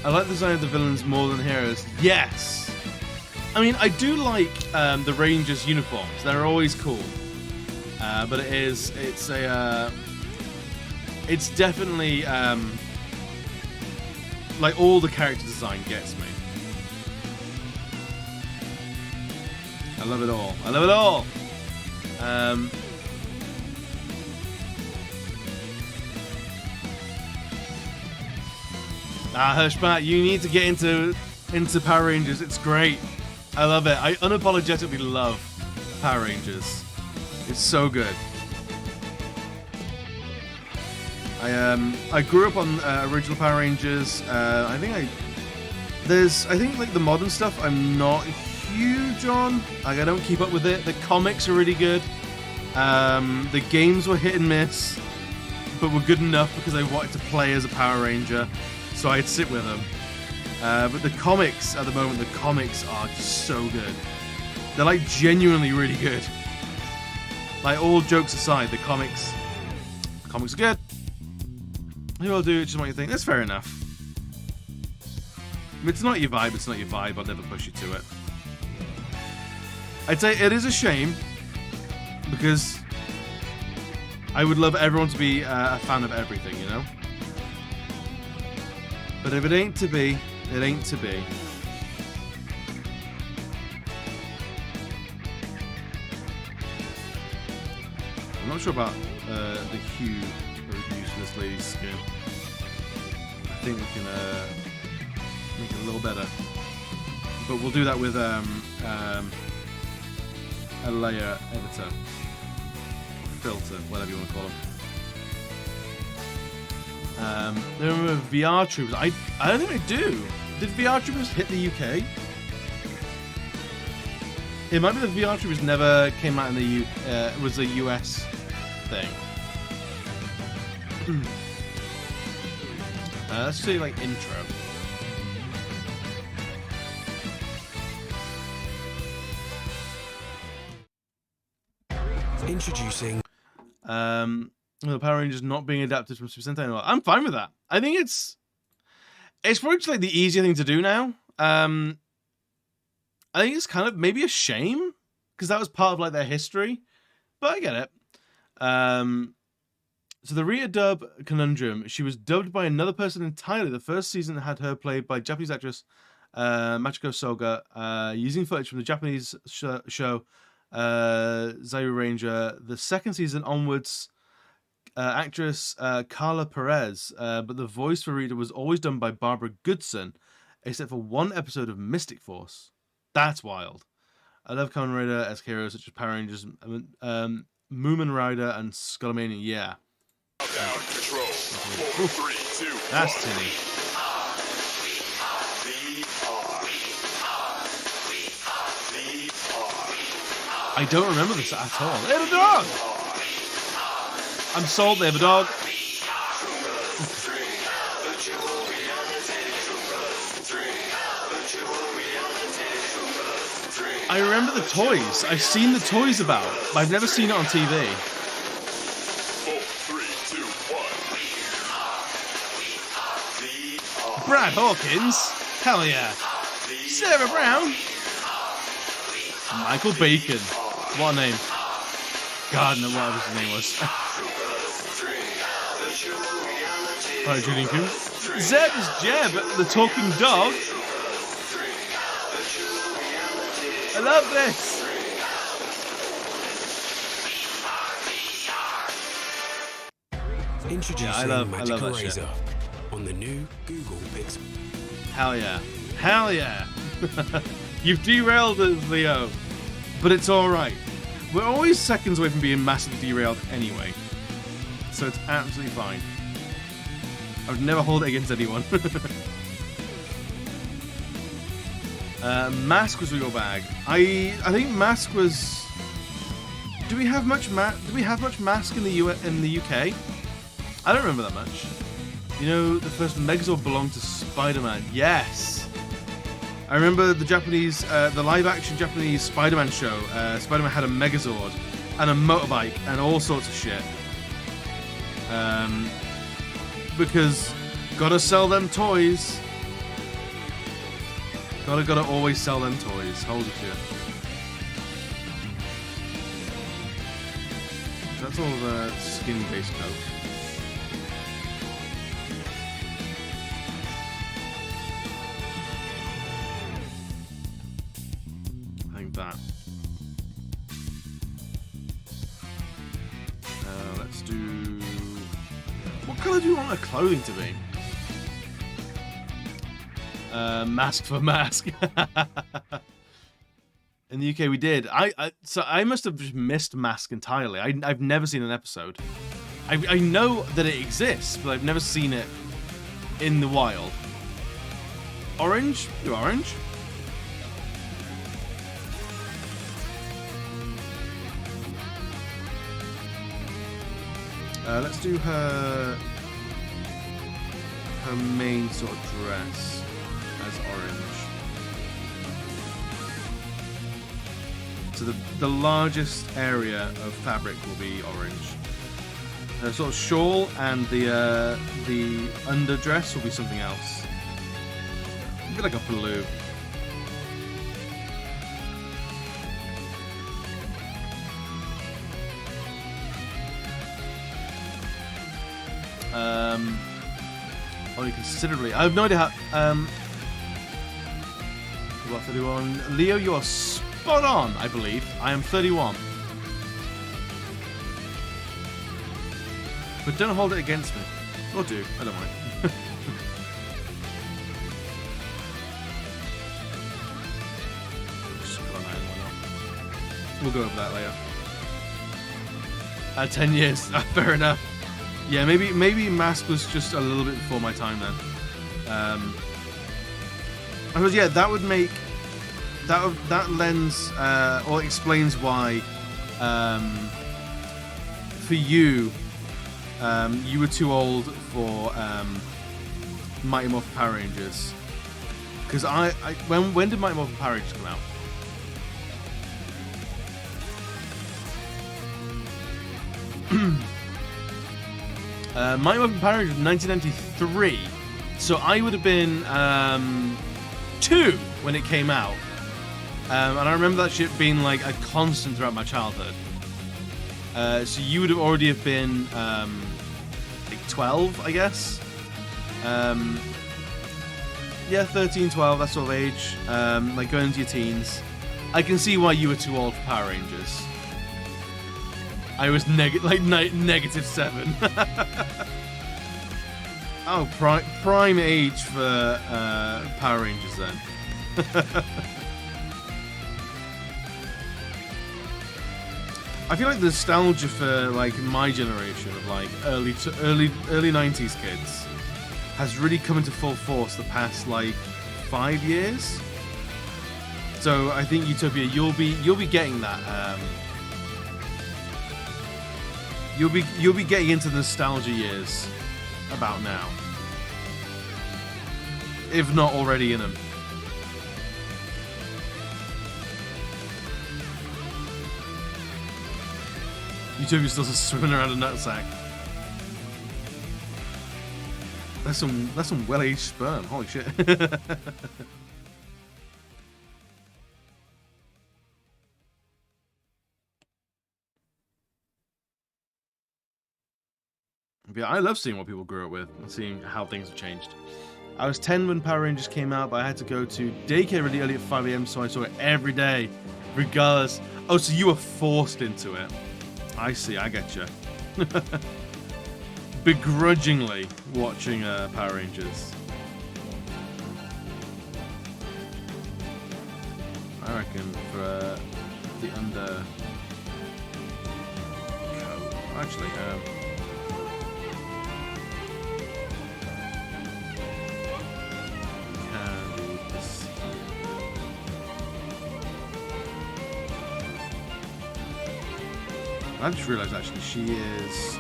I like the design of the villains more than heroes. Yes! I mean, I do like the Rangers' uniforms. They're always cool. But it's definitely, like, all the character design gets me. I love it all. I love it all! Hirschbat, you need to get into Power Rangers. It's great. I love it. I unapologetically love Power Rangers. It's so good. I grew up on original Power Rangers. I think like the modern stuff I'm not huge on. Like, I don't keep up with it. The comics are really good. The games were hit and miss, but were good enough because I wanted to play as a Power Ranger, so I'd sit with them. But the comics at the moment, the comics are just so good. They're like genuinely really good. Like, all jokes aside, the comics are good. Who will do it, just what you think. That's fair enough. If it's not your vibe, it's not your vibe. I'll never push you to it. I'd say it is a shame, because I would love everyone to be a fan of everything, you know? But if it ain't to be, it ain't to be. I'm not sure about the hue reviews for this lady's skin. I think we can make it a little better. But we'll do that with a layer editor. Filter, whatever you want to call them. I remember VR Troopers. I don't think they do. Did VR Troopers hit the UK? It might be the VR Troopers never came out in the it was a US thing. Let's see, like, intro. Introducing. The Power Rangers not being adapted from Super Sentai anymore. I'm fine with that. I think it's probably just like the easier thing to do now. I think it's kind of maybe a shame because that was part of like their history, but I get it. So the Rita dub conundrum, she was dubbed by another person entirely. The first season had her played by Japanese actress Machiko Soga, using footage from the Japanese show Zayu Ranger. The second season onwards, actress Carla Perez, but the voice for Rita was always done by Barbara Goodson, except for one episode of Mystic Force. That's wild. I love Kamen Rider as heroes such as Power Rangers, Moomin Rider, and Skullomania. Yeah. Down control. 4, 3, 2. That's tinny. I don't remember this at all. They have a dog! I'm sold, they have a dog. I remember the toys. I've seen the toys about, but I've never seen it on TV. 4, 3, 2, 1. Brad Hawkins? Hell yeah. Sarah Brown? Michael Bacon. What a name. God, no, whatever his name was. Alright, Julian Q. Zeb is Jeb, the talking dog. I love this. Introducing I love Magic that shit. Eraser on the new Google Pixel. Hell yeah. Hell yeah. You've derailed us, Leo. But it's alright. We're always seconds away from being massively derailed anyway. So it's absolutely fine. I would never hold it against anyone. Mask was your bag. I think Mask was. Do we have much Mask in the UK? I don't remember that much. You know, the first Megazord belonged to Spider-Man. Yes. I remember the Japanese, the live-action Japanese Spider-Man show. Spider-Man had a Megazord and a motorbike and all sorts of shit. Because gotta sell them toys. Gotta always sell them toys. Hold it shit. That's all the skin-based coat. I think that. Let's do. What colour do you want our clothing to be? Mask for mask. In the UK we did. So I must have just missed Mask entirely. I've never seen an episode. I know that it exists, but I've never seen it in the wild. Orange? Do orange? Let's do her main sort of dress as orange. So the largest area of fabric will be orange. Sort of shawl and the underdress will be something else. Maybe like a blue. Only considerably. I have no idea how. What, 31? Leo, you are spot on, I believe. I am 31. But don't hold it against me. Or do. I don't mind. We'll go over that later. 10 years. Fair enough. Yeah, maybe Mask was just a little bit before my time then. I suppose, yeah, that would make that lends or explains why for you you were too old for Mighty Morphin Power Rangers. Because when did Mighty Morphin Power Rangers come out? Mighty Morphin Power Rangers was 1993, so I would have been 2 when it came out, and I remember that shit being like a constant throughout my childhood. So you would have already have been like 12, I guess. Yeah, 13, 12, that sort of age, like going into your teens. I can see why you were too old for Power Rangers. I was -7. Oh, prime age for Power Rangers then. I feel like the nostalgia for like my generation of like early 90s kids has really come into full force the past like 5 years. So I think Utopia, you'll be getting that. You'll be getting into the nostalgia years about now, if not already in them. Utopia still swimming around a nutsack. That's some well-aged sperm. Holy shit. Yeah, I love seeing what people grew up with and seeing how things have changed. I was 10 when Power Rangers came out, but I had to go to daycare really early at 5 AM, so I saw it every day, regardless. Oh, so you were forced into it. I see, I get you. Begrudgingly watching Power Rangers. I reckon for the under... Actually, I just realised actually she is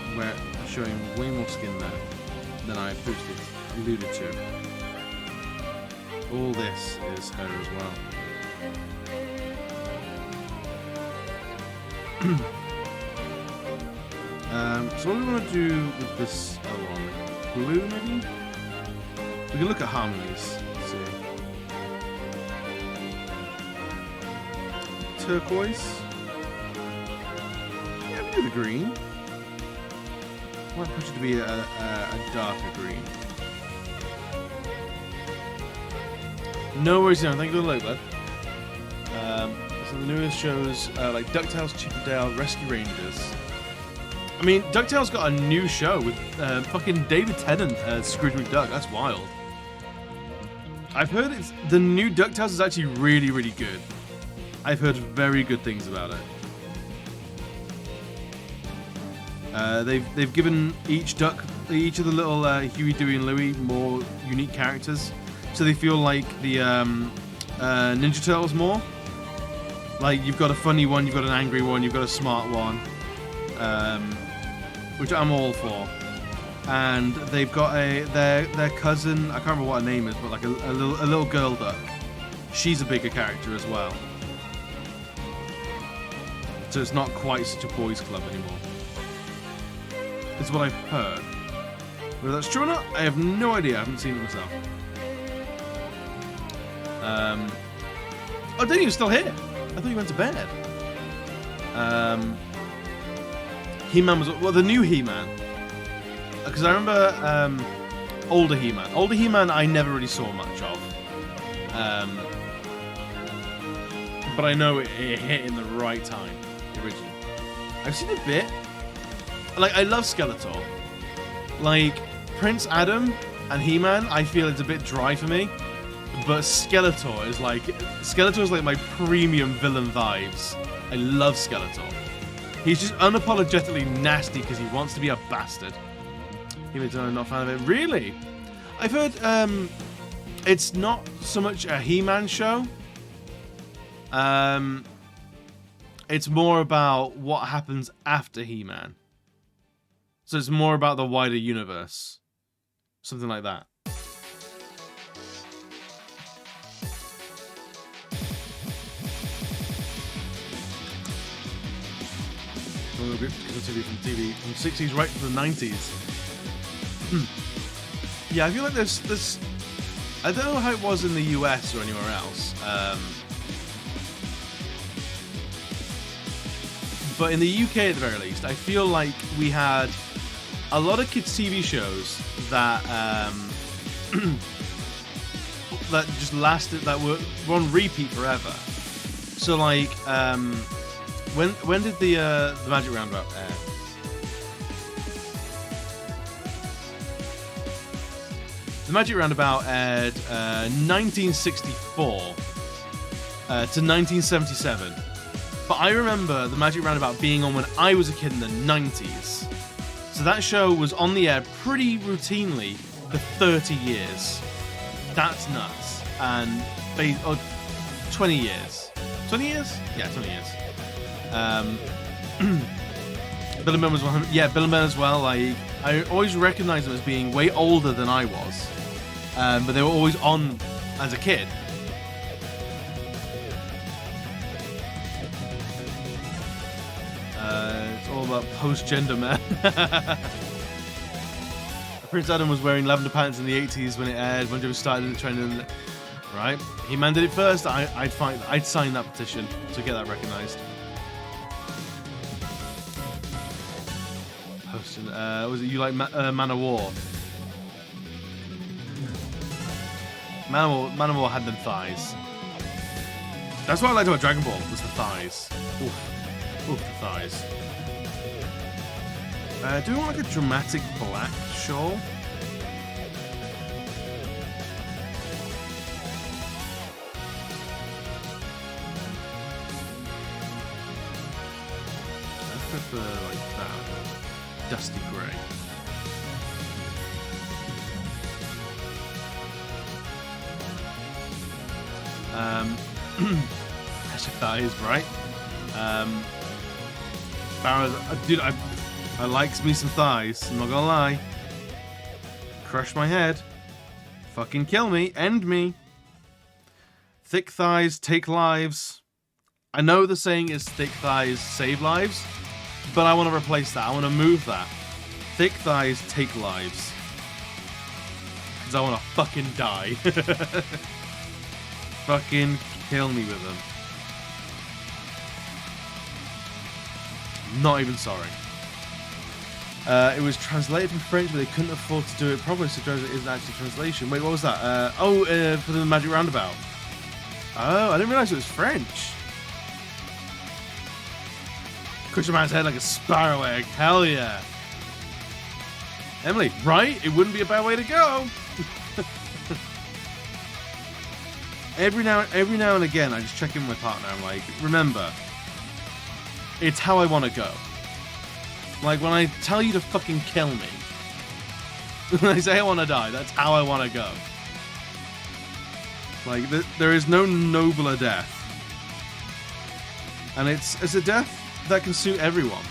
showing way more skin there than I previously alluded to. All this is her as well. So what do we want to do with this other one? Blue maybe? We can look at harmonies. Let's see. Turquoise. The green. I want to push it to be a darker green. No worries, thank you for the load, bud. So the newest shows like DuckTales, Chip 'n Dale, Rescue Rangers. I mean, DuckTales got a new show with fucking David Tennant as Scrooge McDuck. That's wild. I've heard the new DuckTales is actually really, really good. I've heard very good things about it. They've given each of the little Huey, Dewey, and Louie more unique characters, so they feel like the Ninja Turtles more. Like you've got a funny one, you've got an angry one, you've got a smart one, which I'm all for. And they've got their cousin. I can't remember what her name is, but like a little girl duck. She's a bigger character as well. So it's not quite such a boys' club anymore. Is what I've heard. Whether that's true or not, I have no idea. I haven't seen it myself. Oh, Danny was still here. I thought you went to bed. He-Man was... Well, the new He-Man. Because I remember older He-Man. Older He-Man I never really saw much of. But I know it hit in the right time, originally. I've seen a bit. Like, I love Skeletor. Like, Prince Adam and He-Man, I feel it's a bit dry for me. But Skeletor is like my premium villain vibes. I love Skeletor. He's just unapologetically nasty because he wants to be a bastard. Even though I'm not a fan of it. Really? I've heard it's not so much a He-Man show. It's more about what happens after He-Man. So it's more about the wider universe. Something like that. From TV from 60s right to the 90s. Yeah, I feel like there's I don't know how it was in the US or anywhere else. But in the UK at the very least, I feel like we had a lot of kids' TV shows that that just lasted, that were on repeat forever. So like, when did the Magic Roundabout air? The Magic Roundabout aired 1964 to 1977. But I remember the Magic Roundabout being on when I was a kid in the 90s. So that show was on the air pretty routinely for 30 years. That's nuts. And 20 years. 20 years? Yeah, 20 years. Bill and Ben was one. Yeah, Bill and Ben as well. Like, I always recognized them as being way older than I was. But they were always on as a kid. It's all all about post-gender man. Prince Adam was wearing lavender pants in the 80s when it aired. Bon Jovi started the trend, right? He man did it first. I'd sign that petition to get that recognised. Was it you like Man of War? Man of War had them thighs. That's what I liked about Dragon Ball, was the thighs. Oof, the thighs. Do we want like a dramatic black shawl? I prefer like that. Dusty grey. Hashtag that is right. Barrows, dude, I likes me some thighs, I'm not gonna lie. Crush my head. Fucking kill me. End me. Thick thighs take lives. I know the saying is thick thighs save lives, but I want to replace that. I want to move that. Thick thighs take lives. Because I want to fucking die. Fucking kill me with them. Not even sorry. It was translated from French, but they couldn't afford to do it properly, so it isn't actually translation. Wait, what was that? For the Magic Roundabout. Oh, I didn't realise it was French. Crush a man's head like a sparrow egg. Hell yeah. Emily, right? It wouldn't be a bad way to go. Every now and again, I just check in with my partner. I'm like, remember, it's how I want to go. Like, when I tell you to fucking kill me, when I say I want to die, that's how I want to go. Like, there is no nobler death. And it's a death that can suit everyone.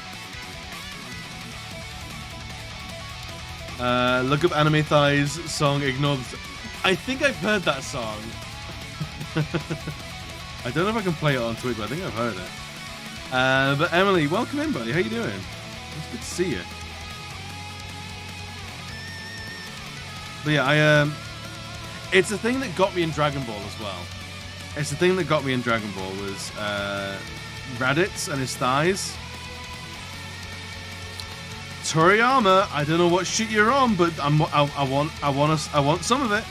Look up Anime Thighs song, Ignore the... I think I've heard that song. I don't know if I can play it on Twitch, but I think I've heard it. But Emily, welcome in, buddy. How you doing? It's good to see you. But yeah, it's the thing that got me in Dragon Ball as well. It's the thing that got me in Dragon Ball was Raditz and his thighs. Toriyama, I don't know what shit you're on, but I want some of it.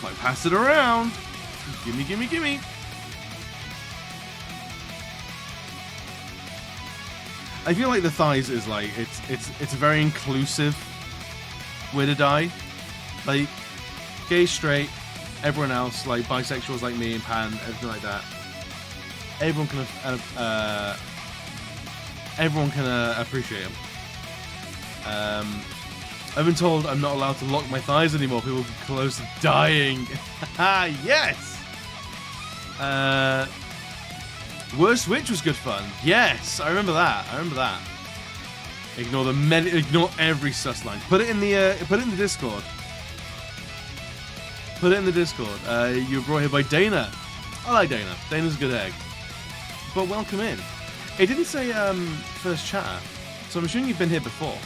Like, pass it around. Gimme, gimme, gimme. I feel like the thighs is like it's a very inclusive way to die. Like, gay, straight, everyone else, like bisexuals like me and Pan, everything like that. Everyone can appreciate them. I've been told I'm not allowed to lock my thighs anymore. People get close to dying. Yes. Worst Witch was good fun. Yes, I remember that. Ignore every sus line. Put it in the Discord. You were brought here by Dana. I like Dana. Dana's a good egg. But welcome in. It didn't say first chatter, so I'm assuming you've been here before.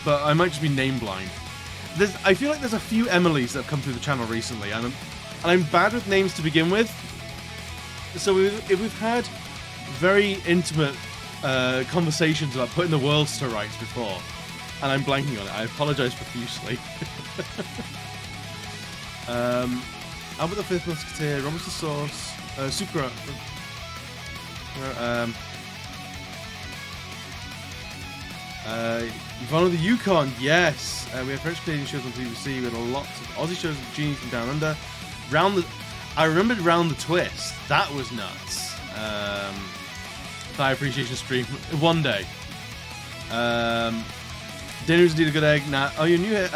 But I might just be name blind. I feel like there's a few Emilys that have come through the channel recently, and I'm bad with names to begin with. So if we've had very intimate conversations about putting the worlds to rights before, and I'm blanking on it, I apologise profusely. Albert the Fifth Musketeer, Robert the Source, Supra. Yvonne of the Yukon, yes. We had French Canadian shows on BBC. We had a lot of Aussie shows with Genies from Down Under. I remembered Round the Twist. That was nuts. Thigh appreciation stream one day. Dinner's indeed a good egg. Nah. Oh, you're new here.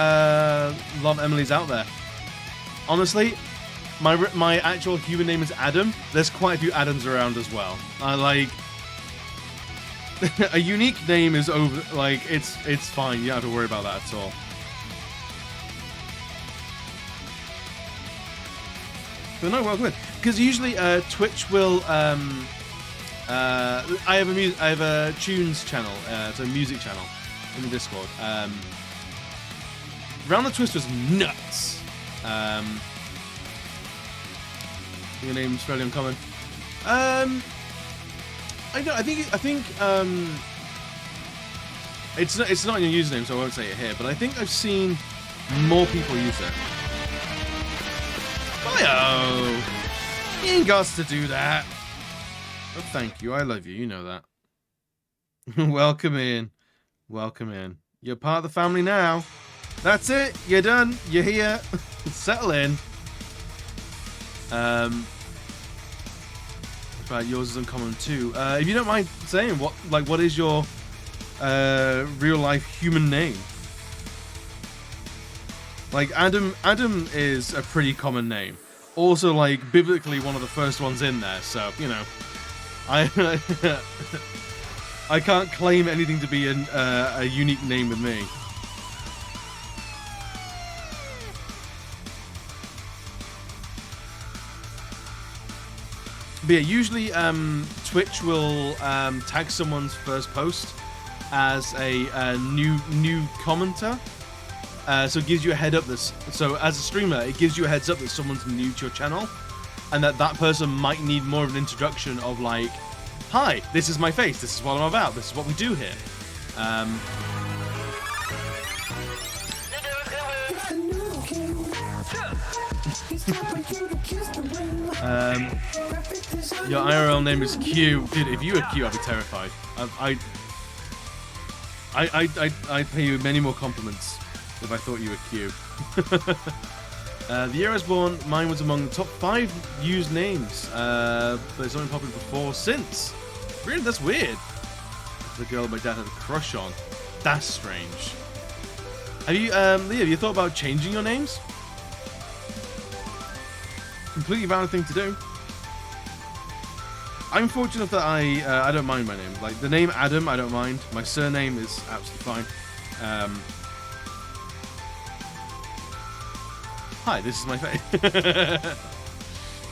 Love Emily's out there. Honestly, my actual human name is Adam. There's quite a few Adams around as well. I like. A unique name is over. Like, it's fine. You don't have to worry about that at all. But no, welcome in. Because usually Twitch will I have a tunes channel, it's a music channel in the Discord. Round the Twist was nuts. Your name's fairly uncommon. I think it's not in your username, so I won't say it here. But I think I've seen more people use it. Hello. You ain't got to do that. Oh, thank you. I love you. You know that. Welcome in. Welcome in. You're part of the family now. That's it. You're done. You're here. Settle in. Right, yours is uncommon too. If you don't mind saying, what is your real life human name? Like Adam is a pretty common name. Also, like biblically, one of the first ones in there. So you know, I can't claim anything to be a unique name with me. But yeah, usually Twitch will tag someone's first post as a new commenter. So it gives you a head up. So as a streamer, it gives you a heads up that someone's new to your channel, and that person might need more of an introduction of like, "Hi, this is my face. This is what I'm about. This is what we do here." Your IRL name is Q, dude. If you were Q, I'd be terrified. I'd pay you many more compliments if I thought you were Q. The year I was born, mine was among the top 5 used names, but it's only popular before since. Really, that's weird. The girl my dad had a crush on. That's strange. Have you, Leah? Have you thought about changing your names? Completely valid thing to do. I'm fortunate that I don't mind my name. Like the name Adam, I don't mind. My surname is absolutely fine. Hi, this is my face.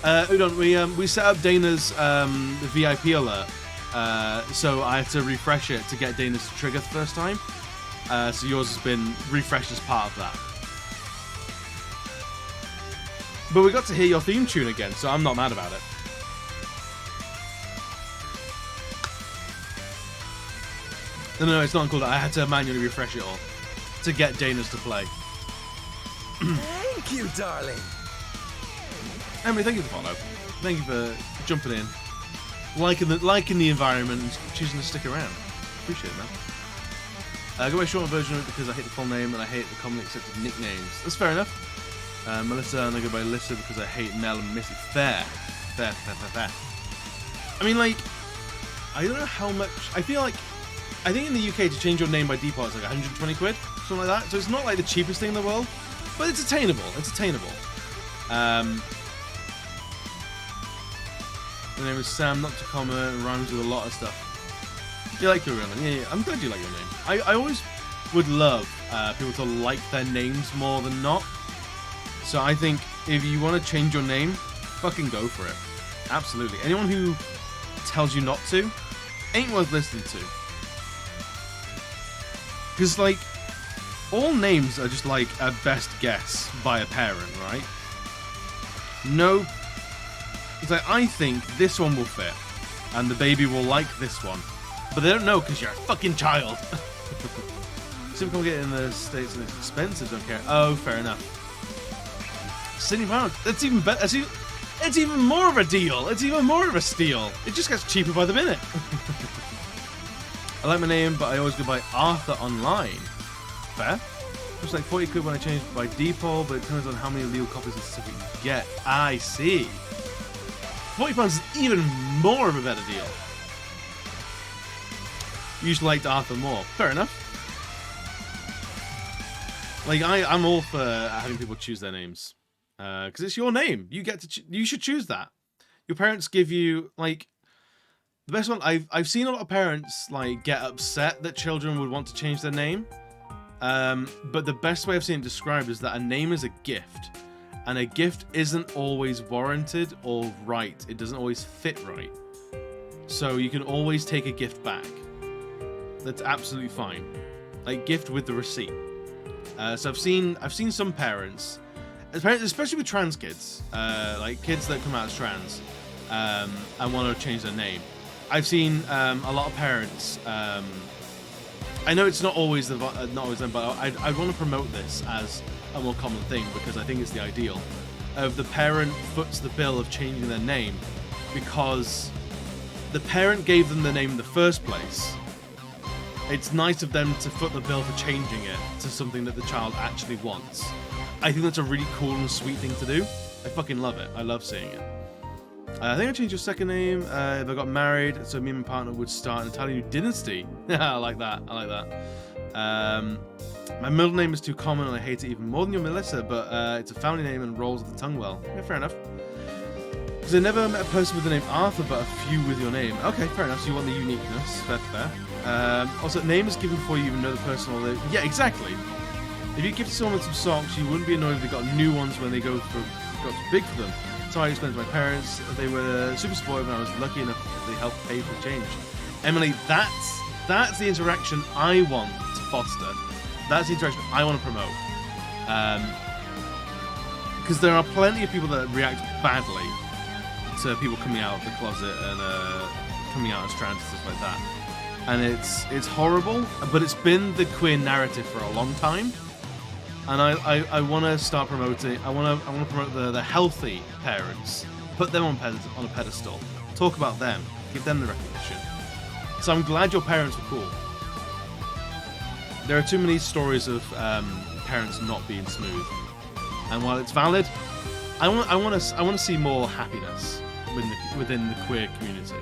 Udon, we set up Dana's VIP alert, so I have to refresh it to get Dana's to trigger the first time. So yours has been refreshed as part of that. But we got to hear your theme tune again, so I'm not mad about it. No, it's not cool. I had to manually refresh it all to get Dana's to play. Thank you, darling. Emily, thank you for the follow. Thank you for jumping in, liking the environment, and choosing to stick around. Appreciate it, man. I got my short version of it because I hate the full name and I hate the commonly accepted nicknames. That's fair enough. Melissa, and I go by Alyssa because I hate Mel and Missy. Fair. I mean, like, I don't know how much. I think in the UK to change your name by default is like 120 quid, something like that. So it's not like the cheapest thing in the world, but it's attainable. The name is Sam, not too common, and rhymes with a lot of stuff. You like your real name? Yeah, I'm glad you like your name. I always would love people to like their names more than not. So I think if you want to change your name, fucking go for it. Absolutely. Anyone who tells you not to ain't worth listening to. Because, like, all names are just like a best guess by a parent, right? No. It's like, I think this one will fit, and the baby will like this one. But they don't know because you're a fucking child. See if we can get in the States and it's expensive, don't care. Oh, fair enough. £70. That's even better. It's even more of a deal. It's even more of a steal. It just gets cheaper by the minute. I like my name, but I always go by Arthur online. Fair. It's like 40 quid when I change by default, but it depends on how many legal copies of the certificate you get. I see. £40 is even more of a better deal. You just liked Arthur more. Fair enough. Like, I'm all for having people choose their names. Because it's your name. You get to you should choose that. Your parents give you, like, the best one. I've seen a lot of parents like get upset that children would want to change their name. But the best way I've seen it described is that a name is a gift, and a gift isn't always warranted or right. It doesn't always fit right. so you can always take a gift back. That's absolutely fine. Like, gift with the receipt. So I've seen some parents, especially with trans kids, like kids that come out as trans, and want to change their name. I've seen a lot of parents. I know it's not always them, but I want to promote this as a more common thing because I think it's the ideal. Of the parent foots the bill of changing their name because the parent gave them the name in the first place. It's nice of them to foot the bill for changing it to something that the child actually wants. I think that's a really cool and sweet thing to do. I fucking love it. I love seeing it. I think I changed your second name if I got married, so me and my partner would start an Italian dynasty. I like that. I like that. My middle name is too common and I hate it even more than your Melissa, but it's a family name and rolls with the tongue well. Yeah, fair enough. Because I never met a person with the name Arthur, but a few with your name. Okay, fair enough. So you want the uniqueness. Fair. Also, name is given before you even know the person or the... Yeah, exactly. If you gifted someone with some socks, you wouldn't be annoyed if they got new ones when they got too big for them. So I explained to my parents. They were super supportive and I was lucky enough they helped pay for the change. Emily, that's the interaction I want to foster. That's the interaction I want to promote. Because there are plenty of people that react badly to people coming out of the closet and coming out as trans and stuff like that. And it's horrible, but it's been the queer narrative for a long time. And I want to start promoting. I want to promote the healthy parents. Put them on a pedestal. Talk about them. Give them the recognition. So I'm glad your parents were cool. There are too many stories of parents not being smooth. And while it's valid, I want to see more happiness within the queer community.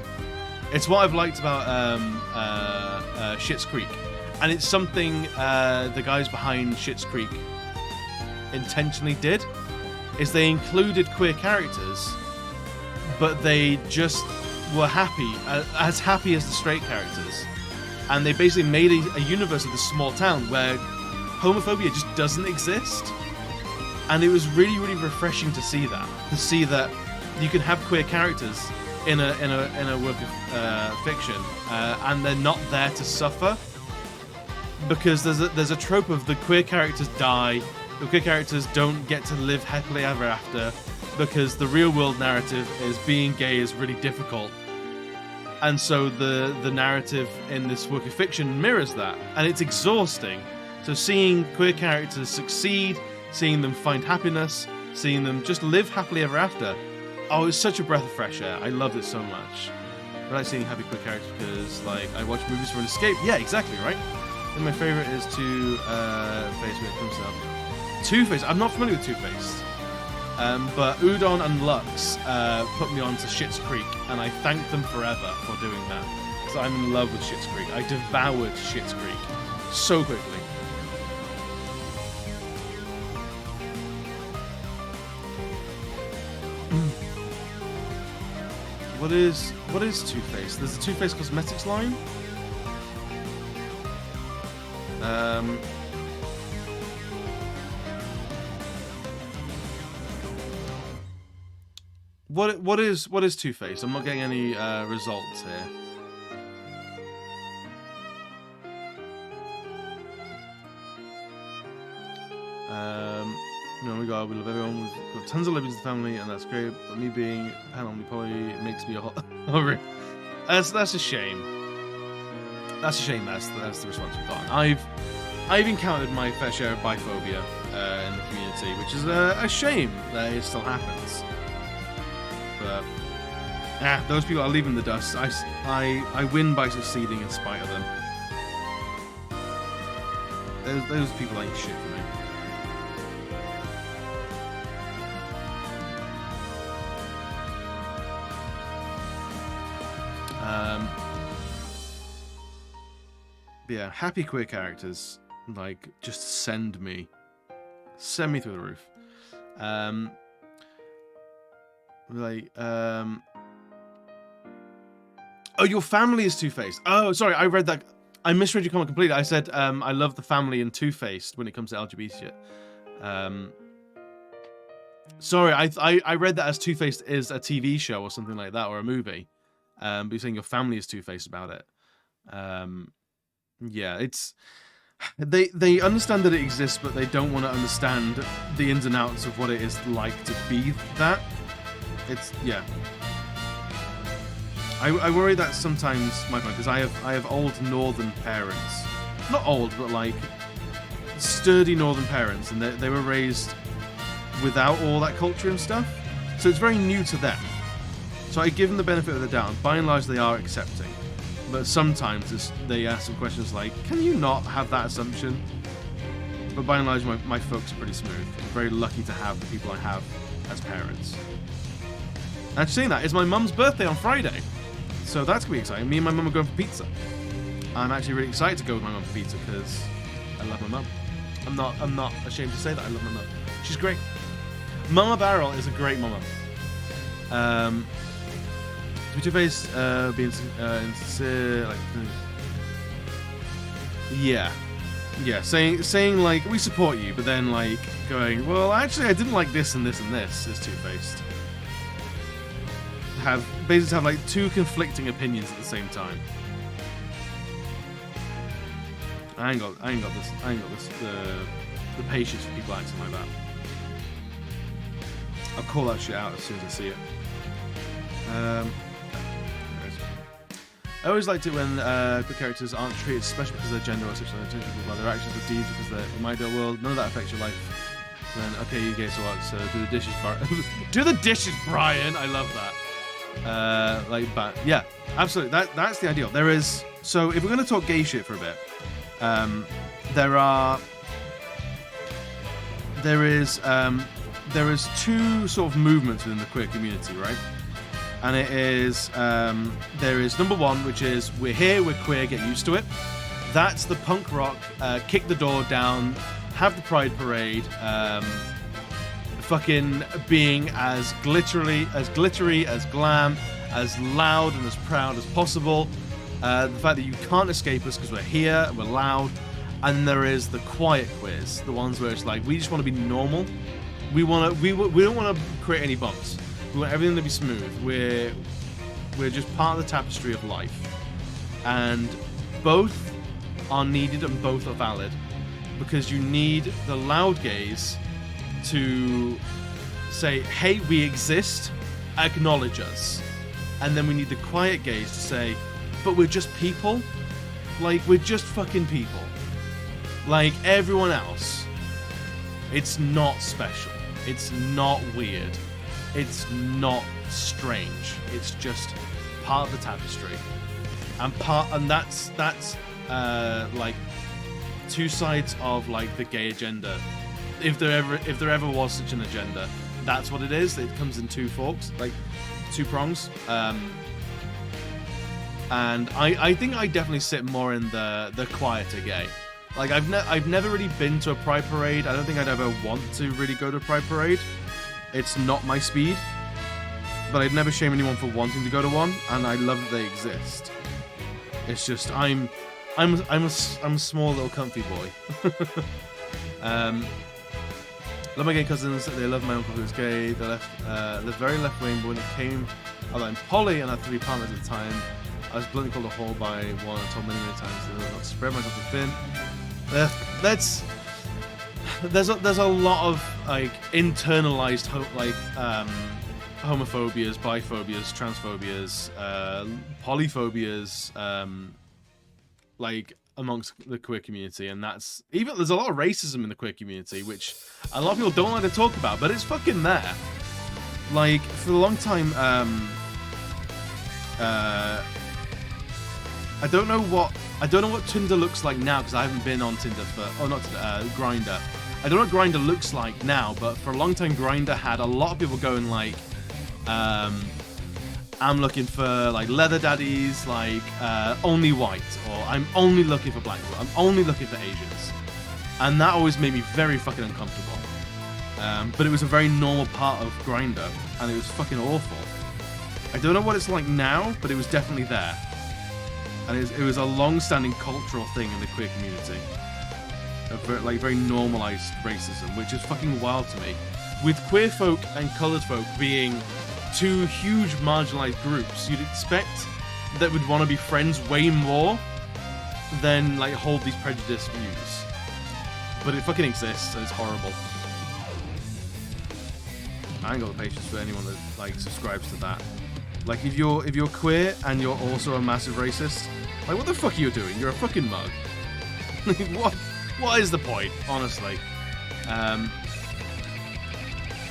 It's what I've liked about Schitt's Creek. And it's something the guys behind Schitt's Creek intentionally did, is they included queer characters, but they just were as happy as the straight characters. And they basically made a universe of this small town where homophobia just doesn't exist. And it was really, really refreshing to see that you can have queer characters in a work of fiction, and they're not there to suffer. Because there's a trope of the queer characters die, the queer characters don't get to live happily ever after, because the real world narrative is being gay is really difficult. And so the narrative in this work of fiction mirrors that, and it's exhausting. So seeing queer characters succeed, seeing them find happiness, seeing them just live happily ever after, oh, it's such a breath of fresh air. I loved it so much. I like seeing happy queer characters because, like, I watch movies for an escape. Yeah, exactly, right? And my favourite is Two-Face when it comes to Two-Face. I'm not familiar with Two-Face. But Udon and Lux put me on to Schitt's Creek, and I thank them forever for doing that. Because I'm in love with Schitt's Creek. I devoured Schitt's Creek so quickly. What is Two-Face? There's a Two-Face cosmetics line. What is Two-Face? I'm not getting any results here. We love everyone. We've got tons of lesbians in the family, and that's great. But me being pan-poly makes me that's a shame. That's a shame. That's the response we've gotten. I've encountered my fair share of biphobia in the community, which is a shame that it still happens. But those people are leaving the dust. I win by succeeding in spite of them. Those people ain't shit for me. Yeah, happy queer characters, like, just send me through the roof. Oh, your family is Two-Faced. Oh, sorry, I read that. I misread your comment completely. I said I love the family and Two-Faced when it comes to LGBT shit. Sorry, I read that as Two-Faced is a TV show or something like that, or a movie. But you're saying your family is two-faced about it. Yeah, it's they understand that it exists, but they don't want to understand the ins and outs of what it is like to be that. It's yeah. I worry that sometimes my point, because I have old northern parents, not old, but like sturdy northern parents, and they were raised without all that culture and stuff, so it's very new to them. So I give them the benefit of the doubt. By and large, they are accepting, but sometimes they ask some questions like, "Can you not have that assumption?" But by and large, my folks are pretty smooth. I'm very lucky to have the people I have as parents. Actually, saying that, it's my mum's birthday on Friday. So that's going to be exciting. Me and my mum are going for pizza. I'm actually really excited to go with my mum for pizza because I love my mum. I'm not ashamed to say that I love my mum. She's great. Mama Barrel is a great mama. Two-faced, being insincere, like, yeah, saying like we support you, but then like going, well, actually, I didn't like this and this and this is two-faced. Basically have like two conflicting opinions at the same time. I ain't got the patience for people acting like that. I'll call that shit out as soon as I see it. I always liked it when good characters aren't treated special because of their gender or sexual identity, but their actions or deeds because they're in my ideal world. None of that affects your life. Then okay, you gay, so what? So do the dishes, do the dishes, Brian. I love that. But yeah, absolutely. That's the ideal. There is, so if we're going to talk gay shit for a bit, there is two sort of movements within the queer community, right? And it is there is number one, which is we're here, we're queer, get used to it. That's the punk rock, kick the door down, have the pride parade, fucking being as glittery, as glam, as loud and as proud as possible. The fact that you can't escape us because we're here, we're loud. And there is the quiet queers, the ones where it's like we just want to be normal. We don't want to create any bumps. We want everything to be smooth. We're just part of the tapestry of life, and both are needed and both are valid, because you need the loud gays to say, hey, we exist, acknowledge us. And then we need the quiet gays to say, but we're just people. Like, we're just fucking people. Like everyone else. It's not special. It's not weird. It's not strange. It's just part of the tapestry. And that's like two sides of like the gay agenda. If there ever was such an agenda, that's what it is. It comes in two forks, like two prongs. And I think I definitely sit more in the quieter gay. Like I've never really been to a pride parade. I don't think I'd ever want to really go to a pride parade. It's not my speed. But I'd never shame anyone for wanting to go to one, and I love that they exist. It's just I'm a small little comfy boy. Love my gay cousins. They love my uncle who was gay. They're very left wing. But when it came, I was in poly and I had 3 partners at the time. I was bluntly called a whore by one and told many times that I was not to spread myself thin. There's a lot of like internalized homophobias, biphobias, transphobias, polyphobias, like amongst the queer community, and there's a lot of racism in the queer community, which a lot of people don't like to talk about, but it's fucking there. Like for a long time, I don't know what Tinder looks like now because I haven't been on Tinder Grindr. I don't know what Grindr looks like now, but for a long time Grindr had a lot of people going like, I'm looking for like leather daddies, like only white, or I'm only looking for black people, I'm only looking for Asians, and that always made me very fucking uncomfortable. But it was a very normal part of Grindr, and it was fucking awful. I don't know what it's like now, but it was definitely there. And it was a long-standing cultural thing in the queer community. Very normalized racism, which is fucking wild to me. With queer folk and coloured folk being two huge marginalized groups, you'd expect that would want to be friends way more than like hold these prejudiced views. But it fucking exists and it's horrible. I ain't got the patience for anyone that like subscribes to that. Like if you're queer and you're also a massive racist, like what the fuck are you doing? You're a fucking mug. What is the point, honestly? I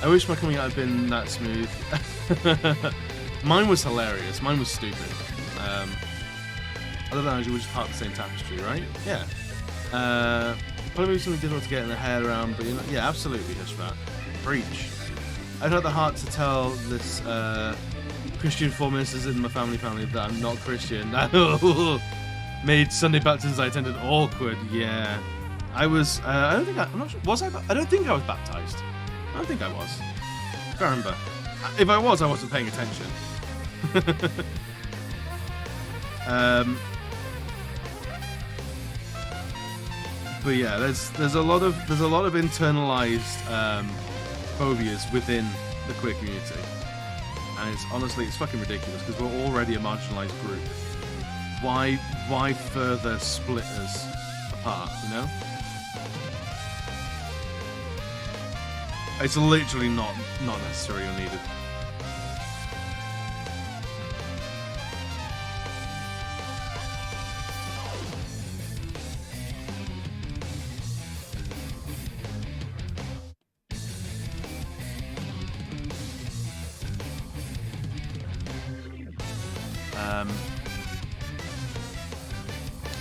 wish my coming out had been that smooth. Mine was hilarious. Mine was stupid. Other than we're just part of the same tapestry, right? Yeah. Probably something difficult to get in the head around, but you know, yeah, absolutely, 𝘍𝙍𝙗. Preach. I'd had the heart to tell this Christian 4 ministers in my family that I'm not Christian. Made Sunday baptisms I attended awkward. Yeah. I was. I'm not sure. Was I? I don't think I was baptized. I don't think I was. I can't remember. If I was, I wasn't paying attention. But yeah, there's a lot of internalized phobias within the queer community, and it's fucking ridiculous because we're already a marginalized group. Why further split us apart? You know, it's literally not necessary or needed.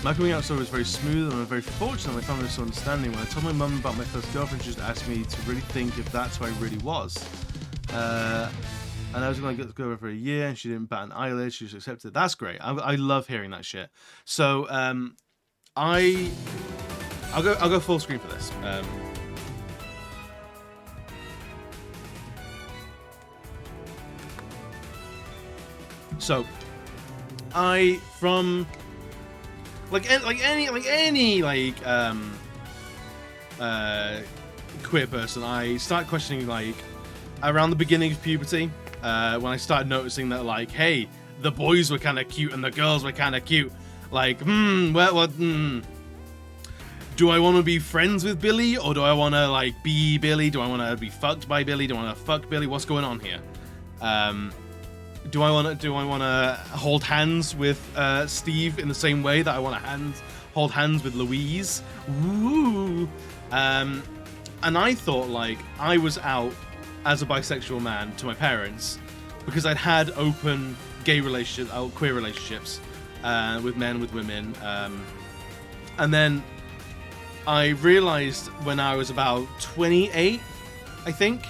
My coming out story was very smooth, and I'm very fortunate my family was so understanding. When I told my mum about my first girlfriend, she just asked me to really think if that's who I really was. And I was going to go over for a year, and she didn't bat an eyelid. She just accepted it. That's great. I love hearing that shit. So I'll go full screen for this. So from any queer person, I start questioning like around the beginning of puberty, when I started noticing that like, hey, the boys were kind of cute and the girls were kind of cute. Like, do I want to be friends with Billy, or do I want to like be Billy? Do I want to be fucked by Billy? Do I want to fuck Billy? What's going on here? Do I want to hold hands with Steve in the same way that I want to hold hands with Louise? Woo! And I thought like I was out as a bisexual man to my parents because I'd had open queer relationships with men, with women, and then I realized when I was about 28, I think,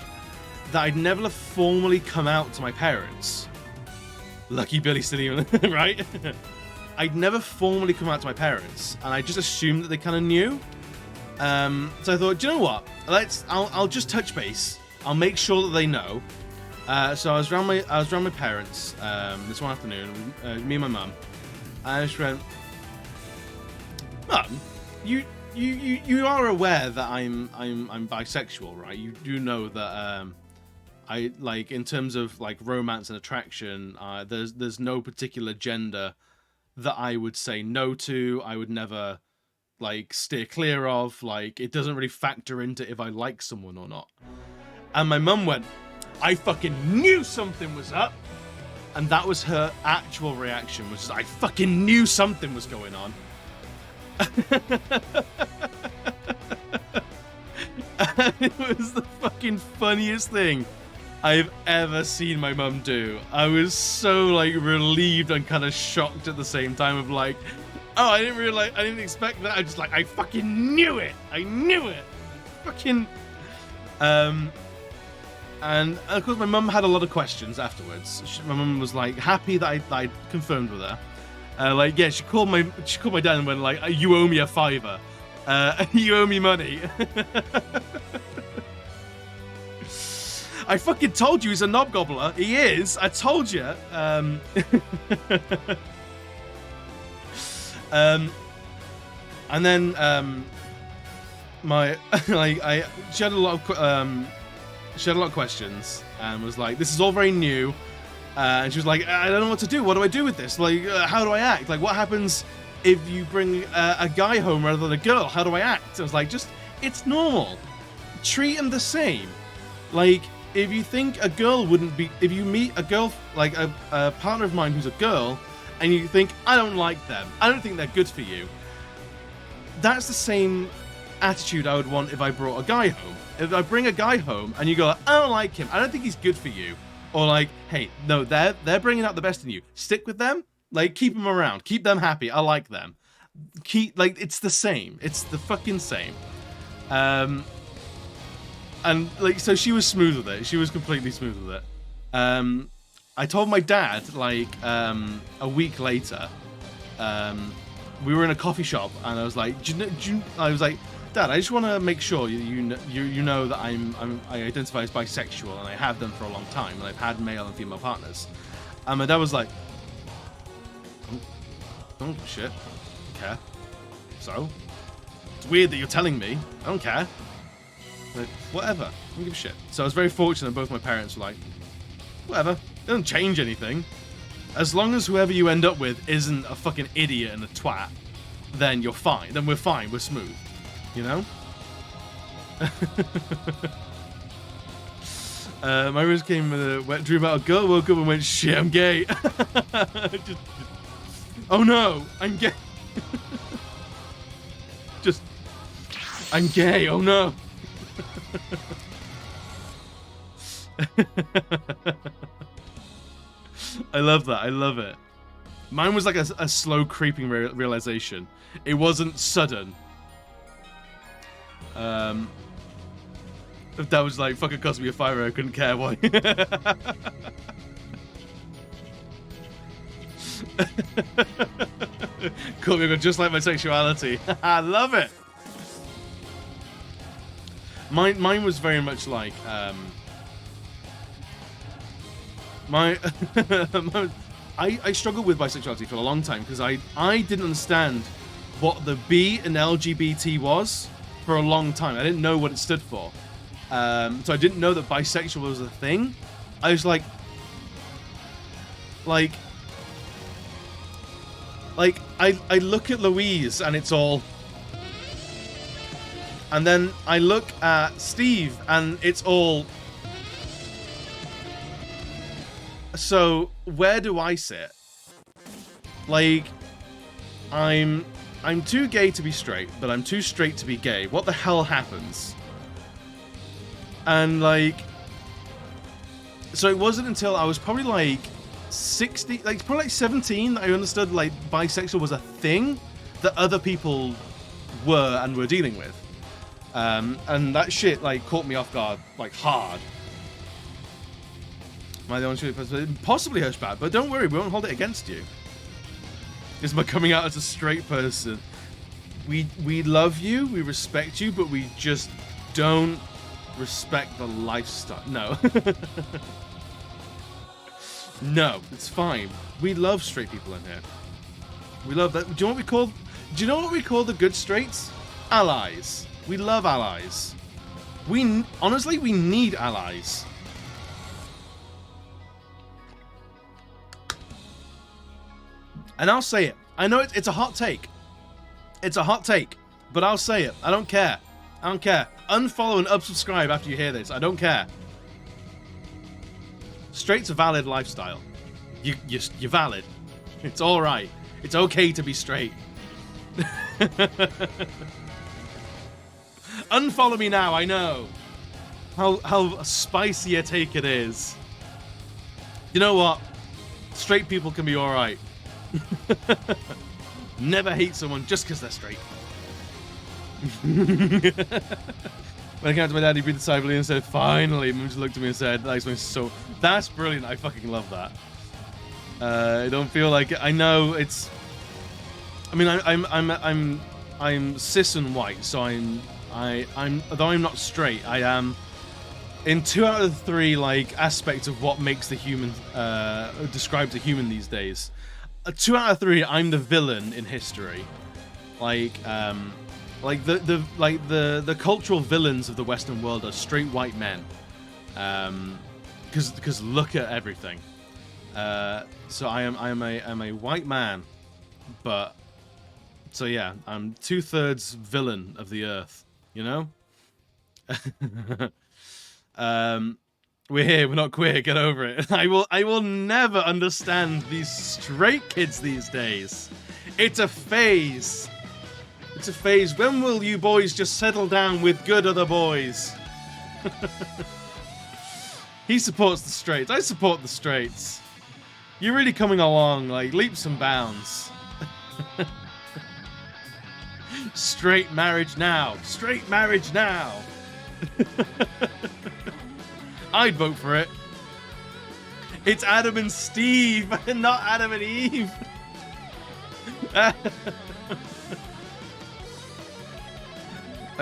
that I'd never formally come out to my parents. Lucky Billy still even, right? I'd never formally come out to my parents, and I just assumed that they kind of knew. So I thought, do you know what? I'll just touch base. I'll make sure that they know. So I was around my parents this one afternoon, me and my mum. And I just went, Mum, you are aware that I'm bisexual, right? You do know that I like in terms of like romance and attraction, there's no particular gender that I would say no to. I would never like steer clear of. Like it doesn't really factor into if I like someone or not. And my mum went, I fucking knew something was up. And that was her actual reaction, was I fucking knew something was going on. And it was the fucking funniest thing I've ever seen my mum do. I was so like relieved and kind of shocked at the same time of like, oh, I didn't expect that. I just like, I fucking knew it. I knew it. Fucking. And of course my mum had a lot of questions afterwards. My mum was like happy that I confirmed with her. Like yeah, she called my dad and went like, you owe me a $5. You owe me money. I fucking told you he's a knob gobbler. He is. I told you. And then my like she had a lot of questions, and was like, this is all very new. And she was like, I don't know what to do. What do I do with this? Like, how do I act? Like, what happens if you bring a guy home rather than a girl? How do I act? I was like, it's normal. Treat them the same. Like, if you think a girl wouldn't be, if you meet a girl, like a partner of mine who's a girl, and you think, I don't like them, I don't think they're good for you, that's the same attitude I would want if I brought a guy home. If I bring a guy home and you go, I don't like him, I don't think he's good for you. Or like, hey, no, they're bringing out the best in you. Stick with them. Like, keep them around. Keep them happy. I like them. It's the same. It's the fucking same. And like, so she was smooth with it. She was completely smooth with it. I told my dad, like, a week later, we were in a coffee shop, and I was like, I was like, Dad, I just want to make sure you know that I identify as bisexual, and I have done for a long time, and I've had male and female partners. And my dad was like, don't give a shit. I don't care. So? It's weird that you're telling me. I don't care. Like, whatever. I don't give a shit. So I was very fortunate both my parents were like, whatever. It doesn't change anything. As long as whoever you end up with isn't a fucking idiot and a twat, then you're fine. Then we're fine. We're smooth. You know? My wrist came with a wet dream about a girl, woke up and went, shit, I'm gay. Oh no, I'm gay. I'm gay, oh no. I love that, I love it. Mine was like a slow creeping realization. It wasn't sudden. If that was like, fuck, it cost me a $5, I couldn't care why. Cool, we got just like my sexuality. I love it. Mine was very much like I struggled with bisexuality for a long time because I didn't understand what the B in LGBT was for a long time. I didn't know what it stood for. So I didn't know that bisexual was a thing. I was like I look at Louise and it's all, and then I look at Steve and it's all. So where do I sit? Like, I'm too gay to be straight, but I'm too straight to be gay. What the hell happens? And like, so it wasn't until I was probably like 60, like probably like 17, that I understood like bisexual was a thing that other people were and were dealing with. And that shit like caught me off guard, like hard. Am I the only straight person? Possibly 𝘍𝙍𝙑, but don't worry, we won't hold it against you. Is my coming out as a straight person. We love you, we respect you, but we just don't respect the lifestyle. No. No, it's fine. We love straight people in here. We love that. Do you know what we call the good straights? Allies. We love allies. Honestly, we need allies. And I'll say it. I know it's a hot take. It's a hot take, but I'll say it. I don't care. I don't care. Unfollow and unsubscribe after you hear this. I don't care. Straight's a valid lifestyle. You're valid. It's all right. It's okay to be straight. Unfollow me now. I know how spicy a take it is. You know what? Straight people can be all right. Never hate someone just because they're straight. When I came out to my dad, he breathed silently and said, finally. Mum just looked at me and said, so that's brilliant. I fucking love that. I don't feel like it. I know it's, I mean, I'm cis and white, so I'm though I'm not straight, I am in 2 out of 3 like aspects of what makes the human describes a human these days. 2 out of 3, I'm the villain in history. The cultural villains of the Western world are straight white men. because look at everything. So I'm a white man, but so yeah, I'm 2/3 villain of the earth. You know. We're here. We're not queer. Get over it. I will never understand these straight kids these days. It's a phase. It's a phase. When will you boys just settle down with good other boys? He supports the straights. I support the straights. You're really coming along, like, leaps and bounds. Straight marriage now. Straight marriage now. I'd vote for it. It's Adam and Steve, not Adam and Eve. I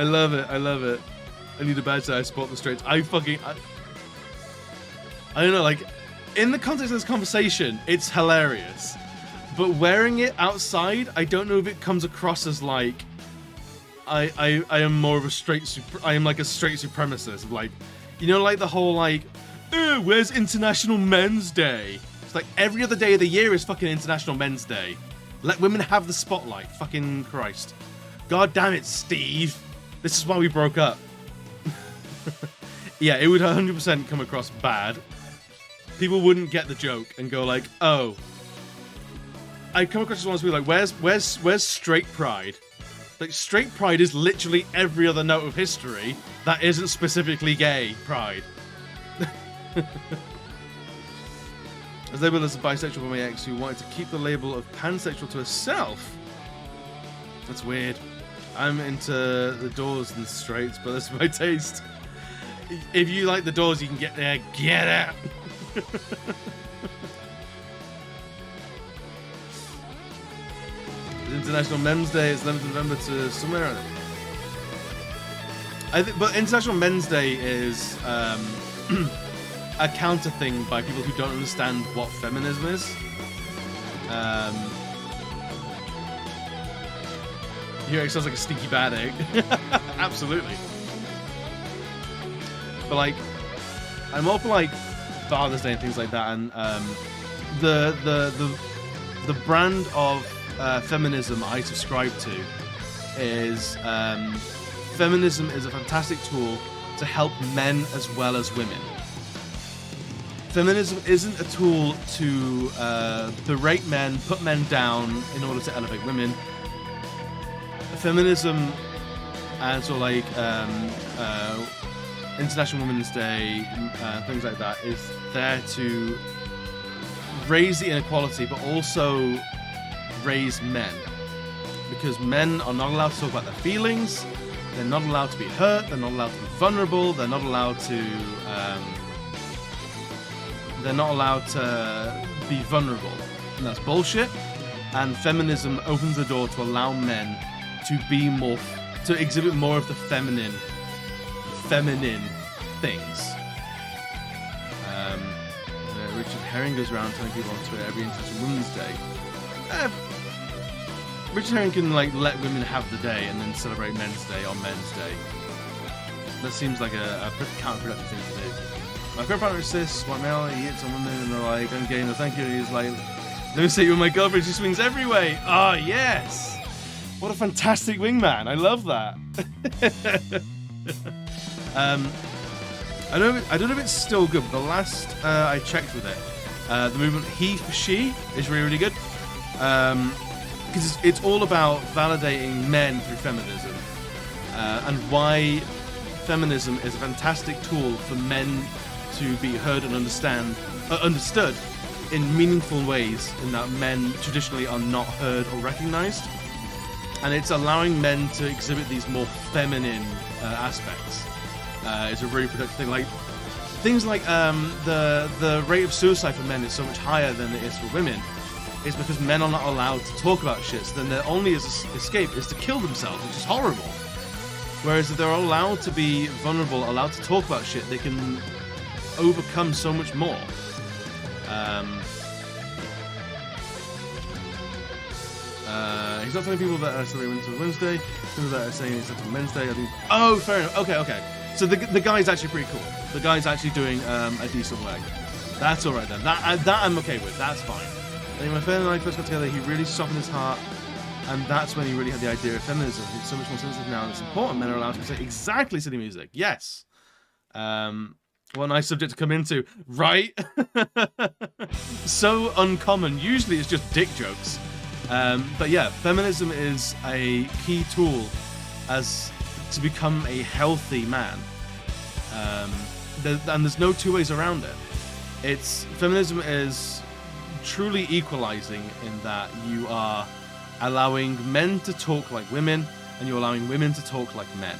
love it. I love it. I need a badge that I support the straights. I don't know, like, in the context of this conversation, it's hilarious. But wearing it outside, I don't know if it comes across as like I am more of a I am like a straight supremacist. Like, you know, like the whole like, where's International Men's Day? It's like every other day of the year is fucking International Men's Day. Let women have the spotlight. Fucking Christ. God damn it, Steve. This is why we broke up. Yeah, it would 100% come across bad. People wouldn't get the joke and go like, oh. I'd come across as one of those people like, where's straight pride? Like, straight pride is literally every other note of history that isn't specifically gay pride. As labeled as a bisexual by my ex who wanted to keep the label of pansexual to herself. That's weird. I'm into the Doors and the straights, but that's my taste. If you like the Doors, you can get there. Get out! International Men's Day is 11th November to somewhere. I think, but International Men's Day is a counter thing by people who don't understand what feminism is. Here it sounds like a stinky bad egg. Absolutely. But like, I'm all for like Father's Day and things like that, and the brand of feminism I subscribe to is feminism is a fantastic tool to help men as well as women. Feminism isn't a tool to berate men, put men down in order to elevate women. Feminism and sort of like International Women's Day, things like that, is there to raise the inequality, but also raise men, because men are not allowed to talk about their feelings. They're not allowed to be hurt. They're not allowed to be vulnerable. They're not allowed to. They're not allowed to be vulnerable, and that's bullshit. And feminism opens the door to allow men to be more, to exhibit more of the feminine things. Richard Herring goes around telling people on Twitter every International Women's Day. Richard Herring can like let women have the day and then celebrate Men's Day on Men's Day. That seems like a pretty counterproductive thing to do. My current partner is cis, white male, he hits on women and they're like, I'm gay, no thank you. He's like, let me say you're my girlfriend, she swings every way. Ah, yes! What a fantastic wingman, I love that. I don't know if it's still good, but the last I checked with it, the movement he for she is really, really good. Because it's all about validating men through feminism, and why feminism is a fantastic tool for men to be heard and understood in meaningful ways, in that men traditionally are not heard or recognized, and it's allowing men to exhibit these more feminine aspects. It's a really productive thing. Like things like the rate of suicide for men is so much higher than it is for women. It's because men are not allowed to talk about shit, so then their only escape is to kill themselves, which is horrible. Whereas if they're allowed to be vulnerable, allowed to talk about shit, they can overcome so much more. He's not telling people that are celebrating Wednesday, people that are saying it's on Wednesday. I think. Oh, fair enough. Okay. So the guy's actually pretty cool. The guy's actually doing a decent work. That's all right then. That I'm okay with. That's fine. I think when Finn and I first got together, he really softened his heart, and that's when he really had the idea of feminism. It's so much more sensitive now, and it's important. Men are allowed to say exactly silly music. Yes. What a nice subject to come into, right? So uncommon. Usually it's just dick jokes. But yeah, feminism is a key tool as to become a healthy man. And there's no two ways around it. Feminism is truly equalizing in that you are allowing men to talk like women, and you're allowing women to talk like men.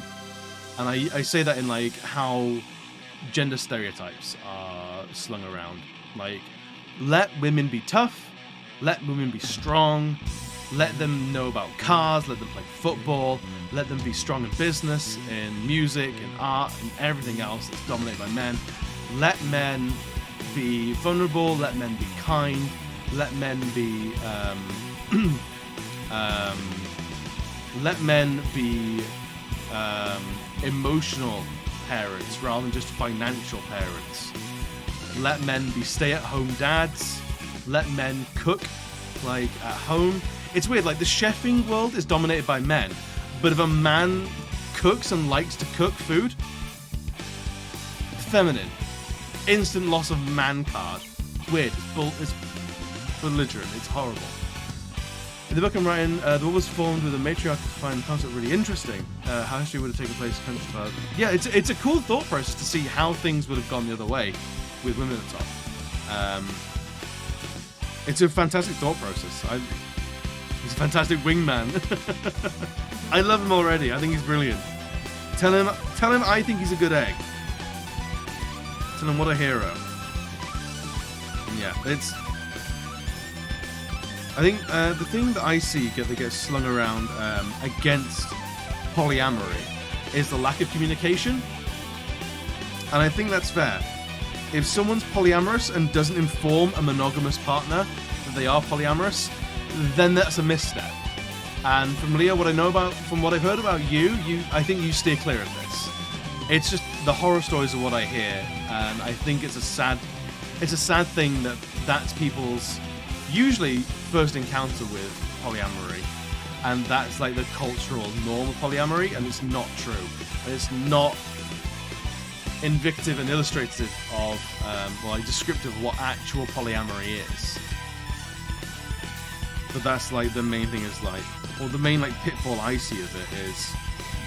And I say that in like how gender stereotypes are slung around. Like, let women be tough, let women be strong, let them know about cars, let them play football, let them be strong in business, in music, in art, and everything else that's dominated by men. Let men be vulnerable, let men be kind, let men be let men be emotional parents rather than just financial parents. Let men be stay-at-home dads. Let men cook like at home. It's weird, like the chefing world is dominated by men, but if a man cooks and likes to cook food, feminine. Instant loss of man card. Weird. It's belligerent. It's horrible. In the book I'm writing, the world was formed with a matriarch to find the concept really interesting. How history would have taken place countryside. Yeah, it's a cool thought process to see how things would have gone the other way with women at the top. It's a fantastic thought process. He's a fantastic wingman. I love him already. I think he's brilliant. Tell him I think he's a good egg. Tell him what a hero. And yeah, I think the thing that I see that gets slung around against polyamory is the lack of communication. And I think that's fair. If someone's polyamorous and doesn't inform a monogamous partner that they are polyamorous, then that's a misstep. And from Leo, from what I've heard about you, I think you steer clear of this. It's just the horror stories of what I hear, and I think it's a sad thing that that's people's usually first encounter with polyamory, and that's like the cultural norm of polyamory, and it's not true. It's not indicative and illustrative of, descriptive of what actual polyamory is. But that's like the main thing is like, or the main like pitfall I see of it is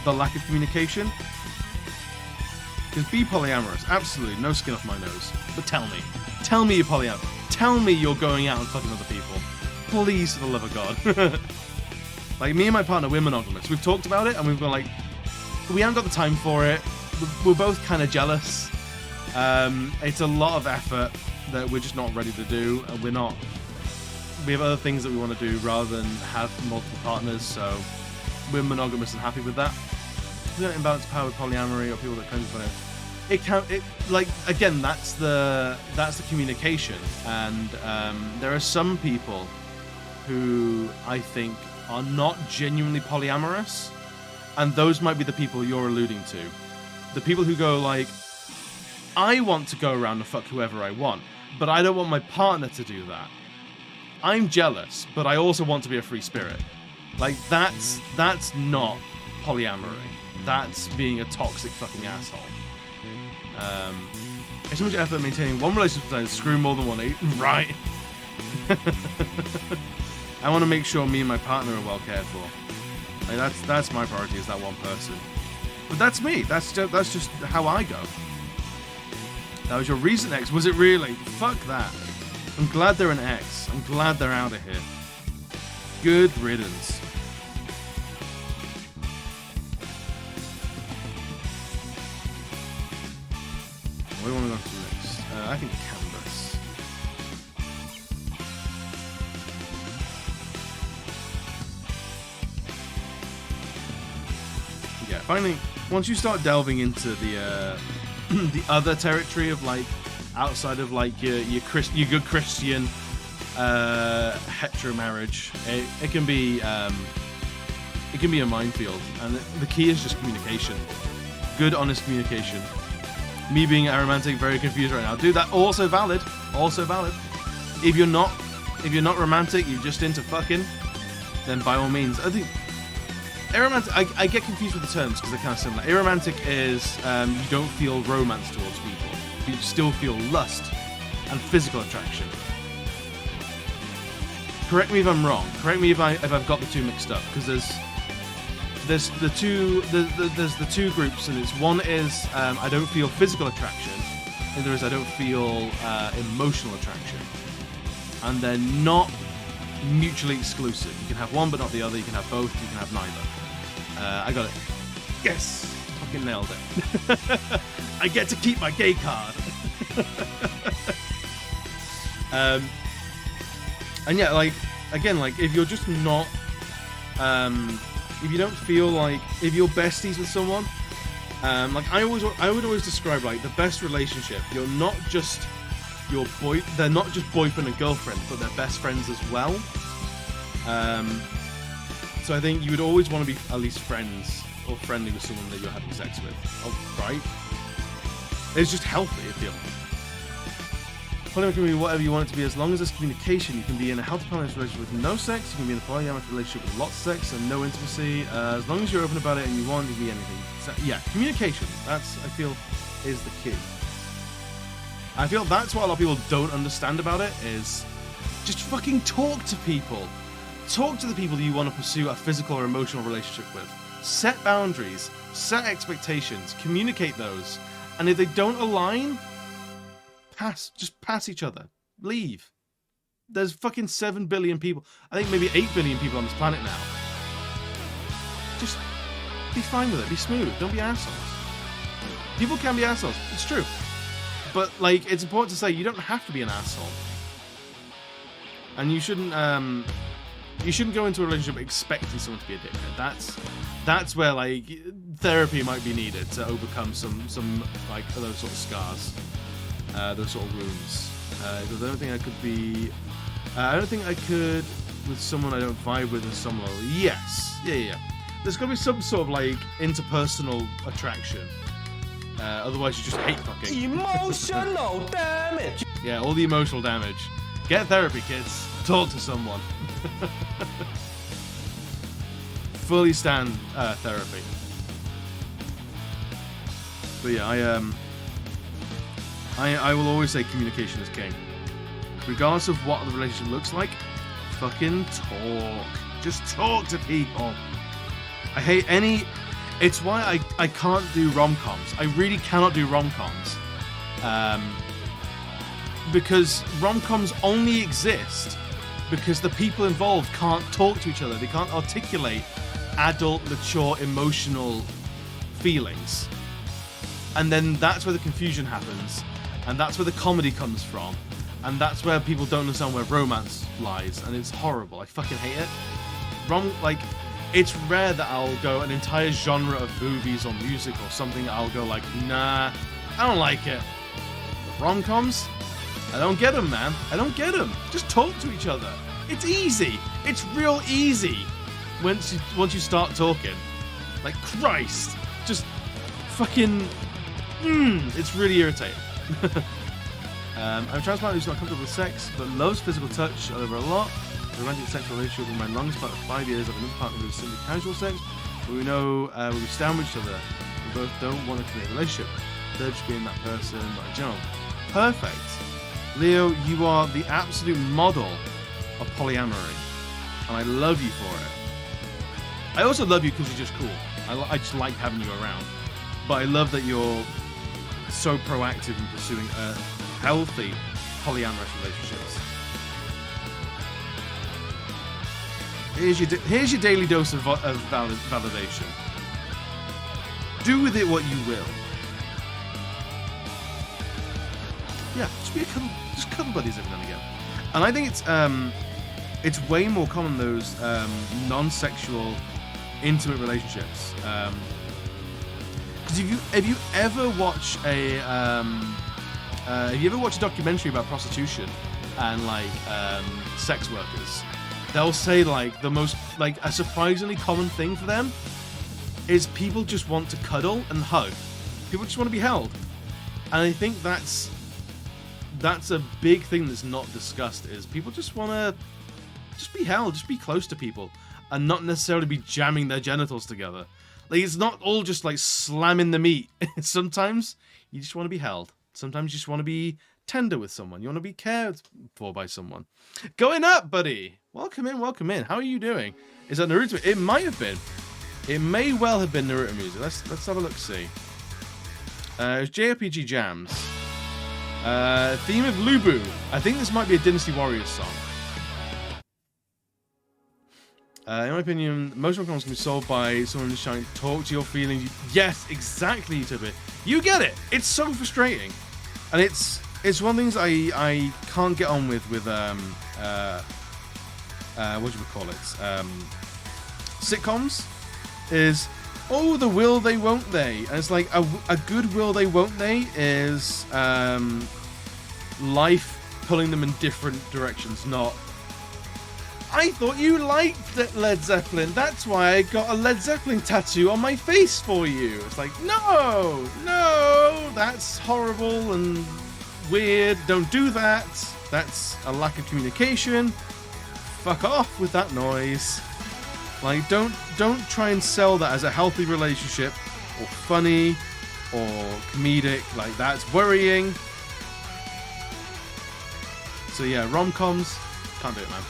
the lack of communication. Because be polyamorous, absolutely, no skin off my nose. But tell me you're polyamorous. Tell me you're going out and fucking other people. Please, for the love of God. Like, me and my partner, we're monogamous. We've talked about it, and we've gone like, we haven't got the time for it. We're both kind of jealous. It's a lot of effort that we're just not ready to do, and we have other things that we want to do rather than have multiple partners, so we're monogamous and happy with that. We don't imbalance power with polyamory or people that claim for it. Again, that's the communication, and there are some people who I think are not genuinely polyamorous, and those might be the people you're alluding to. The people who go like, I want to go around and fuck whoever I want, but I don't want my partner to do that. I'm jealous, but I also want to be a free spirit. Like, that's not polyamory. That's being a toxic fucking asshole. It's so much effort maintaining one relationship at a time, screw more than one, right? I want to make sure me and my partner are well cared for. Like, that's my priority, is that one person. But that's me. That's just how I go. That was your recent ex. Was it really? Fuck that. I'm glad they're an ex. I'm glad they're out of here. Good riddance. What do we want to go to next? I think canvas. Yeah, finally, once you start delving into the the other territory of like outside of like your good Christian hetero marriage, it can be a minefield, and the key is just communication. Good, honest communication. Me being aromantic, very confused right now. Dude, that also valid. Also valid. If you're not romantic, you're just into fucking, then by all means. I think aromantic, I get confused with the terms because they're kind of similar. Aromantic is you don't feel romance towards people. You still feel lust and physical attraction. Correct me if I'm wrong. Correct me if I've got the two mixed up, because there's the two groups, and it's one is I don't feel physical attraction, and there is I don't feel emotional attraction, and they're not mutually exclusive. You can have one but not the other. You can have both. You can have neither. I got it. Yes, fucking nailed it. I get to keep my gay card. And yeah, like, again, like, if you're just not, if you don't feel like, if you're besties with someone, like, I would always describe, like, the best relationship, you're not just they're not just boyfriend and girlfriend, but they're best friends as well. So I think you would always want to be at least friends or friendly with someone that you're having sex with, right? It's just healthy, I feel. Polyamory can be whatever you want it to be, as long as there's communication. You can be in a healthy polyamorous relationship with no sex. You can be in a polyamorous relationship with lots of sex and no intimacy. As long as you're open about it and you want, you can be anything. So, yeah, communication. That's, I feel, is the key. I feel that's what a lot of people don't understand about it, is just fucking talk to people. Talk to the people that you want to pursue a physical or emotional relationship with. Set boundaries. Set expectations. Communicate those. And if they don't align, just pass each other. Leave. There's fucking 7 billion people. I think maybe 8 billion people on this planet now. Just be fine with it. Be smooth. Don't be assholes. People can be assholes. It's true. But, like, it's important to say you don't have to be an asshole. And you shouldn't go into a relationship expecting someone to be a dickhead. That's where, like, therapy might be needed to overcome some like, those sort of scars. Those sort of wounds. I don't think I could be. I don't think I could with someone I don't vibe with in some level. Yes, yeah. There's got to be some sort of like interpersonal attraction. Otherwise, you just hate fucking. Emotional damage. Yeah, all the emotional damage. Get therapy, kids. Talk to someone. Fully stand therapy. But yeah, I will always say communication is king. Regardless of what the relationship looks like, fucking talk. Just talk to people. I hate any... It's why I can't do rom-coms. I really cannot do rom-coms. Because rom-coms only exist because the people involved can't talk to each other. They can't articulate adult, mature, emotional feelings. And then that's where the confusion happens. And that's where the comedy comes from. And that's where people don't understand where romance lies. And it's horrible. I fucking hate it. It's rare that I'll go an entire genre of movies or music or something, I'll go like, nah, I don't like it. Rom-coms? I don't get them, man. I don't get them. Just talk to each other. It's easy. It's real easy once you start talking. Like, Christ. Just fucking... it's really irritating. I'm a trans partner who's not comfortable with sex, but loves physical touch over a lot. A romantic sexual relationship with my longest part of 5 years. I have another partner who's simply casual sex, but we know where we stand with each other. We both don't want to create a relationship. They're just being that person, but in general. Perfect. Leo, you are the absolute model of polyamory, and I love you for it. I also love you because you're just cool. I just like having you around. But I love that you're so proactive in pursuing healthy polyamorous relationships. Here's your daily dose of validation. Do with it what you will. Yeah, just couple buddies every now and again. And I think it's way more common, those non-sexual, intimate relationships. Because if you ever watch a documentary about prostitution and like sex workers, they'll say like the most, like, a surprisingly common thing for them is people just want to cuddle and hug. People just want to be held. And I think that's a big thing that's not discussed, is people just want to just be held, just be close to people, and not necessarily be jamming their genitals together. Like, it's not all just like slamming the meat. Sometimes you just want to be held. Sometimes you just want to be tender with someone. You want to be cared for by someone. Going up, buddy. Welcome in, welcome in. How are you doing? Is that Naruto? It might have been. It may well have been Naruto music. Let's have a look, see. It's JRPG Jams. Theme of Lubu. I think this might be a Dynasty Warriors song. In my opinion, most rom-coms can be solved by someone who's trying to talk to your feelings. Yes, exactly, Tibby. You get it. It's so frustrating, and it's one of the things I can't get on with what do you call it? Sitcoms is, oh, the will they, won't they? And it's like a good will they, won't they is life pulling them in different directions, not, I thought you liked Led Zeppelin, that's why I got a Led Zeppelin tattoo on my face for you. It's like, no, that's horrible and weird, don't do that. That's a lack of communication. Fuck off with that noise. Like, don't try and sell that as a healthy relationship, or funny, or comedic. Like, that's worrying. So yeah, rom-coms, can't do it, man.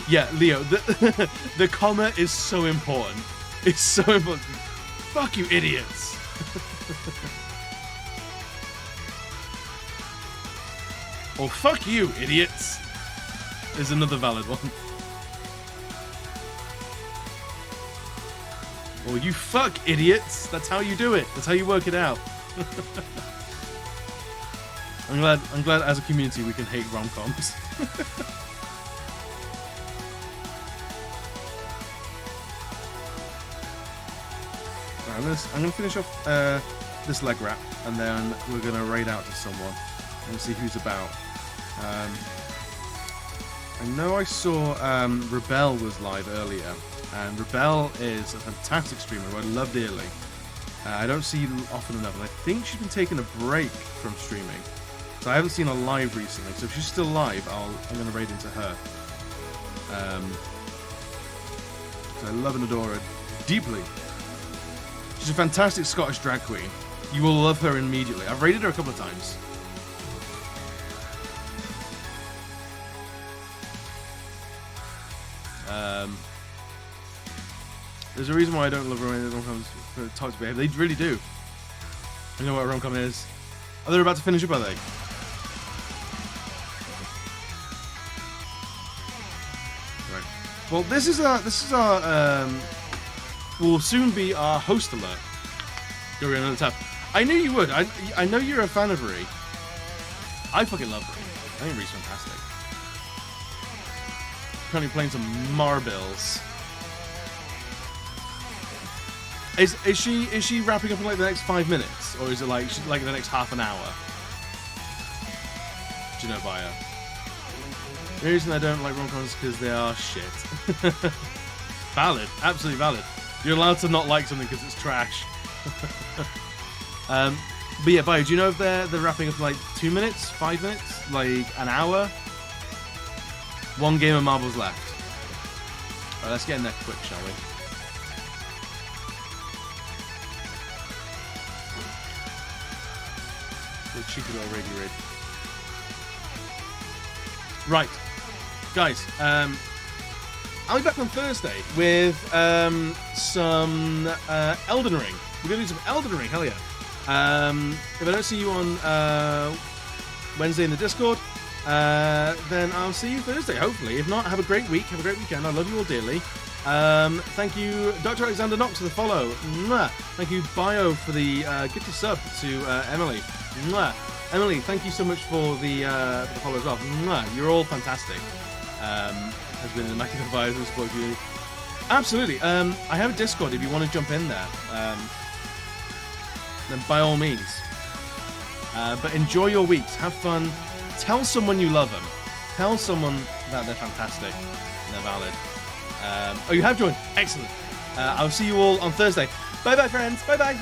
Yeah, Leo, the comma is so important. It's so important. Fuck you, idiots. Or fuck you, idiots. Is another valid one. Or you fuck idiots. That's how you do it. That's how you work it out. I'm glad as a community we can hate rom-coms. Right, I'm gonna finish off this leg wrap, and then we're gonna raid out to someone and see who's about. I know I saw Rebel was live earlier, and Rebel is a fantastic streamer who I love dearly. I don't see them often enough, and I think she's been taking a break from streaming, so I haven't seen her live recently. So if she's still live, I'm going to raid into her. So I love and adore her deeply. She's a fantastic Scottish drag queen. You will love her immediately. I've raided her a couple of times. There's a reason why I don't love rom-coms for toxic behavior. They really do. You know what a rom-com is? Oh, they're about to finish up, are they? Right. Well, this is our will soon be our host alert. Go around another tab. I knew you would. I know you're a fan of Ree. I fucking love Ree. I think Ree's fantastic. Currently playing some marbles. Is she wrapping up in like the next 5 minutes, or is it like the next half an hour? Do you know, Bio? The reason I don't like rom-coms is because they are shit. Valid, absolutely valid. You're allowed to not like something because it's trash. But yeah, Bio, do you know if they're wrapping up in like 2 minutes, 5 minutes, like an hour? One game of marbles left. Alright, let's get in there quick, shall we? The cheeky little raidy raid. Right, guys. I'll be back on Thursday with some Elden Ring. We're gonna do some Elden Ring. Hell yeah! If I don't see you on Wednesday in the Discord, then I'll see you Thursday. Hopefully. If not, have a great week. Have a great weekend. I love you all dearly. Thank you, Dr. Alexander Knox, for the follow. Mwah. Thank you, Bio, for the gifted sub to Emily. Mwah. Emily, thank you so much for the follow as well. Mwah. You're all fantastic. Has been an immaculate advisor and support you. Absolutely. I have a Discord if you want to jump in there. Then by all means. But enjoy your weeks. Have fun. Tell someone you love them. Tell someone that they're fantastic and they're valid. Oh, you have joined. Excellent. I'll see you all on Thursday. Bye-bye, friends. Bye-bye.